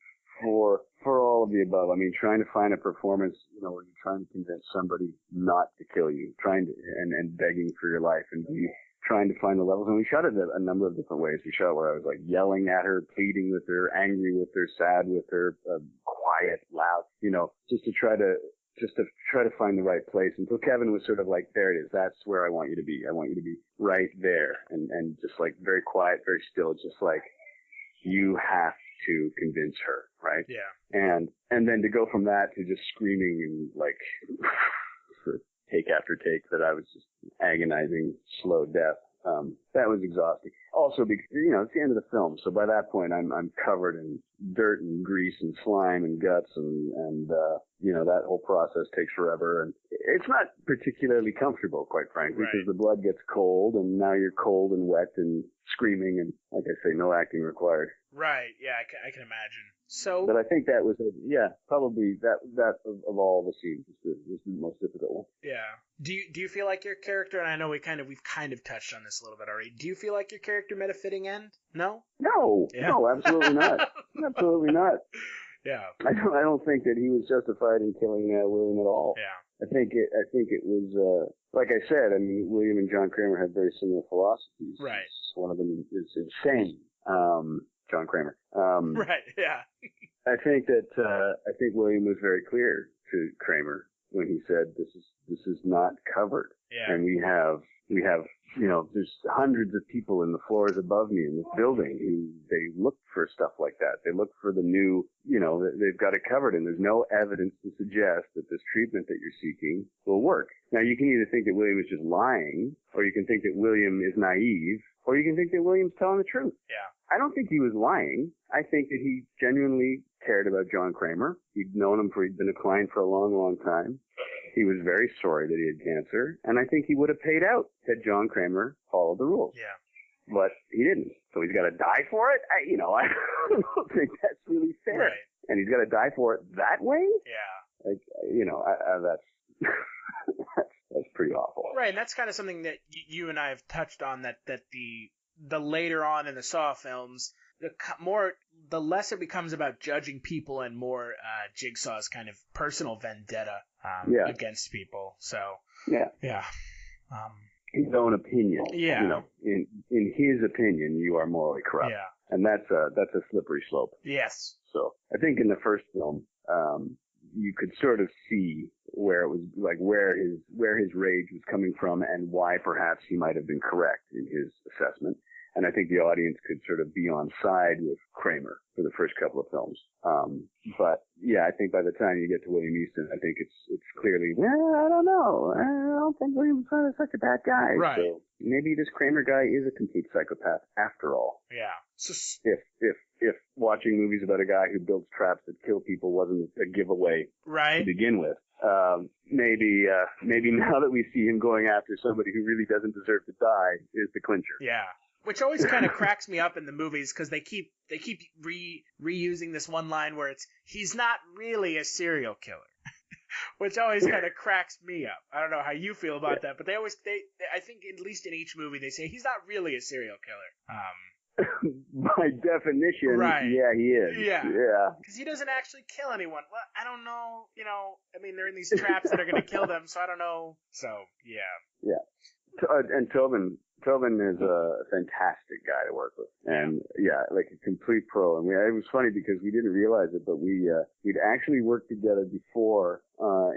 for all of the above. I mean, trying to find a performance, where you're trying to convince somebody not to kill you, and begging for your life, and trying to find the levels. And we shot it a number of different ways. We shot where I was like yelling at her, pleading with her, angry with her, sad with her, quiet, loud, just to try to find the right place. Until Kevin was sort of like, there it is. That's where I want you to be. I want you to be right there. And just like very quiet, very still, just like you have to convince her, right? Yeah. And then to go from that to just screaming and like for take after take that I was just agonizing, slow death. That was exhausting. Also because, it's the end of the film. So by that point, I'm covered in dirt and grease and slime and guts and that whole process takes forever. And it's not particularly comfortable, quite frankly, because the blood gets cold and now you're cold and wet and screaming. And like I say, no acting required. Right. Yeah, I can imagine. So, but I think that was probably that of all the scenes was the most difficult one. Yeah. Do you feel like your character, and I know we've kind of touched on this a little bit already. Do you feel like your character met a fitting end? No. No. Yeah. No, absolutely not. Absolutely not. Yeah. I don't think that he was justified in killing William at all. Yeah. I think it was like I said. I mean, William and John Kramer had very similar philosophies. Right. One of them is insane. John Kramer. Right. Yeah. I think William was very clear to Kramer when he said this is not covered. Yeah. And we have there's hundreds of people in the floors above me in this building who they look for stuff like that. They look for the new, they've got it covered, and there's no evidence to suggest that this treatment that you're seeking will work. Now you can either think that William is just lying, or you can think that William is naive, or you can think that William's telling the truth. Yeah. I don't think he was lying. I think that he genuinely cared about John Kramer. He'd known him he'd been a client for a long, long time. He was very sorry that he had cancer, and I think he would have paid out had John Kramer followed the rules. Yeah. But he didn't. So he's got to die for it? I don't think that's really fair. Right. And he's got to die for it that way? Yeah. Like, that's pretty awful. Right, and that's kind of something that you and I have touched on, that the later on in the Saw films, the less it becomes about judging people and more Jigsaw's kind of personal vendetta against people. So yeah. His own opinion. Yeah. In his opinion, you are morally corrupt. Yeah. And that's a slippery slope. Yes. So I think in the first film, you could sort of see where it was like where his rage was coming from and why perhaps he might have been correct in his assessment. And I think the audience could sort of be on side with Kramer for the first couple of films. But yeah, I think by the time you get to William Easton, I think it's clearly, I don't know. I don't think William's such a bad guy. Right. So maybe this Kramer guy is a complete psychopath after all. Yeah. So, If watching movies about a guy who builds traps that kill people wasn't a giveaway to begin with, maybe now that we see him going after somebody who really doesn't deserve to die is the clincher. Yeah. Which always kind of cracks me up in the movies, because they keep reusing this one line where he's not really a serial killer, which always kind of cracks me up. I don't know how you feel about that, but I think at least in each movie they say he's not really a serial killer. By definition, yeah, he is. Yeah. Because he doesn't actually kill anyone. Well, I don't know. I mean, they're in these traps that are going to kill them, so I don't know. So yeah. Yeah. And Tobin is a fantastic guy to work with, and like a complete pro. And it was funny because we didn't realize it, but we'd actually worked together before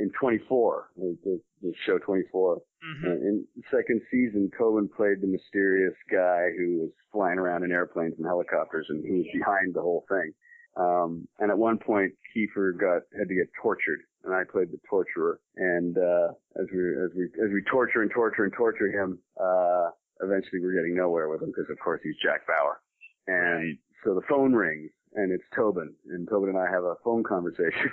in 24, the show 24. Mm-hmm. In the second season, Tobin played the mysterious guy who was flying around in airplanes and helicopters, and who was behind the whole thing. And at one point, Kiefer had to get tortured, and I played the torturer. And as we torture him, eventually we're getting nowhere with him because, of course, he's Jack Bauer. And so the phone rings, and it's Tobin, and Tobin and I have a phone conversation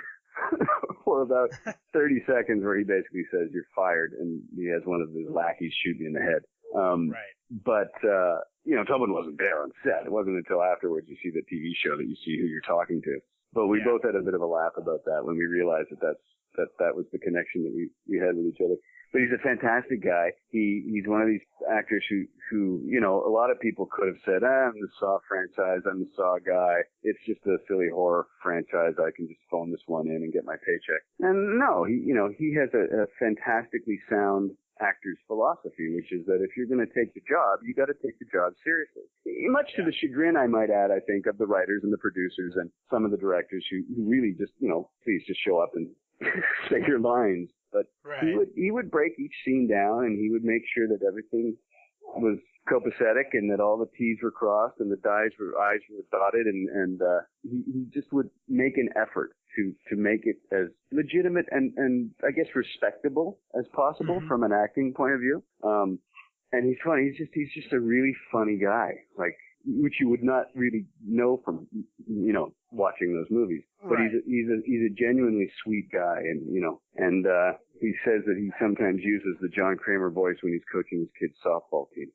for about 30 seconds where he basically says, "You're fired," and he has one of his lackeys shoot me in the head. Right. But, Tobin wasn't there on set. It wasn't until afterwards you see the TV show that you see who you're talking to. But we both had a bit of a laugh about that when we realized that was the connection that we had with each other. But he's a fantastic guy. He's one of these actors who, a lot of people could have said, I'm the Saw franchise, I'm the Saw guy. It's just a silly horror franchise. I can just phone this one in and get my paycheck. And no, he has a fantastically sound actor's philosophy, which is that if you're going to take the job, you got to take the job seriously. Much to the chagrin, I might add, I think, of the writers and the producers and some of the directors who really just, please just show up and say your lines. But he would break each scene down, and he would make sure that everything was copacetic and that all the T's were crossed and the I's were dotted, and he just would make an effort to make it as legitimate and I guess respectable as possible from an acting point of view. And he's funny. He's just a really funny guy, like, which you would not really know from, watching those movies. But he's a genuinely sweet guy, and he says that he sometimes uses the John Kramer voice when he's coaching his kids' softball team.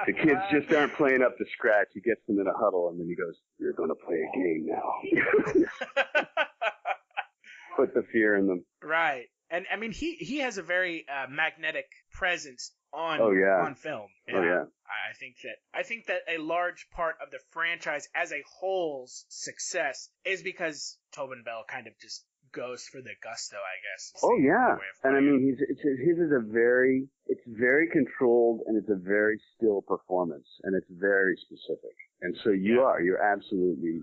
The kids just aren't playing up to scratch. He gets them in a huddle, and then he goes, "You're going to play a game now." Put the fear in them. Right. And I mean, he has a very magnetic presence on film. Oh yeah. I think that a large part of the franchise as a whole's success is because Tobin Bell kind of just goes for the gusto, I guess. Oh yeah. And I mean, his is it's very controlled, and it's a very still performance, and it's very specific. And so you're absolutely,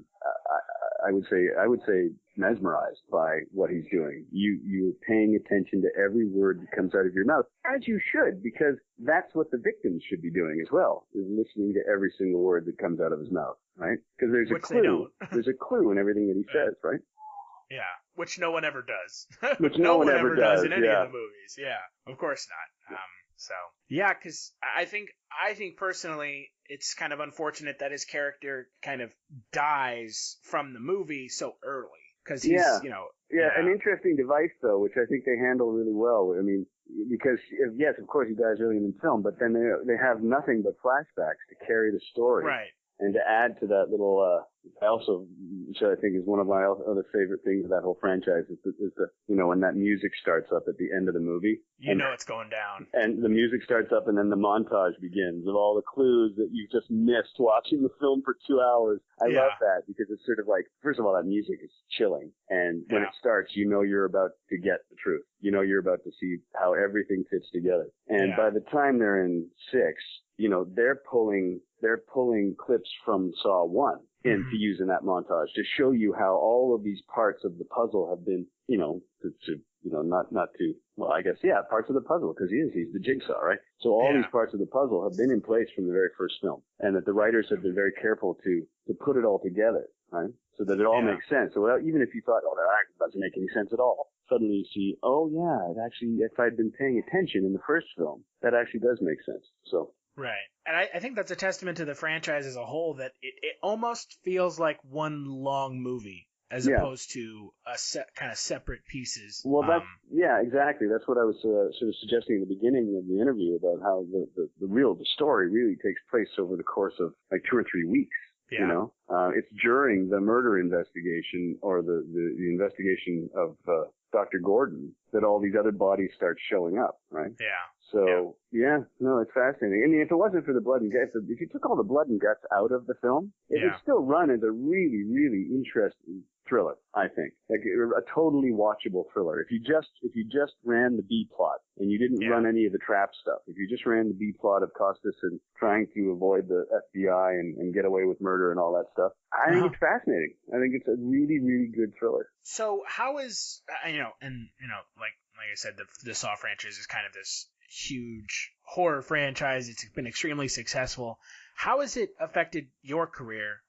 I would say mesmerized by what he's doing. You're paying attention to every word that comes out of your mouth, as you should, because that's what the victims should be doing as well, is listening to every single word that comes out of his mouth, right? Because there's a clue. There's a clue in everything that he says, right? Yeah, which no one ever does. Which no one ever does in any of the movies. Yeah, of course not. Because I think personally, it's kind of unfortunate that his character kind of dies from the movie so early. Because he's, an interesting device, though, which I think they handle really well. I mean, because, yes, of course he dies early in the film, but then they have nothing but flashbacks to carry the story. Right. And to add to that little, which I think is one of my other favorite things of that whole franchise, is the when that music starts up at the end of the movie. You know it's going down. And the music starts up, and then the montage begins of all the clues that you've just missed watching the film for 2 hours. I love that, because it's sort of like, first of all, that music is chilling. And when it starts, you're about to get the truth. You're about to see how everything fits together. And by the time they're in 6, they're pulling clips from Saw 1 to use in that montage to show you how all of these parts of the puzzle have been, parts of the puzzle, because he's the Jigsaw, right? So all these parts of the puzzle have been in place from the very first film, and that the writers have been very careful to put it all together, right? So that it all makes sense. So even if you thought, that doesn't make any sense at all, suddenly you see, it actually, if I'd been paying attention in the first film, that actually does make sense. So. Right. And I think that's a testament to the franchise as a whole, that it almost feels like one long movie as opposed to kind of separate pieces. Well, exactly. That's what I was sort of suggesting at the beginning of the interview, about how the story really takes place over the course of like 2 or 3 weeks. Yeah. It's during the murder investigation, or the investigation of Dr. Gordon, that all these other bodies start showing up, right? Yeah. So, it's fascinating. I mean, if it wasn't for the blood and guts, if you took all the blood and guts out of the film, it would still run as a really, really interesting thriller, I think. Like a totally watchable thriller. If you just ran the B plot and you didn't run any of the trap stuff, if you just ran the B plot of Costas and trying to avoid the FBI and get away with murder and all that stuff, I think it's fascinating. I think it's a really, really good thriller. So how is, like I said, the Saw franchise is kind of this huge horror franchise. It's been extremely successful. How has it affected your career,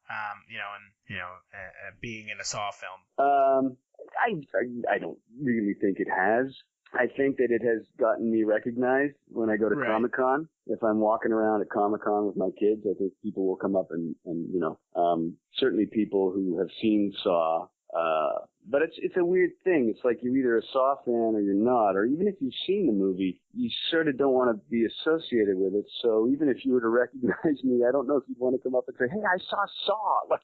being in a Saw film? I don't really think it has. I think that it has gotten me recognized when I go to Comic-Con. If I'm walking around at Comic-Con with my kids, I think people will come up and certainly people who have seen Saw, But it's a weird thing. It's like you're either a Saw fan or you're not, or even if you've seen the movie, you sort of don't want to be associated with it. So even if you were to recognize me, I don't know if you'd want to come up and say, "Hey, I saw Saw." Like,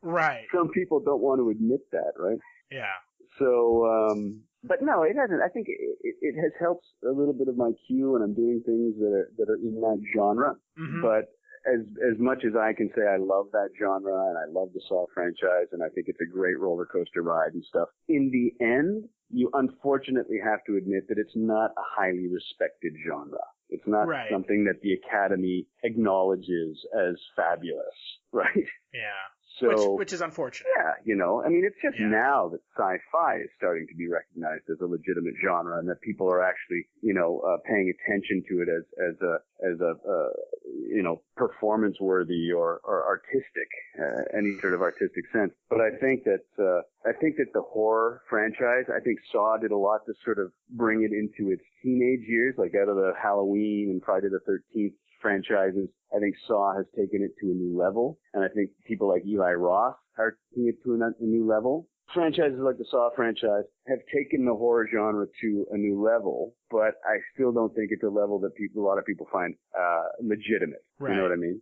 Right. some people don't want to admit that, right? Yeah. So, but no, it hasn't. I think it has helped a little bit of my queue, and I'm doing things that are in that genre. Mm-hmm. But as much as I can say I love that genre and I love the Saw franchise and I think it's a great roller coaster ride and stuff, in the end, you unfortunately have to admit that it's not a highly respected genre. It's not something that the Academy acknowledges as fabulous, right? Yeah. So, which is unfortunate. Yeah, I mean, it's just now that sci-fi is starting to be recognized as a legitimate genre, and that people are actually, paying attention to it as a performance worthy or artistic, any sort of artistic sense. But I think that the horror franchise, I think Saw did a lot to sort of bring it into its teenage years, like out of the Halloween and Friday the 13th franchises. I think Saw has taken it to a new level, and I think people like Eli Roth are taking it to a new level. Franchises like the Saw franchise have taken the horror genre to a new level, but I still don't think it's a level that a lot of people find legitimate. Right. You know what I mean?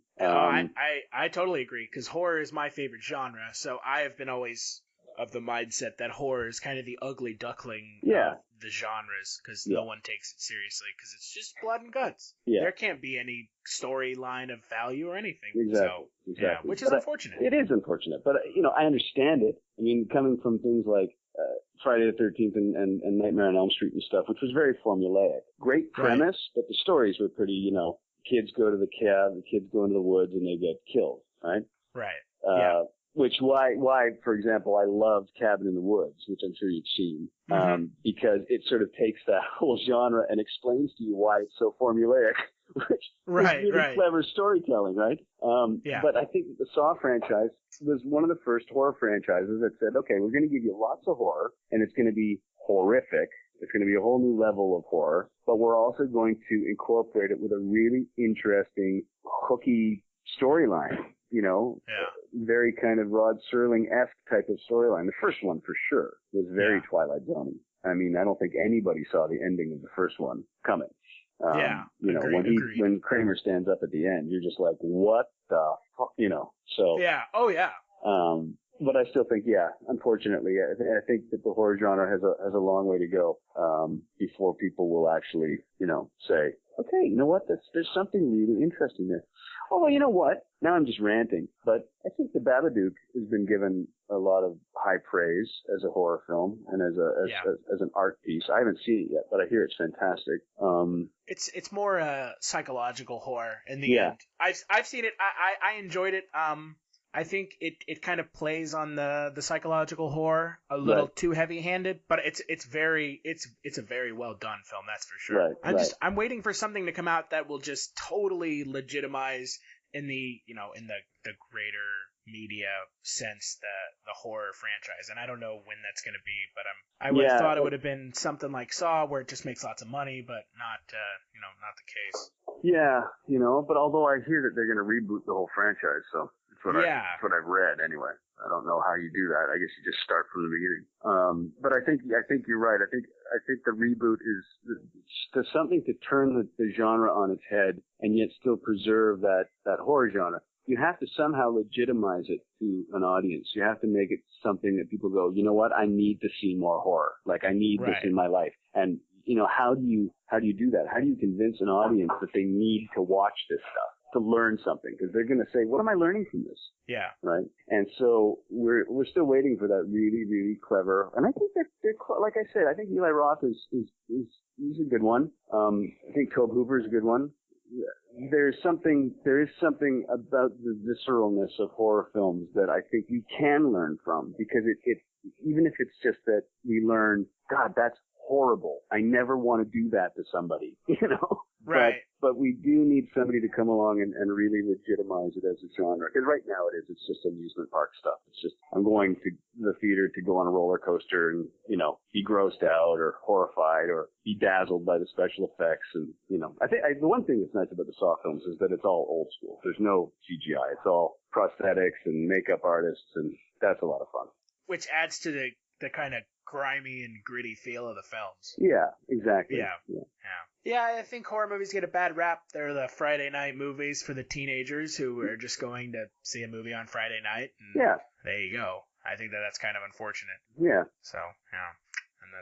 I totally agree, because horror is my favorite genre, so I have been always of the mindset that horror is kind of the ugly duckling of the genres, because no one takes it seriously, because it's just blood and guts. Yeah. There can't be any storyline of value or anything. Exactly. Yeah, which is unfortunate. It is unfortunate, but I understand it. I mean, coming from things like Friday the 13th and Nightmare on Elm Street and stuff, which was very formulaic. Great premise, but the stories were pretty, kids go to the cab, the kids go into the woods, and they get killed, right? Right. Why, for example, I loved Cabin in the Woods, which I'm sure you've seen, because it sort of takes that whole genre and explains to you why it's so formulaic, which is really clever storytelling, right? But I think that the Saw franchise was one of the first horror franchises that said, okay, we're going to give you lots of horror, and it's going to be horrific. It's going to be a whole new level of horror, but we're also going to incorporate it with a really interesting, hooky storyline. Very kind of Rod Serling-esque type of storyline. The first one, for sure, was very Twilight Zone. I mean, I don't think anybody saw the ending of the first one coming. When Kramer stands up at the end, you're just like, what the fuck, so. Yeah. Oh, yeah. But I still think, unfortunately, I think that the horror genre has a long way to go, before people will actually, say, okay, you know what? There's something really interesting there. Oh, you know what? Now I'm just ranting, but I think The Babadook has been given a lot of high praise as a horror film and as an art piece. I haven't seen it yet, but I hear it's fantastic. It's more psychological horror in the end. I've seen it. I enjoyed it. I think it kind of plays on the psychological horror a little too heavy-handed, but it's a very well done film, that's for sure. I'm waiting for something to come out that will just totally legitimize in the greater media sense the horror franchise, and I don't know when that's going to be, but I would have thought it would have been something like Saw, where it just makes lots of money, but not not the case. Yeah, but although I hear that they're going to reboot the whole franchise, so that's what I've read anyway. I don't know how you do that. I guess you just start from the beginning. But I think you're right. I think the reboot is something to turn the genre on its head and yet still preserve that horror genre. You have to somehow legitimize it to an audience. You have to make it something that people go, you know what? I need to see more horror. Like, I need this in my life. And how do you do that? How do you convince an audience that they need to watch this stuff, to learn something? Because they're going to say, what am I learning from this? Yeah. Right. And so we're still waiting for that really, really clever. And I think that they're like I said, I think Eli Roth is a good one. I think Tobe Hooper is a good one. There is something about the visceralness of horror films that I think we can learn from, because it even if it's just that we learn, God, that's horrible. I never want to do that to somebody, Right. But we do need somebody to come along and really legitimize it as a genre. Because right now it's just amusement park stuff. It's just, I'm going to the theater to go on a roller coaster and, be grossed out or horrified or be dazzled by the special effects. And, I think the one thing that's nice about the Saw films is that it's all old school. There's no CGI. It's all prosthetics and makeup artists, and that's a lot of fun. Which adds to the kind of grimy and gritty feel of the films. Yeah, exactly. Yeah, I think horror movies get a bad rap. They're the Friday night movies for the teenagers who are just going to see a movie on Friday night. And Yeah. there you go. I think that's kind of unfortunate. Yeah. So, yeah. And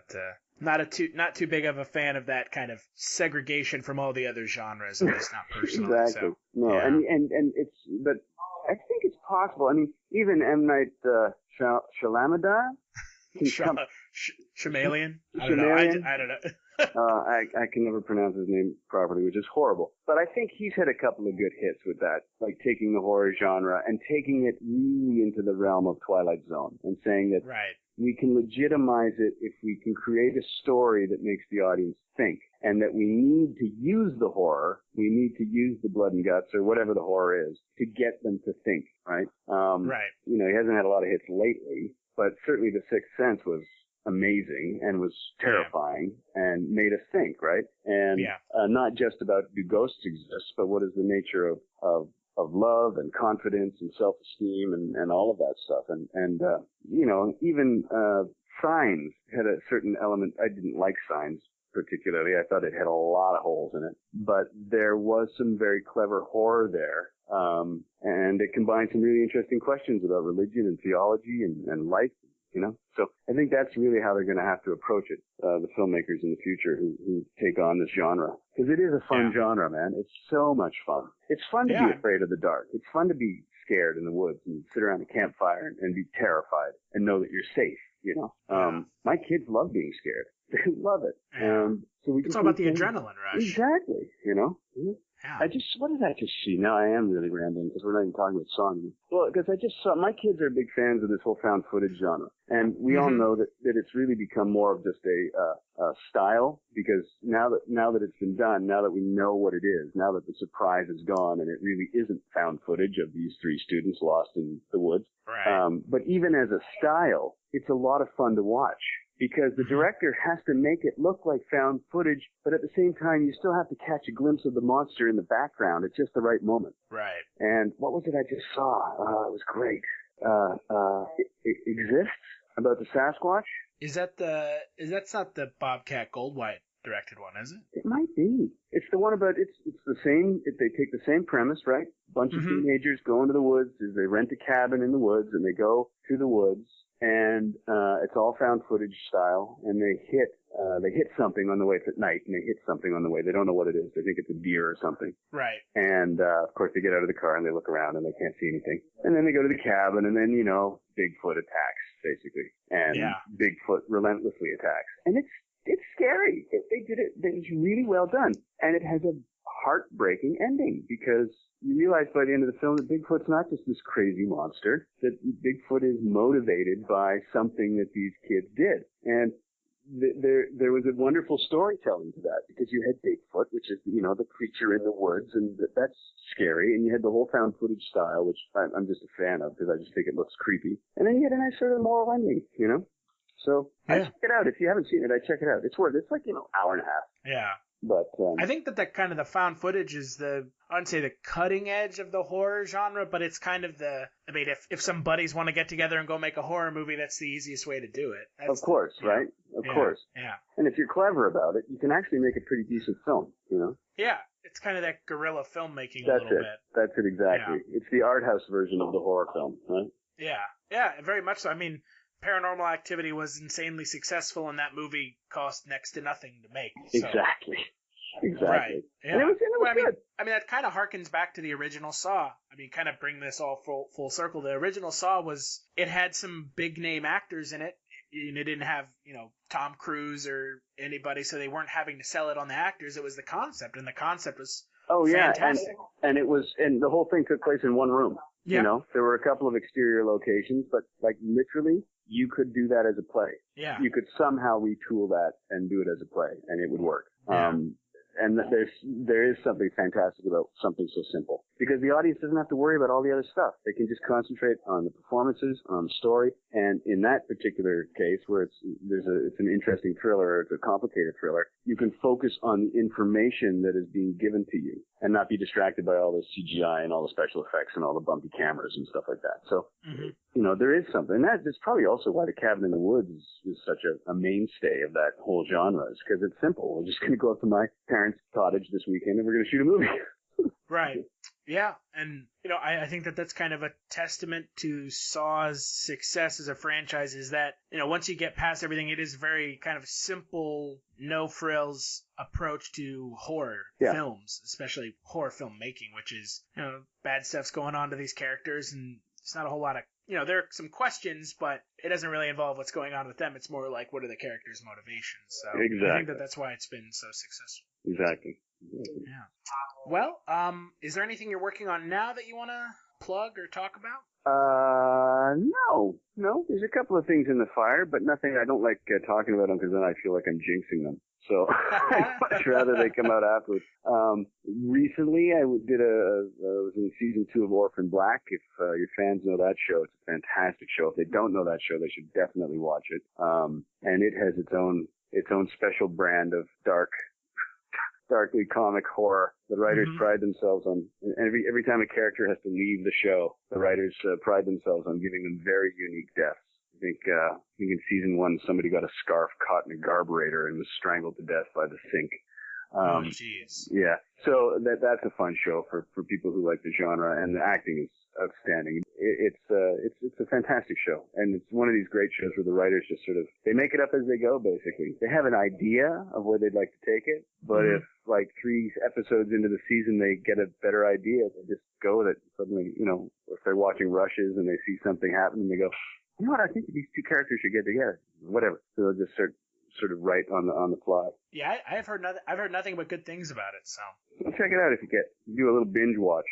not too big of a fan of that kind of segregation from all the other genres, at least not personally. Exactly. So, No, yeah. and it's, but I think it's possible. I mean, even M. Night Shyamalan can come. Shamalian? I Shyamalan? don't know. I can never pronounce his name properly, which is horrible. But I think he's had a couple of good hits with that, like taking the horror genre and taking it really into the realm of Twilight Zone and saying that Right. we can legitimize it if we can create a story that makes the audience think, and that we need to use the horror, we need to use the blood and guts or whatever the horror is to get them to think, right? Right. You know, he hasn't had a lot of hits lately, but certainly The Sixth Sense was amazing and was terrifying and made us think, right? And not just about do ghosts exist, but what is the nature of love and confidence and self-esteem and all of that stuff. And you know, even Signs had a certain element. I didn't like Signs particularly. I thought it had a lot of holes in it, but there was some very clever horror there. And it combined some really interesting questions about religion and theology and life. You know, so I think that's really how they're going to have to approach it, the filmmakers in the future who take on this genre. Because it is a fun genre, man. It's so much fun. It's fun to be afraid of the dark. It's fun to be scared in the woods and sit around a campfire and be terrified and know that you're safe, you know. My kids love being scared. They love it. So it's all about the adrenaline rush. Exactly, you know. Yeah. What did I just see? Now I am really rambling because we're not even talking about song. Well, because I just saw, my kids are big fans of this whole found footage genre. And we all know that it's really become more of just a style, because now that it's been done, now that we know what it is, now that the surprise is gone and it really isn't found footage of these three students lost in the woods. Right. But even as a style, it's a lot of fun to watch. Because the director has to make it look like found footage, but at the same time, you still have to catch a glimpse of the monster in the background at just the right moment. Right. And what was it I just saw? It was great. It exists about the Sasquatch. That's not the Bobcat Goldthwait directed one, is it? It might be. It's the one about it's the same. They take the same premise, right? Bunch of teenagers go into the woods. They rent a cabin in the woods, and they go to the woods. And it's all found footage style, and they hit something on the way. It's at night, and they hit something on the way. They don't know what it is. They think it's a deer or something. Right. And of course, they get out of the car and they look around and they can't see anything. And then they go to the cabin, and then Bigfoot attacks basically, and Bigfoot relentlessly attacks, and it's scary. They did it. It was really well done, and it has a heartbreaking ending, because you realize by the end of the film that Bigfoot's not just this crazy monster, that Bigfoot is motivated by something that these kids did. And there was a wonderful storytelling to that, because you had Bigfoot, which is, the creature in the woods, and that's scary, and you had the whole found footage style, which I'm just a fan of, because I just think it looks creepy. And then you had a nice sort of moral ending, So I check it out. If you haven't seen it, I check it out. It's worth it. It's like, hour and a half. Yeah. But I think that kind of the found footage is I wouldn't say the cutting edge of the horror genre, but it's kind of if some buddies want to get together and go make a horror movie, that's the easiest way to do it. Of course, right? Of course. Yeah. And if you're clever about it, you can actually make a pretty decent film, Yeah. It's kind of that guerrilla filmmaking That's a little it. bit. That's it, exactly. Yeah. It's the art house version of the horror film, right? Yeah. Yeah, very much so. I mean, Paranormal Activity was insanely successful, and that movie cost next to nothing to make. So. Exactly. Right. Yeah. And it was good. I mean, that kind of harkens back to the original Saw. I mean, kind of bring this all full circle. The original Saw it had some big name actors in it. And it didn't have, Tom Cruise or anybody, so they weren't having to sell it on the actors. It was the concept, and the concept was fantastic. And the whole thing took place in one room. Yeah. There were a couple of exterior locations, but like literally, you could do that as a play. Yeah. You could somehow retool that and do it as a play, and it would work. Yeah. And there is something fantastic about something so simple. because the audience doesn't have to worry about all the other stuff. They can just concentrate on the performances, on the story, and in that particular case, where it's an interesting thriller, it's a complicated thriller, you can focus on the information that is being given to you and not be distracted by all the CGI and all the special effects and all the bumpy cameras and stuff like that. So, there is something. And that's probably also why The Cabin in the Woods is such a mainstay of that whole genre, is because it's simple. We're just going to go up to my parents' cottage this weekend and we're going to shoot a movie. Right. Yeah. And, I think that's kind of a testament to Saw's success as a franchise, is that, once you get past everything, it is very kind of simple, no frills approach to horror films, especially horror filmmaking, which is, bad stuff's going on to these characters, and it's not a whole lot of, there are some questions, but it doesn't really involve what's going on with them. It's more like, what are the characters' motivations? So exactly. I think that's why it's been so successful. Exactly. Yeah. Well, is there anything you're working on now that you want to plug or talk about? No. There's a couple of things in the fire, but nothing. I don't like talking about them because then I feel like I'm jinxing them. So I'd much rather they come out afterwards. Recently, I was in season 2 of Orphan Black. If your fans know that show, it's a fantastic show. If they don't know that show, they should definitely watch it. And it has its own special brand of darkly comic horror. The writers pride themselves on, and every time a character has to leave the show, the writers pride themselves on giving them very unique deaths. I think in season 1, somebody got a scarf caught in a carburetor and was strangled to death by the sink. Jeez. Yeah. So that's a fun show for people who like the genre, and the acting is outstanding. It's a fantastic show, and it's one of these great shows where the writers just sort of, they make it up as they go, basically. They have an idea of where they'd like to take it, but if like 3 episodes into the season they get a better idea, they just go with it. Suddenly, if they're watching Rushes and they see something happen and they go, you know what, I think these 2 characters should get together. Whatever. So they'll just sort of write on the fly. Yeah, I've heard nothing but good things about it. So check it out if you get. Do a little binge watch.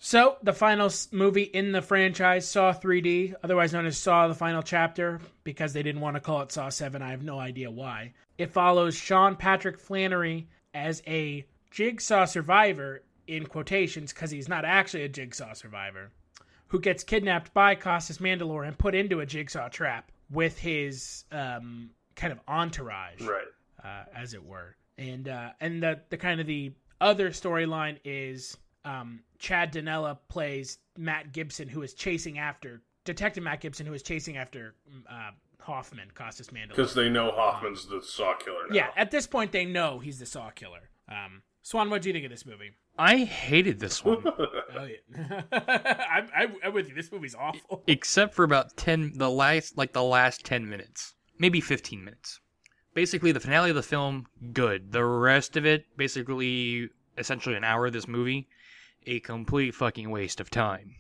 So the final movie in the franchise, Saw 3D, otherwise known as Saw: The Final Chapter, because they didn't want to call it Saw 7. I have no idea why. It follows Sean Patrick Flannery as a Jigsaw survivor, in quotations, because he's not actually a Jigsaw survivor, who gets kidnapped by Costas Mandylor and put into a Jigsaw trap with his kind of entourage, right? As it were. And the kind of the other storyline is Chad Donella plays Matt Gibson, who is chasing after Detective Matt Gibson, who is chasing after Hoffman, Costas Mandylor. Because they know Hoffman's the Saw killer now. Yeah, at this point they know he's the Saw killer. Swan, what do you think of this movie? I hated this one. Oh yeah, I'm with you. This movie's awful. Except for about the last 10 minutes, maybe 15 minutes. Basically, the finale of the film, good. The rest of it, basically, essentially an hour of this movie, a complete fucking waste of time.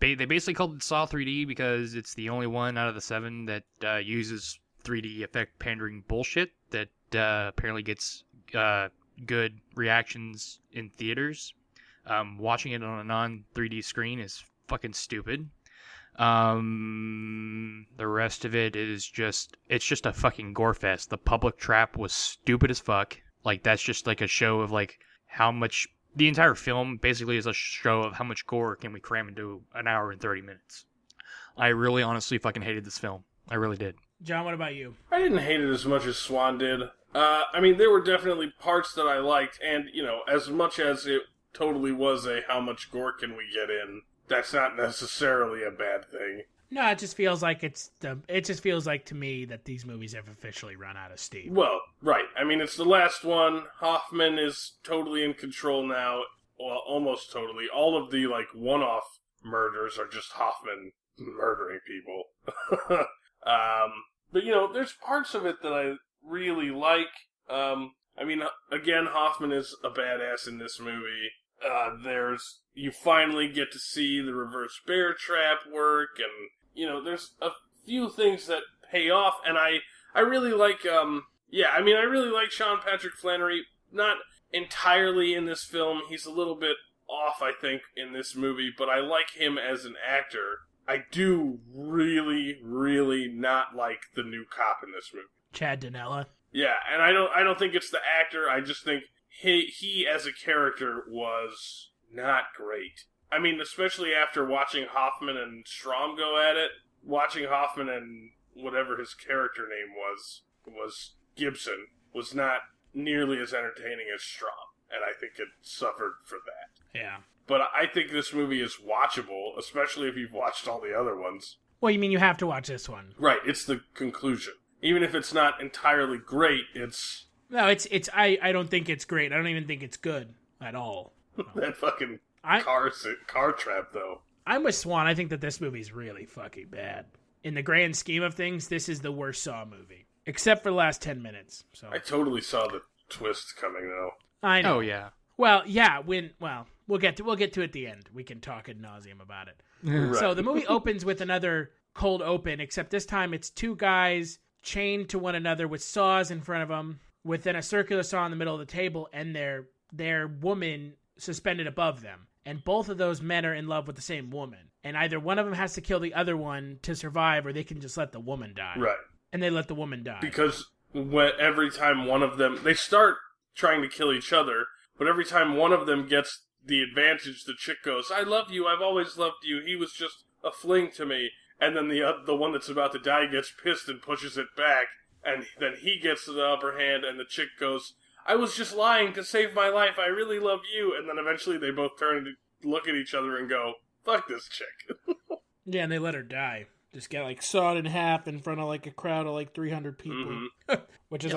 They basically called it Saw 3D because it's the only one out of the 7 that uses 3D effect pandering bullshit that apparently gets good reactions in theaters. Watching it on a non-3D screen is fucking stupid. The rest of it is it's just a fucking gore fest. The public trap was stupid as fuck. Like, that's just like a show of like how much, the entire film basically is a show of how much gore can we cram into an hour and 30 minutes. I really honestly fucking hated this film. I really did. John, what about you? I didn't hate it as much as Swan did. I mean, there were definitely parts that I liked, and, as much as it totally was a how much gore can we get in, that's not necessarily a bad thing. No, it just feels like it just feels like to me that these movies have officially run out of steam. Well, right. I mean, it's the last one. Hoffman is totally in control now. Well, almost totally. All of the, one-off murders are just Hoffman murdering people. But, there's parts of it that I really like. I mean, again, Hoffman is a badass in this movie. You finally get to see the reverse bear trap work, and, there's a few things that pay off, and I really like, I really like Sean Patrick Flannery. Not entirely in this film. He's a little bit off, I think, in this movie, but I like him as an actor. I do really, really not like the new cop in this movie. Chad Donella. Yeah, and I don't think it's the actor. I just think he as a character was not great. I mean, especially after watching Hoffman and Strahm go at it, watching Hoffman and whatever his character name was Gibson, was not nearly as entertaining as Strahm, and I think it suffered for that. Yeah. But I think this movie is watchable, especially if you've watched all the other ones. Well, you mean you have to watch this one? Right, it's the conclusion. Even if it's not entirely great, it's... No, it's. I don't think it's great. I don't even think it's good at all. that fucking car trap, though. I'm with Swan. I think that this movie's really fucking bad. In the grand scheme of things, this is the worst Saw movie. Except for the last 10 minutes. So I totally saw the twist coming, though. I know. Oh, yeah. Well, yeah, we'll get to it at the end. We can talk ad nauseum about it. Right. So the movie opens with another cold open, except this time it's two guys chained to one another with saws in front of them, with then a circular saw in the middle of the table, and their woman suspended above them. And both of those men are in love with the same woman. And either one of them has to kill the other one to survive, or they can just let the woman die. Right. And they let the woman die. Because every time one of them... They start trying to kill each other, but every time one of them gets the advantage, the chick goes, "I love you, I've always loved you, he was just a fling to me." And then the one that's about to die gets pissed and pushes it back, and then he gets the upper hand, and the chick goes, "I was just lying to save my life, I really love you." And then eventually they both turn to look at each other and go, "Fuck this chick." Yeah, and they let her die. Just get, like, sawed in half in front of, like, a crowd of, like, 300 people. Mm-hmm. Which is,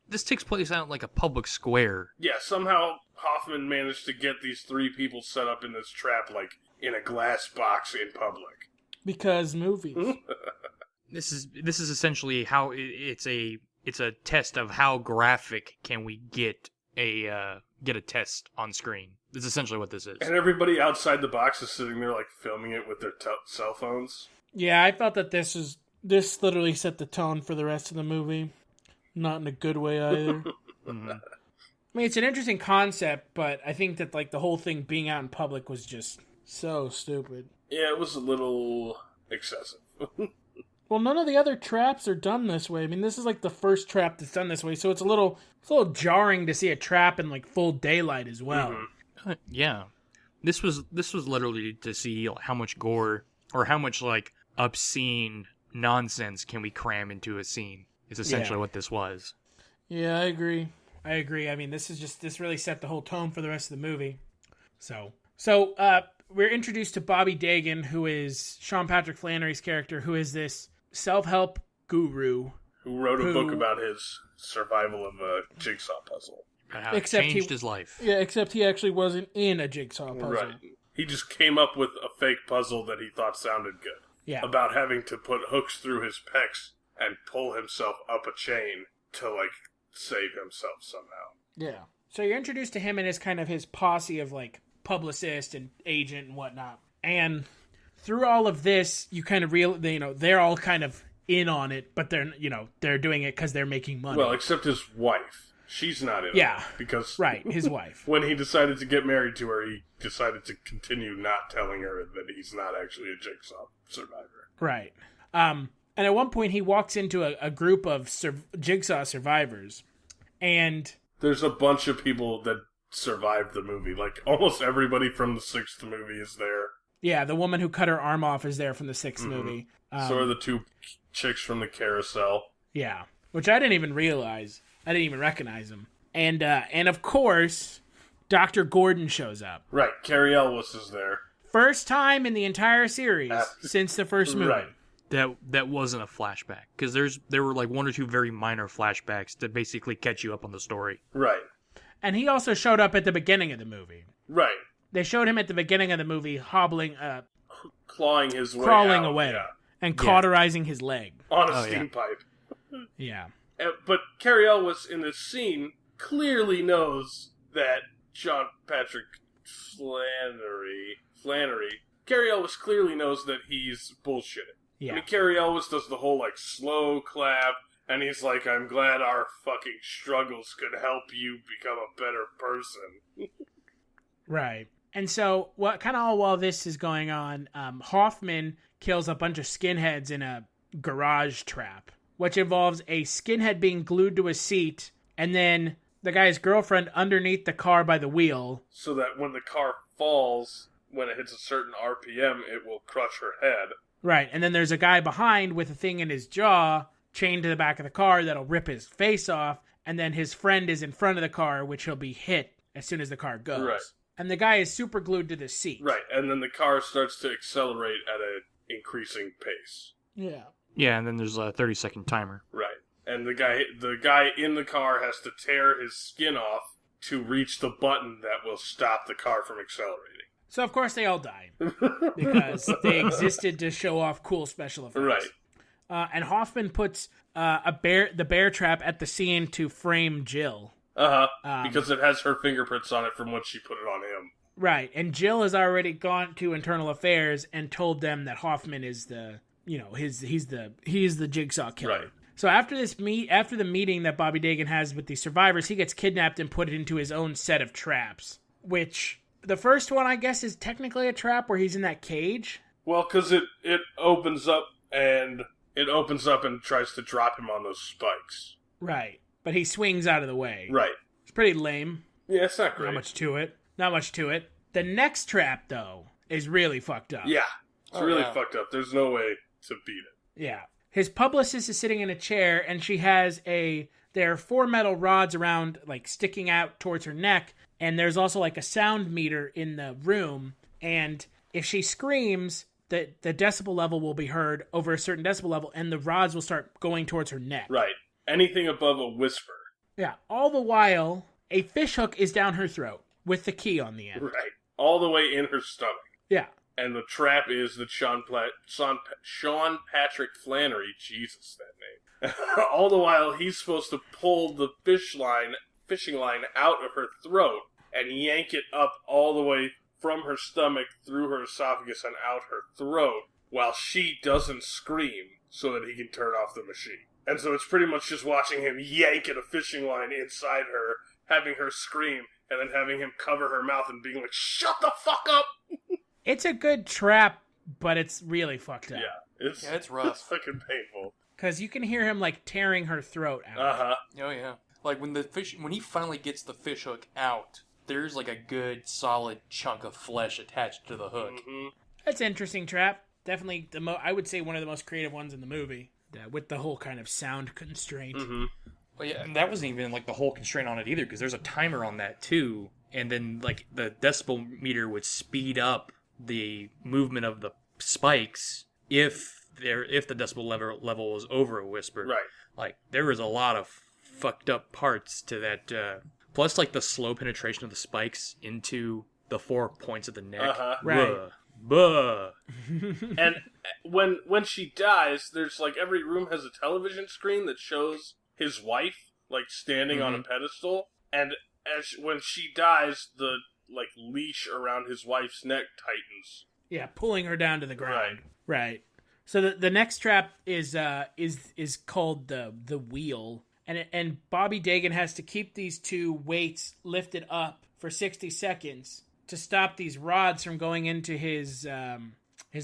this takes place out like a public square. Yeah, somehow Hoffman managed to get these three people set up in this trap, like, in a glass box in public. Because movies. This is essentially how it's a test of how graphic can we get a test on screen. That's essentially what this is. And everybody outside the box is sitting there, like, filming it with their cell phones. Yeah, I felt that this literally set the tone for the rest of the movie. Not in a good way either. Mm-hmm. I mean, it's an interesting concept, but I think that, like, the whole thing being out in public was just so stupid. Yeah, it was a little excessive. Well, none of the other traps are done this way. I mean, this is, like, the first trap that's done this way, so it's a little jarring to see a trap in, like, full daylight as well. Mm-hmm. Yeah. This was literally to see how much gore or how much, like, obscene nonsense can we cram into a scene. Is essentially what this was. Yeah, I agree. I mean, this really set the whole tone for the rest of the movie. So we're introduced to Bobby Dagan, who is Sean Patrick Flannery's character, who is this self-help guru who wrote a book about his survival of a jigsaw puzzle. And how it changed his life. Yeah, except he actually wasn't in a jigsaw puzzle. Right. He just came up with a fake puzzle that he thought sounded good. Yeah. About having to put hooks through his pecs and pull himself up a chain to, like, save himself somehow. Yeah. So you're introduced to him and his posse of, like, publicist and agent and whatnot. And through all of this, you kind of they're all kind of in on it, but they're doing it because they're making money. Well, except his wife. She's not in on it. Because... Right, his wife. When he decided to get married to her, he decided to continue not telling her that he's not actually a jigsaw survivor. Right. And at one point, he walks into a group of Jigsaw survivors, and... There's a bunch of people that survived the movie. Like, almost everybody from the sixth movie is there. Yeah, the woman who cut her arm off is there from the sixth movie. So are the two chicks from the carousel. Yeah, which I didn't even realize. I didn't even recognize them. And of course, Dr. Gordon shows up. Right, Cary Elwes is there. First time in the entire series since the first movie. Right. That wasn't a flashback, because there were like one or two very minor flashbacks that basically catch you up on the story. Right. And he also showed up at the beginning of the movie. Right. They showed him at the beginning of the movie crawling away, and cauterizing his leg on a steam pipe. Yeah. But Cary Elwes in this scene clearly knows that John Patrick Flannery. Cary Elwes clearly knows that he's bullshitting. Yeah. I mean, Cary Elwes does the whole, like, slow clap, and he's like, "I'm glad our fucking struggles could help you become a better person." Right. And so, while this is going on, Hoffman kills a bunch of skinheads in a garage trap, which involves a skinhead being glued to a seat, and then the guy's girlfriend underneath the car by the wheel. So that when the car falls, when it hits a certain RPM, it will crush her head. Right, and then there's a guy behind with a thing in his jaw, chained to the back of the car that'll rip his face off, and then his friend is in front of the car, which he'll be hit as soon as the car goes. Right. And the guy is super glued to the seat. Right, and then the car starts to accelerate at an increasing pace. Yeah. Yeah, and then there's a 30-second timer. Right. And the guy in the car has to tear his skin off to reach the button that will stop the car from accelerating. So, of course, they all die. Because they existed to show off cool special effects. Right. And Hoffman puts the bear trap at the scene to frame Jill. Because it has her fingerprints on it from when she put it on him. Right. And Jill has already gone to Internal Affairs and told them that Hoffman is he's the Jigsaw killer. Right. So after the meeting that Bobby Dagan has with the survivors, he gets kidnapped and put into his own set of traps, which the first one, I guess, is technically a trap where he's in that cage. Well, because it opens up and tries to drop him on those spikes. Right. But he swings out of the way. Right. It's pretty lame. Yeah, it's not great. Not much to it. The next trap, though, is really fucked up. Yeah. It's really fucked up. There's no way to beat it. Yeah. His publicist is sitting in a chair, and she has there are 4 metal rods around, like, sticking out towards her neck, and there's also, like, a sound meter in the room, and if she screams, the decibel level will be heard over a certain decibel level, and the rods will start going towards her neck. Right. Anything above a whisper. Yeah. All the while, a fishhook is down her throat with the key on the end. Right. All the way in her stomach. Yeah. And the trap is that Sean Patrick Flannery, Jesus, that name. All the while, he's supposed to pull the fishing line out of her throat and yank it up all the way from her stomach through her esophagus and out her throat while she doesn't scream so that he can turn off the machine. And so it's pretty much just watching him yank at a fishing line inside her, having her scream, and then having him cover her mouth and being like, "Shut the fuck up!" It's a good trap, but it's really fucked up. Yeah, it's rough. It's fucking painful. Because you can hear him, like, tearing her throat out. Uh-huh. Oh, yeah. Like, when he finally gets the fish hook out, there's, like, a good, solid chunk of flesh attached to the hook. Mm-hmm. That's an interesting trap. Definitely, I would say one of the most creative ones in the movie. With the whole kind of sound constraint. Mm-hmm. Well, yeah, and that wasn't even, like, the whole constraint on it either, because there's a timer on that, too. And then, like, the decibel meter would speed up the movement of the spikes if the decibel level was over a whisper. Right. Like, there was a lot of fucked up parts to that. Plus, like, the slow penetration of the spikes into the 4 points of the neck. Uh-huh. Right. Buh. And when she dies, there's, like, every room has a television screen that shows his wife, like, standing on a pedestal. And when she dies, the, like, leash around his wife's neck tightens. Yeah, pulling her down to the ground. Right. So the next trap is called the wheel, and Bobby Dagan has to keep these 2 weights lifted up for 60 seconds to stop these rods from going into his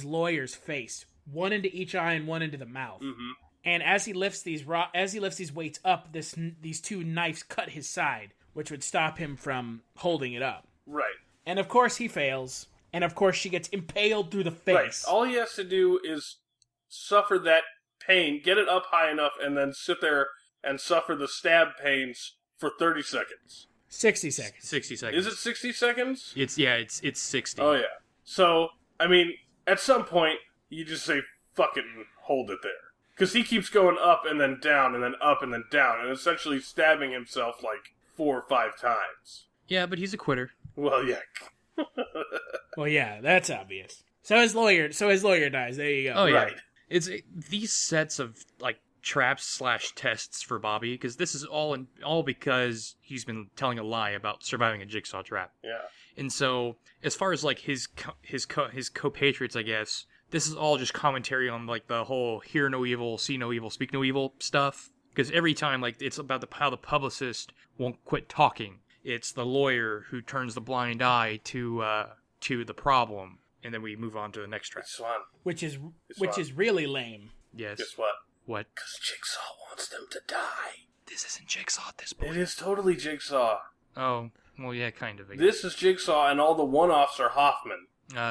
lawyer's face, one into each eye and one into the mouth. Mm-hmm. And as he lifts these weights up, these 2 knives cut his side, which would stop him from holding it up. Right. And of course he fails. And of course she gets impaled through the face. Right. All he has to do is suffer that pain, get it up high enough, and then sit there and suffer the stab pains for 30 seconds. 60 seconds. 60 seconds. Is it 60 seconds? It's 60. Oh, yeah. So, I mean, at some point, you just say, fuck it, and hold it there. Because he keeps going up and then down and then up and then down, and essentially stabbing himself like 4 or 5 times. Yeah, but he's a quitter. Well, yeah. Well, yeah, that's obvious. So his lawyer dies. There you go. Oh, yeah. Right. It's these sets of, like, traps / tests for Bobby, because this is all because he's been telling a lie about surviving a jigsaw trap. Yeah. And so, as far as, like, his co-patriots, I guess, this is all just commentary on, like, the whole hear no evil, see no evil, speak no evil stuff. Because every time, like, it's about how the publicist won't quit talking. It's the lawyer who turns the blind eye to the problem, and then we move on to the next trap. It's fun. Which is really lame. Yes. Guess what? What? Because Jigsaw wants them to die. This isn't Jigsaw at this point. It is totally Jigsaw. Oh, well, yeah, kind of. This is Jigsaw, and all the one-offs are Hoffman.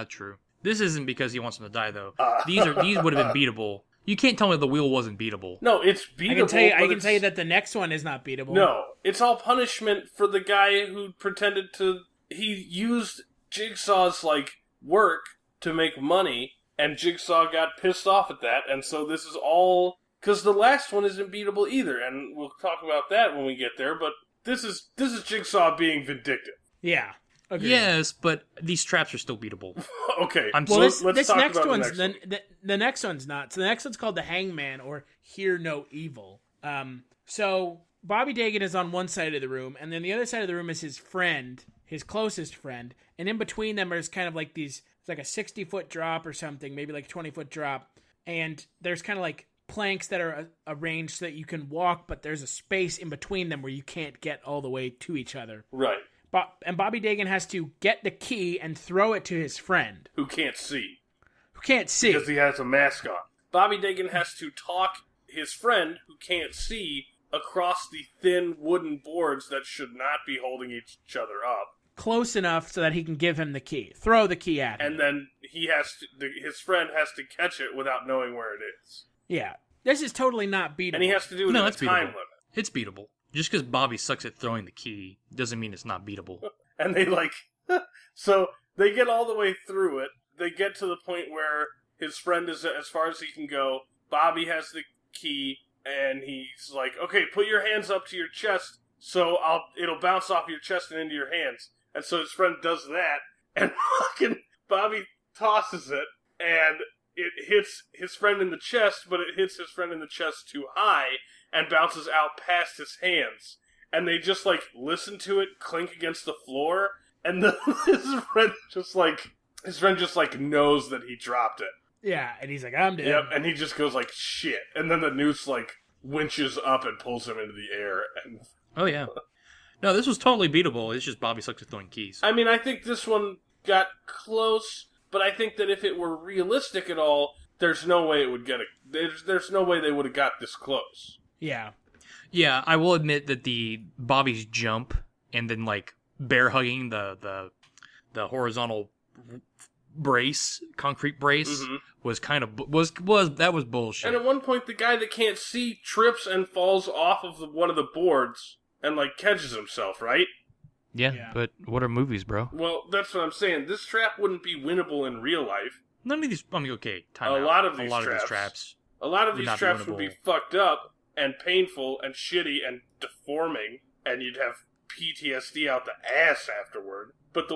True. This isn't because he wants him to die, though. These would have been beatable. You can't tell me the wheel wasn't beatable. No, it's beatable. I can tell you that the next one is not beatable. No, it's all punishment for the guy who pretended to... He used Jigsaw's, work to make money, and Jigsaw got pissed off at that, and so this is all... Because the last one isn't beatable either, and we'll talk about that when we get there, but this is Jigsaw being vindictive. Yeah. Agreed. Yes, but these traps are still beatable. Okay. Let's this talk next about one's the next one. The next one's not. So the next one's called The Hangman, or Hear No Evil. So Bobby Dagan is on one side of the room, and then the other side of the room is his friend, his closest friend, and in between them there's kind of like these, it's like a 60-foot drop or something, maybe like a 20-foot drop, and there's kind of like planks that are arranged so that you can walk, but there's a space in between them where you can't get all the way to each other. Right. And Bobby Dagan has to get the key and throw it to his friend. Who can't see. Because he has a mask on. Bobby Dagan has to talk his friend, who can't see, across the thin wooden boards that should not be holding each other up. Close enough so that he can give him the key. Throw the key at him. And then his friend has to catch it without knowing where it is. Yeah. This is totally not beatable. And he has to do it in a time limit. It's beatable. Just because Bobby sucks at throwing the key doesn't mean it's not beatable. And they so they get all the way through it. They get to the point where his friend is as far as he can go. Bobby has the key, and he's like, okay, put your hands up to your chest, so it'll bounce off your chest and into your hands. And so his friend does that, and fucking Bobby tosses it, and it hits his friend in the chest, but it hits his friend in the chest too high, and bounces out past his hands. And they just, listen to it clink against the floor, and his friend just knows that he dropped it. Yeah, and he's like, I'm dead. Yep, and he just goes shit. And then the noose, winches up and pulls him into the air. And oh, yeah. No, this was totally beatable. It's just Bobby sucks at throwing keys. I mean, I think this one got close, but I think that if it were realistic at all, there's no way it would get there's no way they would have got this close. Yeah. Yeah, I will admit that the Bobby's jump and then bear hugging the horizontal concrete brace was kind of was bullshit. And at one point, the guy that can't see trips and falls off of one of the boards and catches himself, right? Yeah, but what are movies, bro? Well, that's what I'm saying. This trap wouldn't be winnable in real life. None of these. I mean, okay, time A out. lot of these traps. A lot of these not traps be would be winnable. fucked up and painful and shitty and deforming, and you'd have PTSD out the ass afterward. But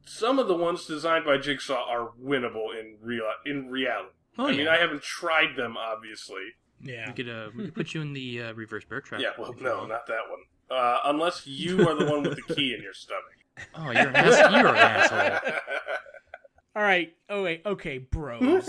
some of the ones designed by Jigsaw are winnable in reality. Oh, I mean, I haven't tried them, obviously. Yeah. We could put you in the reverse bear trap. Yeah, well, no, not that one. Unless you are the one with the key in your stomach. Oh, you're an asshole. All right. Oh, wait. Okay, bros.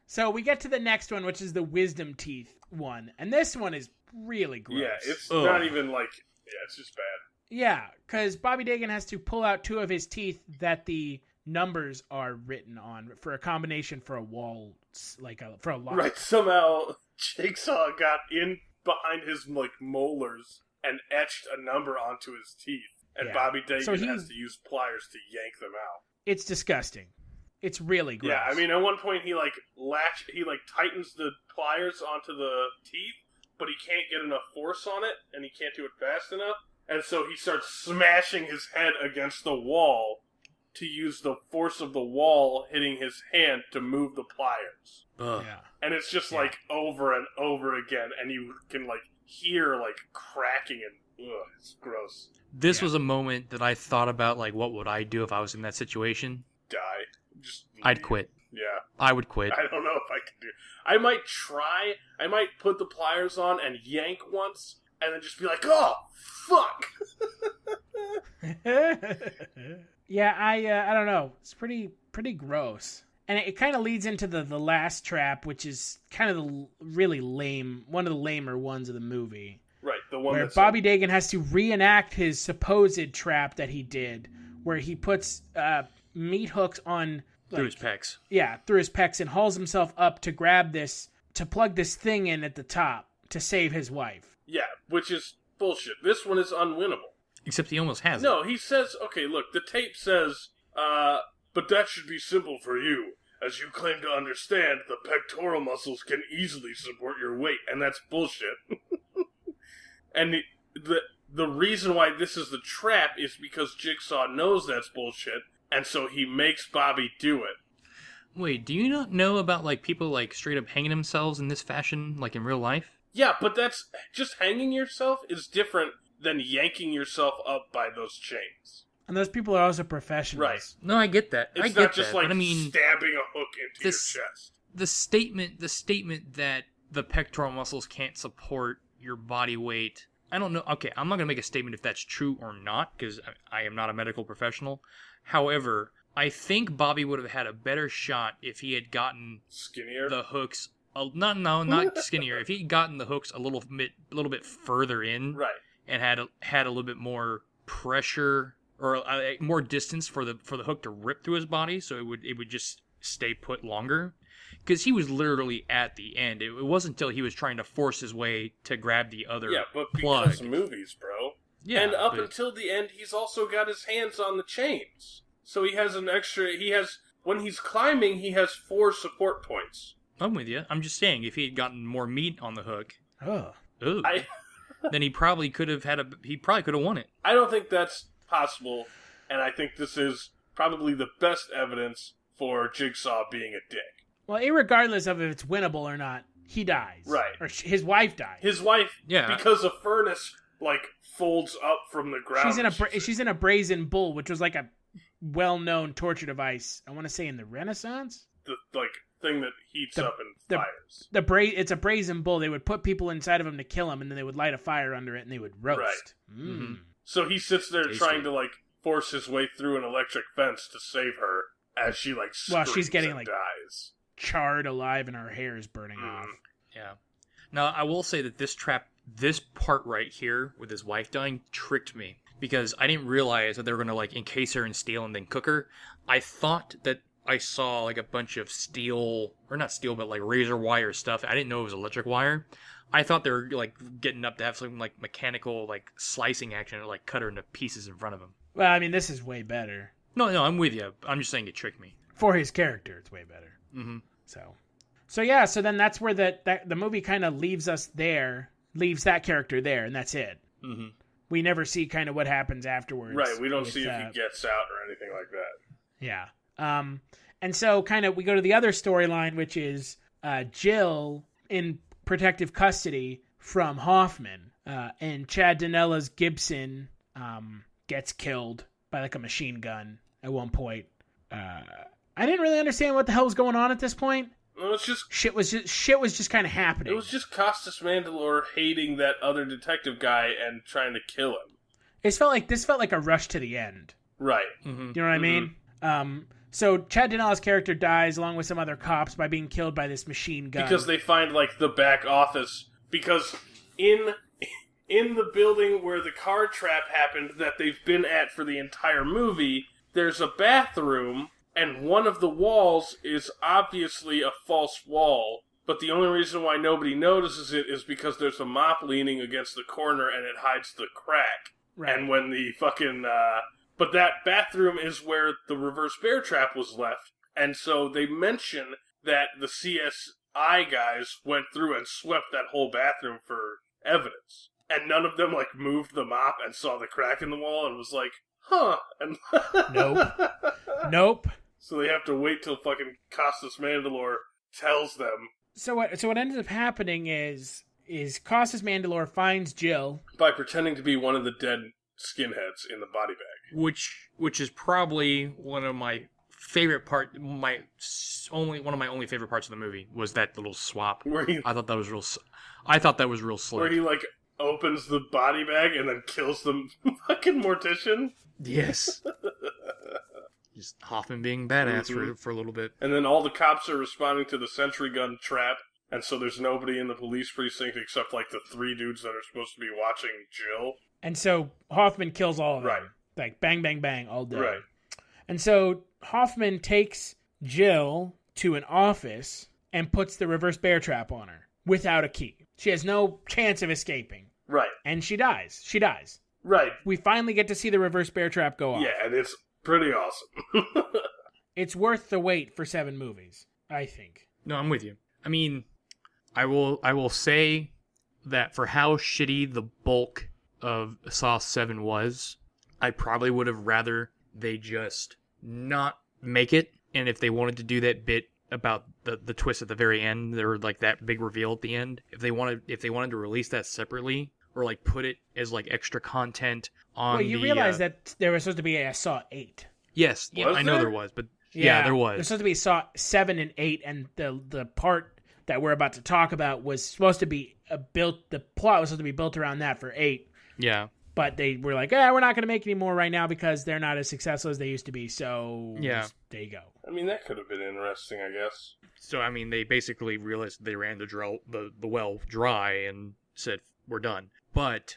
So we get to the next one, which is the wisdom teeth one. And this one is really gross. Yeah, it's not even it's just bad. Yeah, because Bobby Dagan has to pull out two of his teeth that the numbers are written on for a combination for a wall, for a lock. Right, somehow Jigsaw got in behind his molars and etched a number onto his teeth. And Yeah. Bobby Dagan So has to use pliers to yank them out. It's disgusting. It's really gross. Yeah, I mean, at one point he tightens the pliers onto the teeth, but he can't get enough force on it, and he can't do it fast enough. And so he starts smashing his head against the wall to use the force of the wall hitting his hand to move the pliers. Ugh. Yeah. And it's just over and over again, and you can hear cracking, and it's gross. This was a moment that I thought about, what would I do if I was in that situation? Die. Just leave. I'd quit. Yeah. I would quit. I don't know if I could do. I might try. I might put the pliers on and yank once, and then just be like, "Oh, fuck!" Yeah, I don't know. It's pretty gross. And it kind of leads into the last trap, which is kind of the really lame, one of the lamer ones of the movie. Right, the one where that's Bobby Dagan has to reenact his supposed trap that he did, where he puts meat hooks on Through his pecs. Yeah, through his pecs, and hauls himself up to grab this, to plug this thing in at the top to save his wife. Yeah, which is bullshit. This one is unwinnable. Except he almost has it. No, he says, okay, look, the tape says, but that should be simple for you. As you claim to understand, the pectoral muscles can easily support your weight, and that's bullshit. And the reason why this is the trap is because Jigsaw knows that's bullshit, and so he makes Bobby do it. Wait, do you not know about, like, people, like, straight up hanging themselves in this fashion, like, in real life? Yeah, but that's... Just hanging yourself is different than yanking yourself up by those chains. And those people are also professionals. Right. No, I get that. It's I get not just that, like but I mean, stabbing a hook into your chest. The statement that the pectoral muscles can't support your body weight, I don't know. Okay, I'm not going to make a statement if that's true or not, because I am not a medical professional. However, I think Bobby would have had a better shot if he had gotten skinnier the hooks. Not skinnier. If he had gotten the hooks a little bit further in, right, and had a little bit more pressure or more distance for the hook to rip through his body, so it would just stay put longer. Because he was literally at the end. It wasn't until he was trying to force his way to grab the other plug. Because movies, bro. Yeah, and up until the end, he's also got his hands on the chains. So he has when he's climbing, he has 4 support points. I'm with you. I'm just saying, if he had gotten more meat on the hook, then he probably could have won it. I don't think that's possible, and I think this is probably the best evidence for Jigsaw being a dick. Well, irregardless of if it's winnable or not, he dies. Right. Or his wife dies. His wife, because a furnace, like, folds up from the ground. She's in a brazen bull, which was like a well-known torture device, I want to say in the Renaissance? The, thing that heats up and fires. It's a brazen bull. They would put people inside of him to kill him, and then they would light a fire under it, and they would roast. Right. Mm. So he sits there trying to, force his way through an electric fence to save her as she, screams she's getting, and dies. Charred alive and her hair is burning off. Yeah. Now, I will say that this part right here with his wife dying tricked me, because I didn't realize that they were going to, encase her in steel and then cook her. I thought that I saw, a bunch of steel, or not steel, but, razor wire stuff. I didn't know it was electric wire. I thought they were, getting up to have some, mechanical, slicing action to, cut her into pieces in front of him. Well, I mean, this is way better. No, I'm with you. I'm just saying it tricked me. For his character, it's way better. Mm-hmm. So then that's where the movie kind of leaves that character there, and that's it. Mm-hmm. We never see kind of what happens afterwards. Right, we don't see if he gets out or anything like that. Yeah. And so kind of we go to the other storyline, which is Jill in protective custody from Hoffman, and Chad Danella's Gibson gets killed by a machine gun at one point. I didn't really understand what the hell was going on at this point. Well, it's just shit was just kind of happening. It was just Costas Mandylor hating that other detective guy and trying to kill him. This felt like a rush to the end. Right. Mm-hmm. You know what I mean? So Chad Danella's character dies along with some other cops by being killed by this machine gun. Because they find the back office. Because in the building where the car trap happened that they've been at for the entire movie, there's a bathroom, and one of the walls is obviously a false wall. But the only reason why nobody notices it is because there's a mop leaning against the corner and it hides the crack. Right. And when the fucking... But that bathroom is where the reverse bear trap was left. And so they mention that the CSI guys went through and swept that whole bathroom for evidence. And none of them, moved the mop and saw the crack in the wall and was like, huh. And Nope. So they have to wait till fucking Costas Mandylor tells them. So what ends up happening is Costas Mandylor finds Jill. By pretending to be one of the dead skinheads in the body bag. Which is probably one of my favorite one of my only favorite parts of the movie was that little swap. I thought that was real slick. Where he opens the body bag and then kills the fucking mortician. Yes. Just Hoffman being badass for a little bit. And then all the cops are responding to the sentry gun trap, and so there's nobody in the police precinct except the 3 dudes that are supposed to be watching Jill. And so Hoffman kills all of them. Right. Bang, bang, bang all day. Right. And so Hoffman takes Jill to an office and puts the reverse bear trap on her without a key. She has no chance of escaping. Right. And she dies. She dies. Right. We finally get to see the reverse bear trap go off. Yeah, and it's pretty awesome. It's worth the wait for 7 movies, I think. No, I'm with you. I mean, I will say that for how shitty the bulk of Saw 7 was, I probably would have rather they just not make it. And if they wanted to do that bit about the twist at the very end, there like that big reveal at the end, if they wanted to release that separately or like put it as like extra content on Well, you realize that there was supposed to be a Saw 8. Yes, yeah, I know there was, but yeah, there was. There's supposed to be Saw 7 and 8, and the part that we're about to talk about was supposed to be the plot was supposed to be built around that for 8. Yeah. But they were like, we're not going to make any more right now because they're not as successful as they used to be. So yeah, there you go. I mean, that could have been interesting, I guess. So I mean, they basically realized they ran the well dry and said we're done. But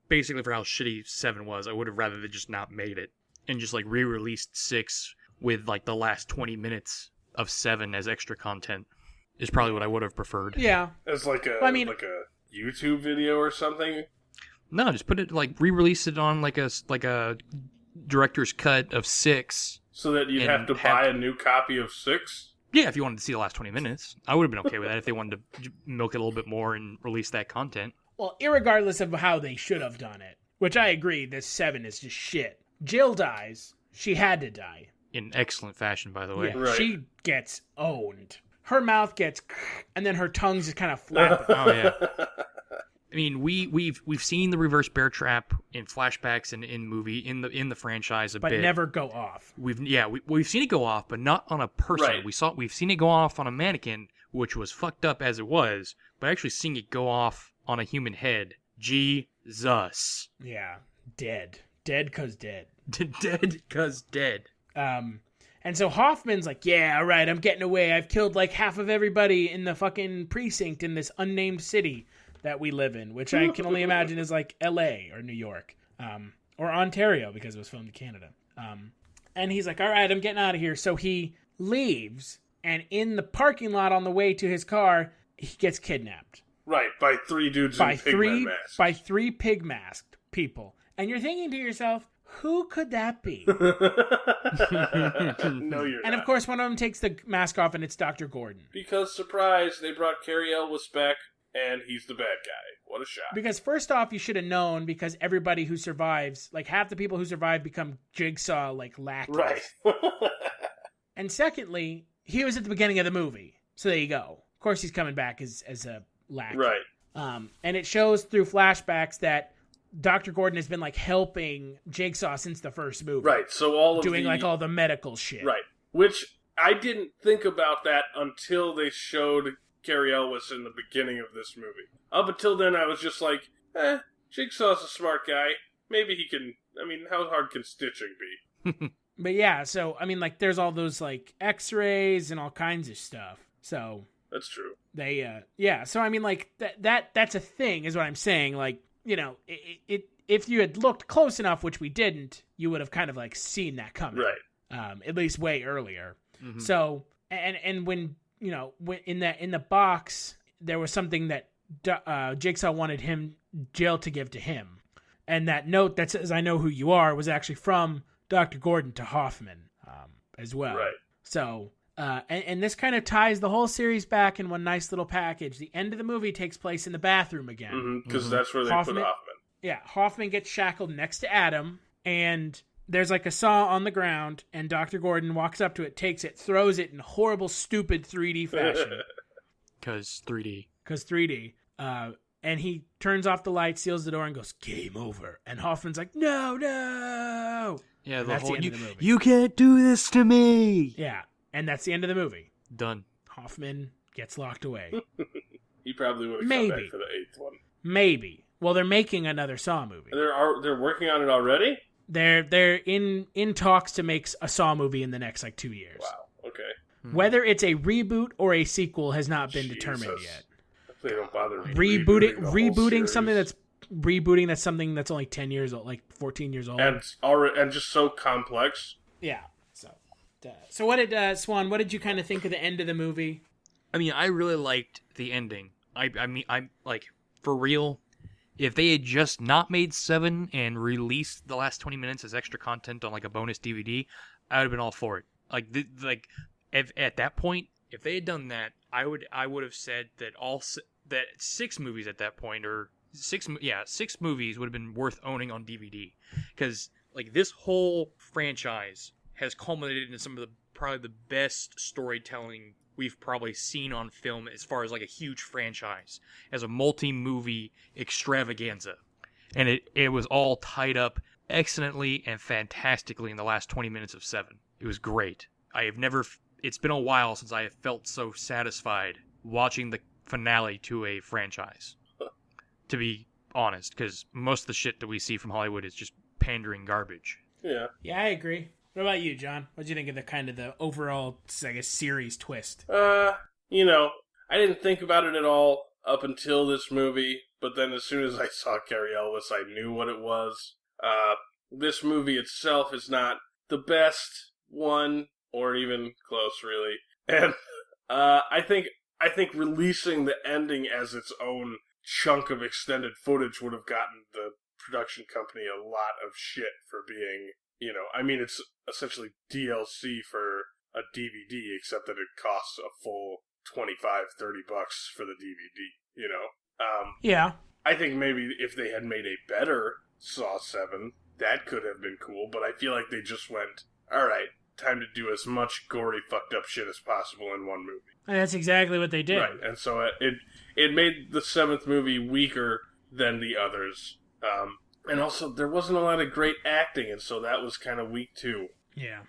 basically, for how shitty 7 was, I would have rather they just not made it and just like re-released 6 with like the last 20 minutes of 7 as extra content. Is probably what I would have preferred. Yeah, as like a YouTube video or something. No, just put it like re-release it on like a director's cut of 6. So that you'd have to buy a new copy of 6? Yeah, if you wanted to see the last 20 minutes. I would have been okay with that if they wanted to milk it a little bit more and release that content. Well, irregardless of how they should have done it, which I agree, this 7 is just shit. Jill dies. She had to die. In excellent fashion, by the way. Yeah, right. She gets owned. Her mouth gets, and then her tongue's just kind of flapping. Oh yeah. I mean, we've seen the reverse bear trap in flashbacks and in the franchise a bit, but never go off. We've seen it go off, but not on a person. Right. We've seen it go off on a mannequin, which was fucked up as it was, but actually seeing it go off on a human head, Jesus. Yeah, dead 'cause dead. Dead 'cause dead. And so Hoffman's like, yeah, all right, I'm getting away. I've killed like half of everybody in the fucking precinct in this unnamed city that we live in, which I can only imagine is like LA or New York, or Ontario because it was filmed in Canada. And he's like, all right, I'm getting out of here. So he leaves, and in the parking lot on the way to his car, he gets kidnapped. Right, by 3 dudes in pigman masks. By 3 pig masked people. And you're thinking to yourself, who could that be? No, you're not. And of course, one of them takes the mask off, and it's Dr. Gordon. Because, surprise, they brought Cary Elwes back, and he's the bad guy. What a shock. Because first off, you should have known, because everybody who survives, like half the people who survive become Jigsaw, like lackeys. Right. And secondly, he was at the beginning of the movie. So there you go. Of course, he's coming back as a lackey. Right. And it shows through flashbacks that Dr. Gordon has been like helping Jigsaw since the first movie. Right. So all of doing like all the medical shit. Right. Which I didn't think about that until they showed Cary Elwes in the beginning of this movie. Up until then, I was just like, Jigsaw's a smart guy. Maybe he can. I mean, how hard can stitching be? But yeah, so I mean, like, there's all those like X-rays and all kinds of stuff. So that's true. They, So I mean, like that's a thing, is what I'm saying. Like, you know, if you had looked close enough, which we didn't, you would have kind of like seen that coming, right? At least way earlier. Mm-hmm. So and when you know in the box there was something that Jigsaw wanted Jill to give to him, and that note that says "I know who you are" was actually from Dr. Gordon to Hoffman as well. Right. So. And this kind of ties the whole series back in one nice little package. The end of the movie takes place in the bathroom again. Because that's where they put Hoffman. Yeah, Hoffman gets shackled next to Adam, and there's like a saw on the ground, and Dr. Gordon walks up to it, takes it, throws it in horrible, stupid 3D fashion. Because 3D. Because 3D. And he turns off the light, seals the door, and goes, "Game over." And Hoffman's like, "No, no!" Yeah, that's the end of the movie. You can't do this to me! Yeah. And that's the end of the movie. Done. Hoffman gets locked away. He probably would have come back for the 8th one. Maybe. Well, they're making another Saw movie. They're working on it already? They're in talks to make a Saw movie in the next like 2 years. Wow. Okay. Whether it's a reboot or a sequel has not been determined yet. They don't bother rebooting something that's something that's only 10 years old, like 14 years old, and just so complex. Yeah. So what did Swan? What did you kind of think of the end of the movie? I mean, I really liked the ending. I mean, I'm like, for real. If they had just not made 7 and released the last 20 minutes as extra content on like a bonus DVD, I would have been all for it. At that point, if they had done that, I would have said that 6 movies at that point, or 6 movies would have been worth owning on DVD, because like this whole franchise has culminated in some of probably the best storytelling we've probably seen on film as far as like a huge franchise, as a multi-movie extravaganza. And it was all tied up excellently and fantastically in the last 20 minutes of 7. It was great. It's been a while since I have felt so satisfied watching the finale to a franchise, to be honest, because most of the shit that we see from Hollywood is just pandering garbage. Yeah. Yeah, I agree. What about you, John? What do you think of the overall, I guess, series twist? I didn't think about it at all up until this movie, but then as soon as I saw Cary Elwes, I knew what it was. This movie itself is not the best one, or even close, really. And I think releasing the ending as its own chunk of extended footage would have gotten the production company a lot of shit for being, it's essentially DLC for a DVD, except that it costs a full $25-30 for the DVD, Yeah. I think maybe if they had made a better Saw 7, that could have been cool, but I feel like they just went, alright, time to do as much gory, fucked up shit as possible in one movie. And that's exactly what they did. Right, and so it made the 7th movie weaker than the others. And also, there wasn't a lot of great acting, and so that was kind of weak, too. Yeah,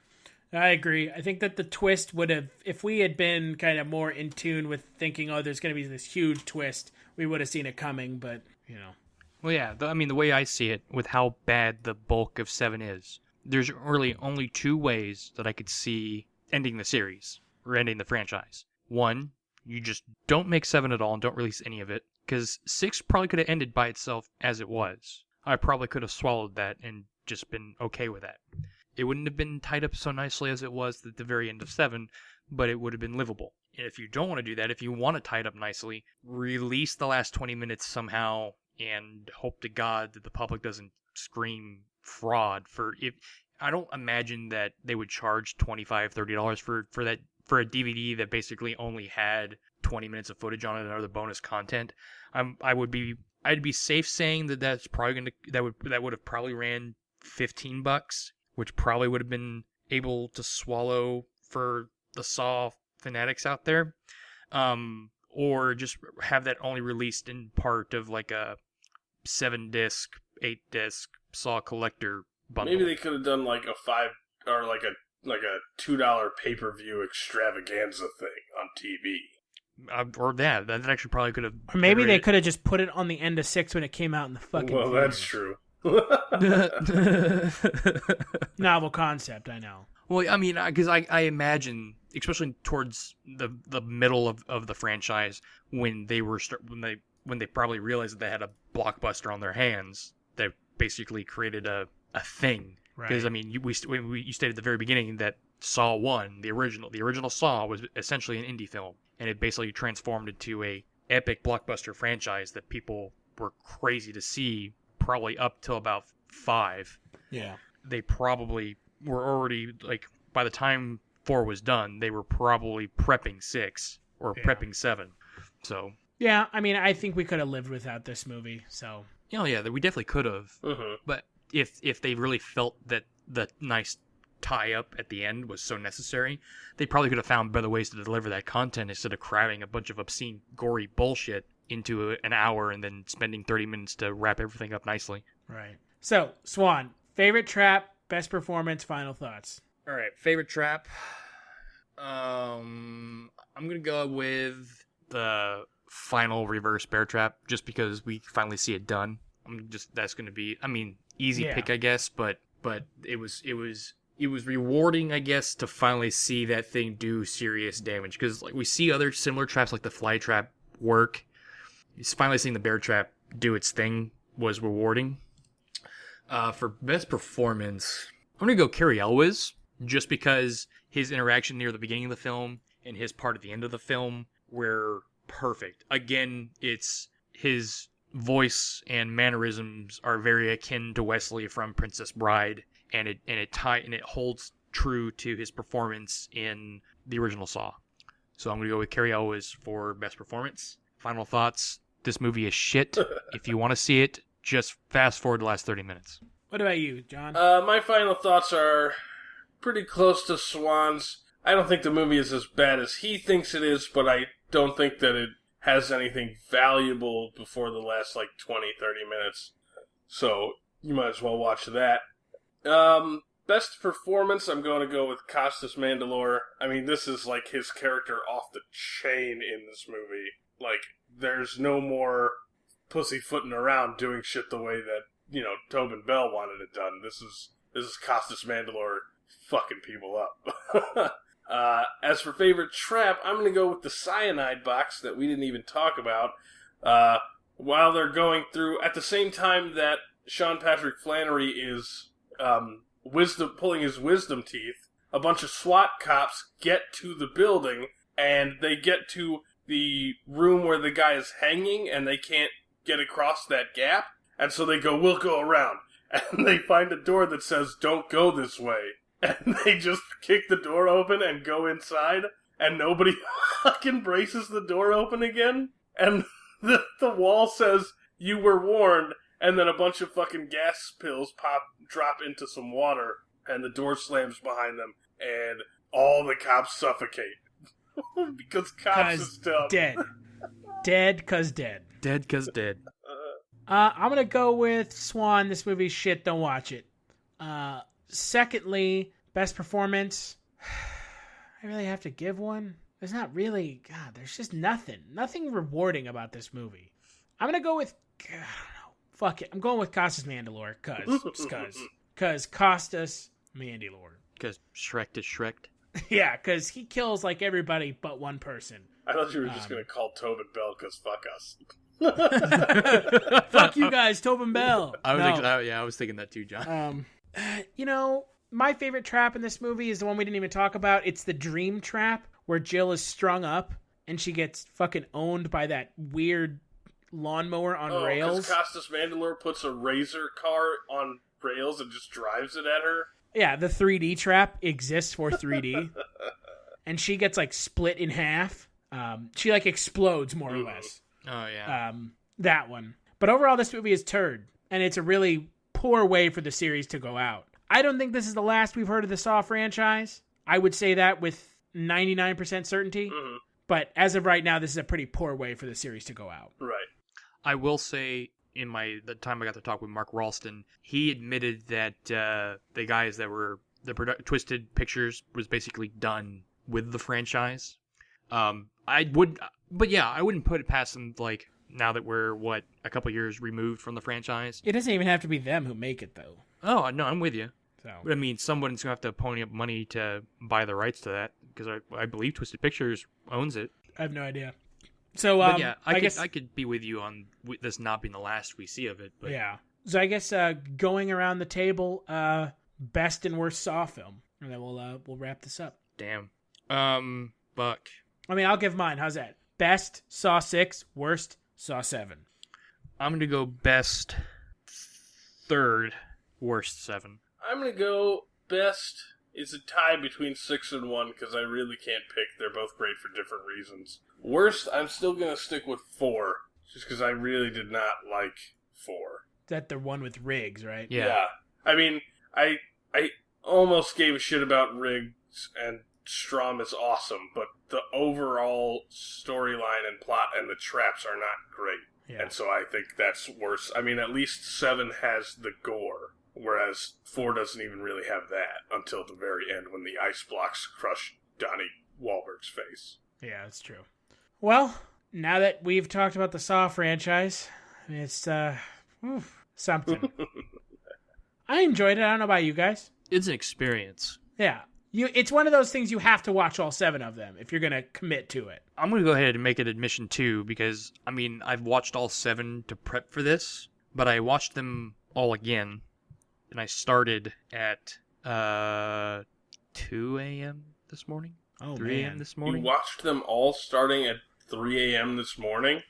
I agree. I think that the twist would have, if we had been kind of more in tune with thinking, there's going to be this huge twist, we would have seen it coming, but, Well, yeah, the way I see it, with how bad the bulk of 7 is, there's really only 2 ways that I could see ending the series, or ending the franchise. One, you just don't make 7 at all and don't release any of it, because 6 probably could have ended by itself as it was. I probably could have swallowed that and just been okay with that. It wouldn't have been tied up so nicely as it was at the very end of 7, but it would have been livable. And if you don't want to do that, if you want to tie it up nicely, release the last 20 minutes somehow and hope to God that the public doesn't scream fraud I don't imagine that they would charge $25-30 for a DVD that basically only had 20 minutes of footage on it and other bonus content. I'd be safe saying that's probably that would have probably ran $15, which probably would have been able to swallow for the Saw fanatics out there, or just have that only released in part of like a 7-disc, 8-disc Saw collector bundle. Maybe they could have done like a $5 or like a $2 pay-per-view extravaganza thing on TV. Or that actually probably could have. Or maybe they could have just put it on the end of 6 when it came out in the fucking. Well, theaters. that's true. Novel concept, I know. Well, I mean, because I imagine, especially towards the middle of the franchise, when they probably realized that they had a blockbuster on their hands, that basically created a thing. Because I mean, you stated at the very beginning that Saw 1, the original Saw, was essentially an indie film, and it basically transformed into a epic blockbuster franchise that people were crazy to see, probably up till about 5. Yeah. They probably were already, like, by the time 4 was done, they were probably prepping 6 or prepping 7. So. Yeah, I mean, I think we could have lived without this movie, so. Yeah, we definitely could have. Mm-hmm. But if they really felt that the nice tie-up at the end was so necessary, they probably could have found better ways to deliver that content instead of cramming a bunch of obscene, gory bullshit into an hour and then spending 30 minutes to wrap everything up nicely. Right. So, Swan, favorite trap, best performance, final thoughts. All right, favorite trap. I'm going to go with the final reverse bear trap just because we finally see it done. That's going to be, easy pick, I guess, but it was rewarding, I guess, to finally see that thing do serious damage, because like we see other similar traps like the fly trap work. Finally seeing the bear trap do its thing was rewarding. For best performance, I'm gonna go Cary Elwes, just because his interaction near the beginning of the film and his part at the end of the film were perfect. Again, it's his voice and mannerisms are very akin to Wesley from Princess Bride, and it holds true to his performance in the original Saw. So I'm going to go with Cary Elwes for best performance. Final thoughts: this movie is shit. If you want to see it, just fast forward the last 30 minutes. What about you, John? My final thoughts are pretty close to Swan's. I don't think the movie is as bad as he thinks it is, but I don't think that it has anything valuable before the last, 20, 30 minutes. So, you might as well watch that. Best performance, I'm going to go with Costas Mandylor. I mean, this is, his character off the chain in this movie. There's no more pussyfooting around doing shit the way that, Tobin Bell wanted it done. This is Costas Mandylor fucking people up. As for favorite trap, I'm going to go with the cyanide box that we didn't even talk about. While they're going through, at the same time that Sean Patrick Flannery is pulling his wisdom teeth, a bunch of SWAT cops get to the building, and they get to the room where the guy is hanging, and they can't get across that gap, and so they go, we'll go around. And they find a door that says, don't go this way. And they just kick the door open and go inside, and nobody fucking braces the door open again. And the wall says, you were warned, and then a bunch of fucking gas pills drop into some water, and the door slams behind them, and all the cops suffocate. Because cops is dumb. Dead. Dead 'cause dead. Dead 'cause dead. I'm going to go with Swan. This movie's shit. Don't watch it. Secondly, best performance. I really have to give one. There's not really. God, there's just nothing rewarding about this movie. I'm gonna go with. I don't know. Fuck it. I'm going with Costas Mandylor, cause Costas Mandylor. Because Shrek is Shreked. Yeah, because he kills everybody but one person. I thought you were just gonna call Tobin Bell because fuck us. Fuck you guys, Tobin Bell. I was thinking that too, John. My favorite trap in this movie is the one we didn't even talk about. It's the dream trap where Jill is strung up and she gets fucking owned by that weird lawnmower on rails. Costas Mandylor puts a razor car on rails and just drives it at her. Yeah, the 3D trap exists for 3D. And she gets split in half. She explodes more or less. Oh yeah. That one. But overall, this movie is turd, and it's a really poor way for the series to go out. I don't think this is the last we've heard of the Saw franchise. I would say that with 99% certainty. Mm-hmm. But as of right now, this is a pretty poor way for the series to go out. Right. I will say, in the time I got to talk with Mark Rolston, he admitted that the guys that were Twisted Pictures was basically done with the franchise. I wouldn't put it past them. Now that we're a couple years removed from the franchise, it doesn't even have to be them who make it, though. Oh no, I'm with you. So, but I mean, someone's gonna have to pony up money to buy the rights to that because I believe Twisted Pictures owns it. I have no idea. So, but yeah, I could be with you on this not being the last we see of it. But yeah, so I guess going around the table, best and worst Saw film, and then we'll wrap this up. Damn. Buck. I mean, I'll give mine. How's that? Best Saw 6, worst Saw 7. I'm gonna go best 3rd, worst 7. I'm going to go best is a tie between 6 and 1 because I really can't pick. They're both great for different reasons. Worst, I'm still going to stick with 4 just because I really did not like 4. Is that the one with Riggs, right? Yeah. I mean, I almost gave a shit about Riggs, and Strom is awesome, but the overall storyline and plot and the traps are not great. Yeah. And so I think that's worse. I mean, at least 7 has the gore, whereas 4 doesn't even really have that until the very end when the ice blocks crush Donnie Wahlberg's face. Yeah, that's true. Well, now that we've talked about the Saw franchise, it's something. I enjoyed it. I don't know about you guys. It's an experience. Yeah. It's one of those things you have to watch all 7 of them if you're going to commit to it. I'm going to go ahead and make an admission, too, because, I mean, I've watched all 7 to prep for this, but I watched them all again, and I started at 2 a.m. this morning? Oh, 3 a.m. this morning? You watched them all starting at 3 a.m. this morning?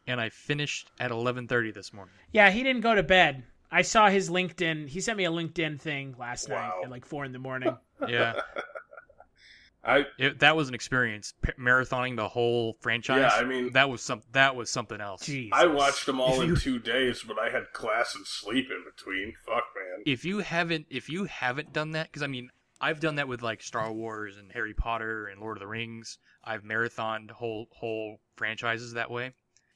and I finished at 11:30 this morning. Yeah, he didn't go to bed. I saw his LinkedIn. He sent me a LinkedIn thing last night at like 4 a.m. Yeah. That was an experience. Marathoning the whole franchise. Yeah, I mean, that was something else. Jesus. I watched them all in 2 days, but I had class and sleep in between. Fuck, man. If you haven't done that, because I mean, I've done that with like Star Wars and Harry Potter and Lord of the Rings. I've marathoned whole franchises that way.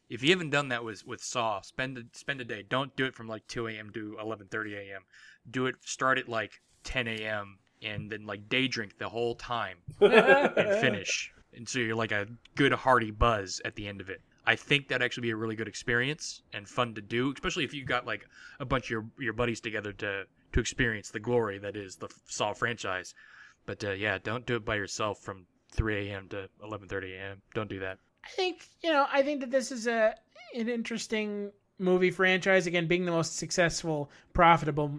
If you haven't done that with Saw, spend a day. Don't do it from like 2 a.m. to 11:30 a.m. Do it. Start at like 10 a.m. and then like day drink the whole time and finish. And so you're like a good hearty buzz at the end of it. I think that'd actually be a really good experience and fun to do, especially if you got like a bunch of your buddies together to experience the glory that is the Saw franchise. But yeah, don't do it by yourself from 3 a.m. to 11:30 a.m. Don't do that. I think that this is an interesting movie franchise. Again, being the most successful, profitable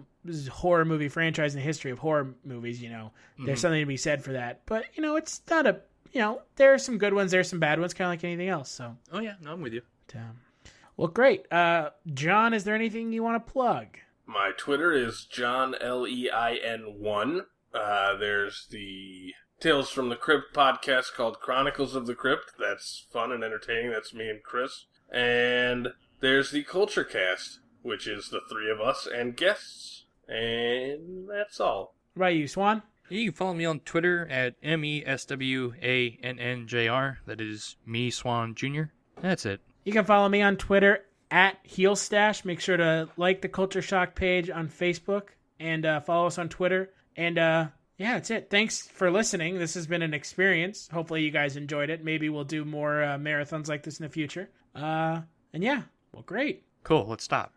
horror movie franchise in the history of horror movies, there's something to be said for that. But, it's not there are some good ones, there are some bad ones, kind of like anything else. So. Oh, yeah. No, I'm with you. Well, great. John, is there anything you want to plug? My Twitter is John Lein1. There's the Tales from the Crypt podcast called Chronicles of the Crypt. That's fun and entertaining. That's me and Chris. And there's the Kulturecast, which is the three of us and guests. And that's all. What about you, Swan? You can follow me on Twitter at MESWANNJR. That is me, Swan Jr. That's it. You can follow me on Twitter at HeelStash. Make sure to like the Culture Shock page on Facebook and follow us on Twitter. And yeah, that's it. Thanks for listening. This has been an experience. Hopefully you guys enjoyed it. Maybe we'll do more marathons like this in the future. And yeah, well, great. Cool. Let's stop.